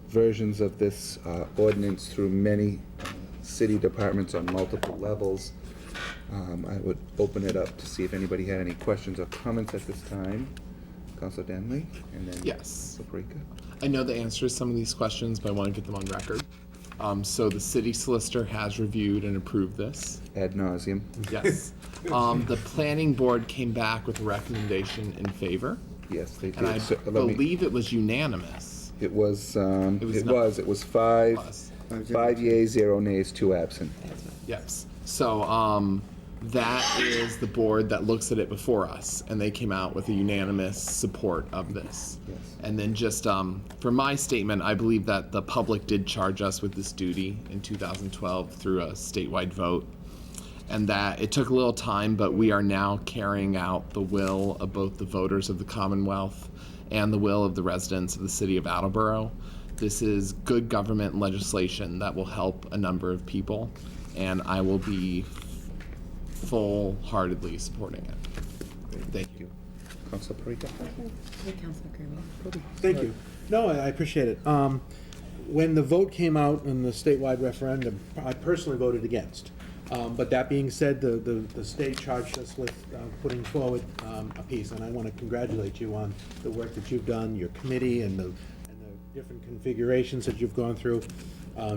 Speaker 12: versions of this ordinance through many city departments on multiple levels. I would open it up to see if anybody had any questions or comments at this time. Councilor Denley, and then
Speaker 11: Yes.
Speaker 12: Paprika.
Speaker 11: I know the answers to some of these questions, but I want to get them on record. So the city solicitor has reviewed and approved this.
Speaker 12: Ad nauseum.
Speaker 11: Yes. The planning board came back with a recommendation in favor,
Speaker 12: Yes, they did.
Speaker 11: and I
Speaker 12: So,
Speaker 11: believe it was unanimous.
Speaker 12: It was,
Speaker 11: was not-
Speaker 12: it was five,
Speaker 11: Was.
Speaker 12: 5 yeas, 0 nays, 2 absent.
Speaker 11: Yes. So that is the board that looks at it before us, and they came out with a unanimous support of this.
Speaker 12: Yes.
Speaker 11: And then just for my statement, I believe that the public did charge us with this duty in 2012 through a statewide vote, and that it took a little time, but we are now carrying out the will of both the voters of the Commonwealth and the will of the residents of the city of Attleboro. This is good government legislation that will help a number of people, and I will be full-heartedly supporting it. Thank you.
Speaker 12: Councilor Paprika?
Speaker 8: Thank you. No, I appreciate it. When the vote came out in the statewide referendum, I personally voted against. But that being said, the state charged us with putting forward a piece, and I want to congratulate you on the work that you've done, your committee, and the different configurations that you've gone through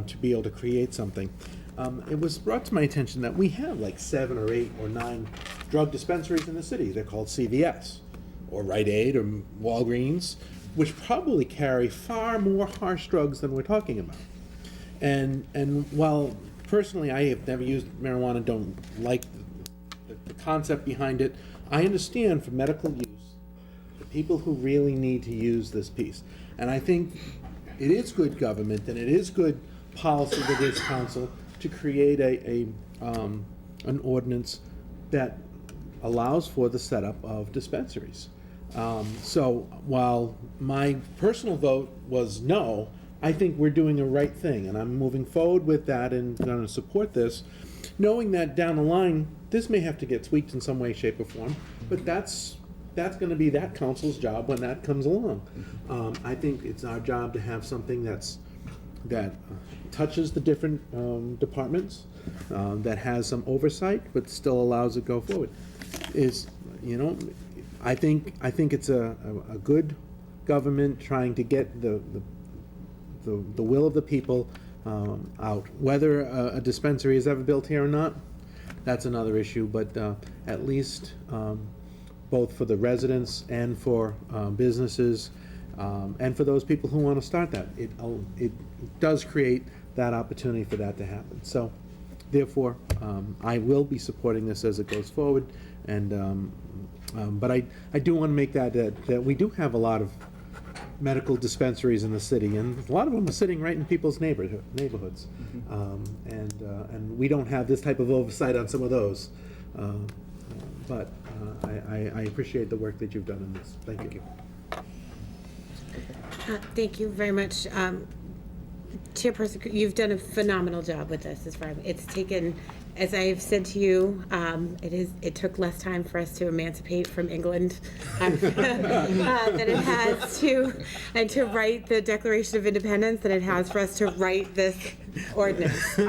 Speaker 8: to be able to create something. it was brought to my attention that we have like 7 or 8 or 9 drug dispensaries in the city. They're called CVS, or Rite Aid, or Walgreens, which probably carry far more harsh drugs than we're talking about. And while personally I have never used marijuana, don't like the concept behind it, I understand for medical use, the people who really need to use this piece. And I think it is good government and it is good policy with this council to create an ordinance that allows for the setup of dispensaries. So while my personal vote was no, I think we're doing the right thing, and I'm moving forward with that and going to support this, knowing that down the line, this may have to get tweaked in some way, shape, or form, but that's going to be that council's job when that comes along. I think it's our job to have something that touches the different departments, that has some oversight, but still allows it to go forward. I think it's a good government trying to get the will of the people out. Whether a dispensary is ever built here or not, that's another issue, but at least both for the residents and for businesses and for those people who want to start that, it does create that opportunity for that to happen. So therefore, I will be supporting this as it goes forward, and but I do want to make that we do have a lot of medical dispensaries in the city, and a lot of them are sitting right in people's neighborhoods. And we don't have this type of oversight on some of those. But I appreciate the work that you've done in this. Thank you.
Speaker 6: Thank you very much. Chairperson, you've done a phenomenal job with this. It's taken, as I've said to you, it took less time for us to emancipate from England than it has to write the Declaration of Independence than it has for us to write this ordinance.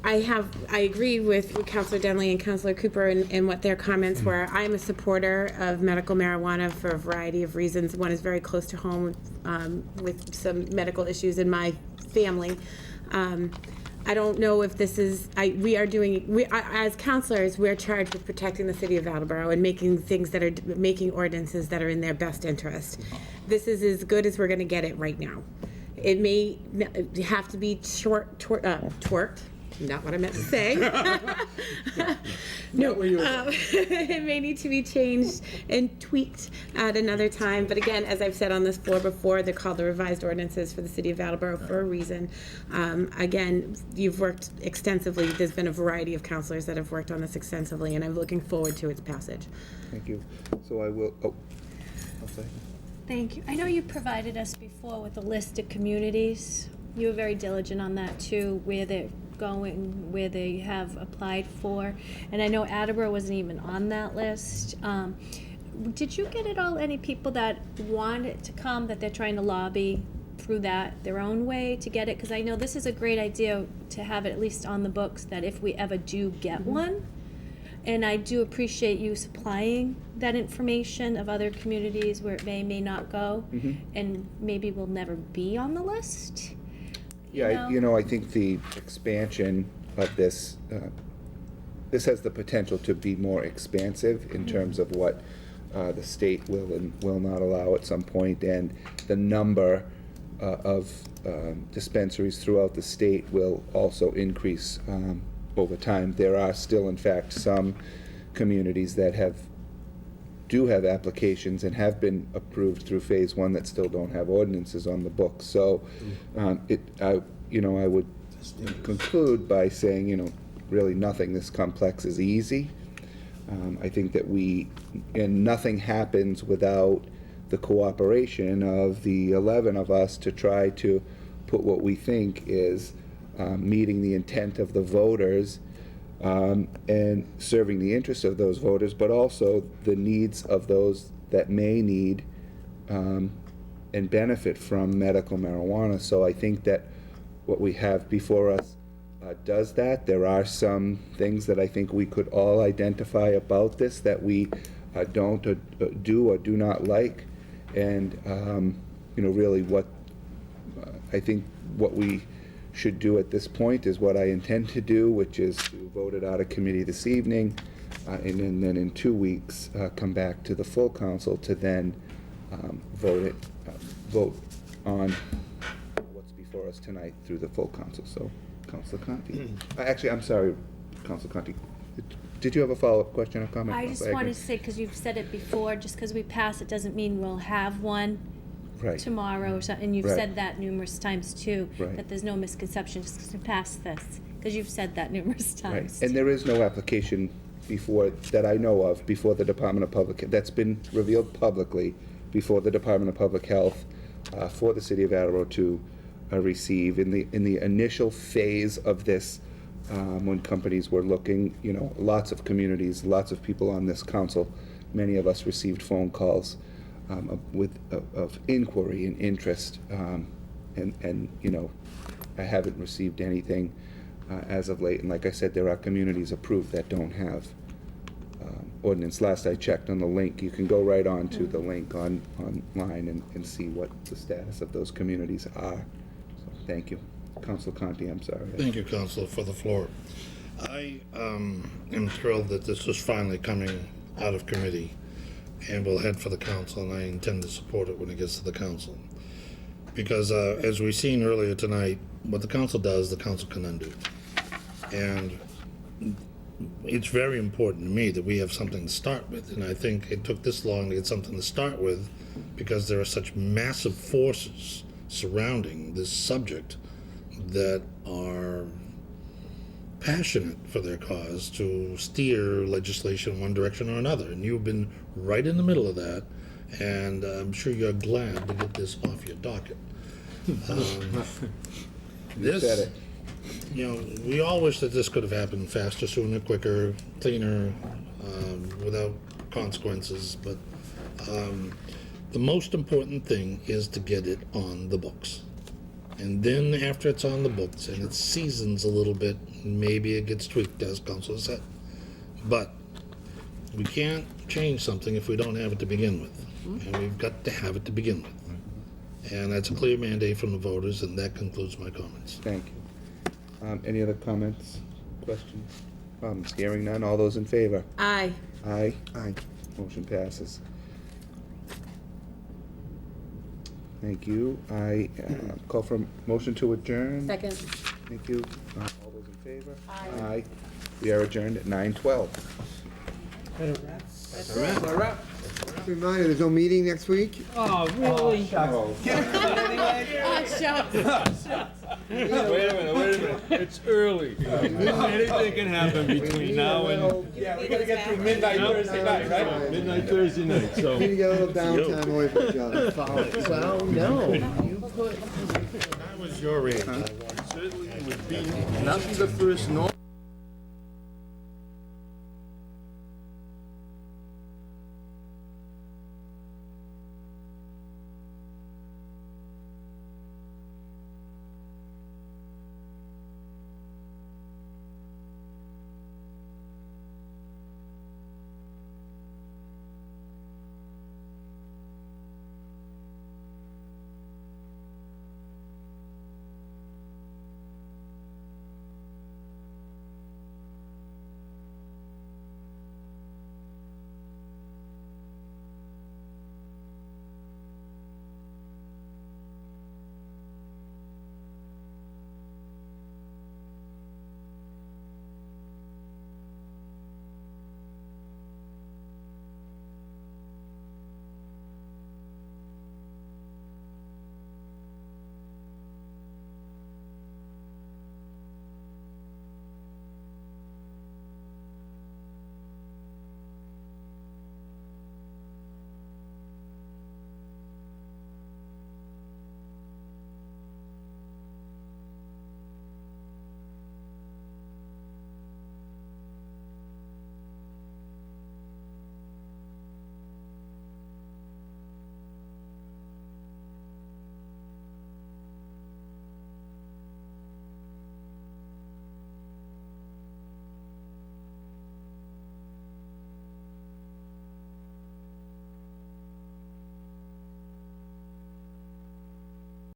Speaker 6: I agree with Councilor Denley and Councilor Cooper in what their comments were. I'm a supporter of medical marijuana for a variety of reasons. One is very close to home with some medical issues in my family. I don't know if this is, as counselors, we're charged with protecting the city of Attleboro and making ordinances that are in their best interest. This is as good as we're going to get it right now. It may have to be twerked. Not what I meant to say. No, it may need to be changed and tweaked at another time. But again, as I've said on this floor before, they're called the revised ordinances for the city of Attleboro for a reason. Again, you've worked extensively. There's been a variety of counselors that have worked on this extensively, and I'm looking forward to its passage.
Speaker 12: Thank you. So I will, I'll say.
Speaker 10: Thank you. I know you provided us before with a list of communities. You were very diligent on that too, where they're going, where they have applied for. And I know Attleboro wasn't even on that list. Did you get at all any people that want it to come, that they're trying to lobby through that their own way to get it? Because I know this is a great idea to have it at least on the books, that if we ever do get one. And I do appreciate you supplying that information of other communities where it may not go, and maybe will never be on the list.
Speaker 12: Yeah, I think the expansion of this, this has the potential to be more expansive in terms of what the state will and will not allow at some point, and the number of dispensaries throughout the state will also increase over time. There are still, in fact, some communities that do have applications and have been approved through phase 1 that still don't have ordinances on the books. So I would conclude by saying, really nothing this complex is easy. I think that nothing happens without the cooperation of the 11 of us to try to put what we think is meeting the intent of the voters and serving the interests of those voters, but also the needs of those that may need and benefit from medical marijuana. So I think that what we have before us does that. There are some things that I think we could all identify about this that we don't do or do not like, and really what I think what we should do at this point is what I intend to do, which is to vote it out of committee this evening, and then in 2 weeks, come back to the full council to then vote on what's before us tonight through the full council. So, Councilor Conti. Actually, I'm sorry, Councilor Conti. Did you have a follow-up question or comment?
Speaker 10: I just wanted to say, because you've said it before, just because we pass it doesn't mean we'll have one
Speaker 12: Right.
Speaker 10: tomorrow or something. And you've
Speaker 12: Right.
Speaker 10: said that numerous times too,
Speaker 12: Right.
Speaker 10: that there's no misconception just because we passed this, because you've said that numerous
Speaker 12: Right,
Speaker 10: times.
Speaker 12: and there is no application before, that I know of, before the Department of Public, that's been revealed publicly before the Department of Public Health, for the city of Attleboro to receive. In the initial phase of this, when companies were looking, lots of communities, lots of people on this council, many of us received phone calls of inquiry and interest, and I haven't received anything as of late. And like I said, there are communities approved that don't have ordinance. Last I checked on the link, you can go right on to the link online and see what the status of those communities are. So, thank you. Councilor Conti, I'm sorry.
Speaker 7: Thank you, Counselor, for the floor. I am thrilled that this is finally coming out of committee and will head for the council, and I intend to support it when it gets to the council. Because as we've seen earlier tonight, what the council does, the council can undo. And it's very important to me that we have something to start with, and I think it took this long to get something to start with because there are such massive forces surrounding this subject that are passionate for their cause to steer legislation one direction or another. And you've been right in the middle of that, and I'm sure you're glad to get this off your docket.
Speaker 12: You said it.
Speaker 7: We all wish that this could have happened faster, sooner, quicker, cleaner, without consequences, but the most important thing is to get it on the books. And then after it's on the books and it seasons a little bit, maybe it gets tweaked, as Council said. But we can't change something if we don't have it to begin with. And we've got to have it to begin with. And that's a clear mandate from the voters, and that concludes my comments.
Speaker 12: Thank you. Any other comments, questions? Hearing none, all those in favor?
Speaker 6: Aye.
Speaker 12: Aye. Aye. Motion passes. Thank you. I call for a motion to adjourn.
Speaker 6: Second.
Speaker 12: Thank you. All those in favor? Aye. We are adjourned at 9:12.
Speaker 1: Reminder, there's no meeting next week?
Speaker 5: Oh, really?
Speaker 10: Oh, shucks.
Speaker 9: Wait a minute. It's early. Anything can happen between now and
Speaker 3: Yeah, we gotta get through midnight Thursday night, right?
Speaker 9: midnight Thursday night, so.
Speaker 1: Need to get a little downtime away from each other.
Speaker 11: Well, no, you put.
Speaker 7: That was your age.
Speaker 9: Certainly would be not the first nor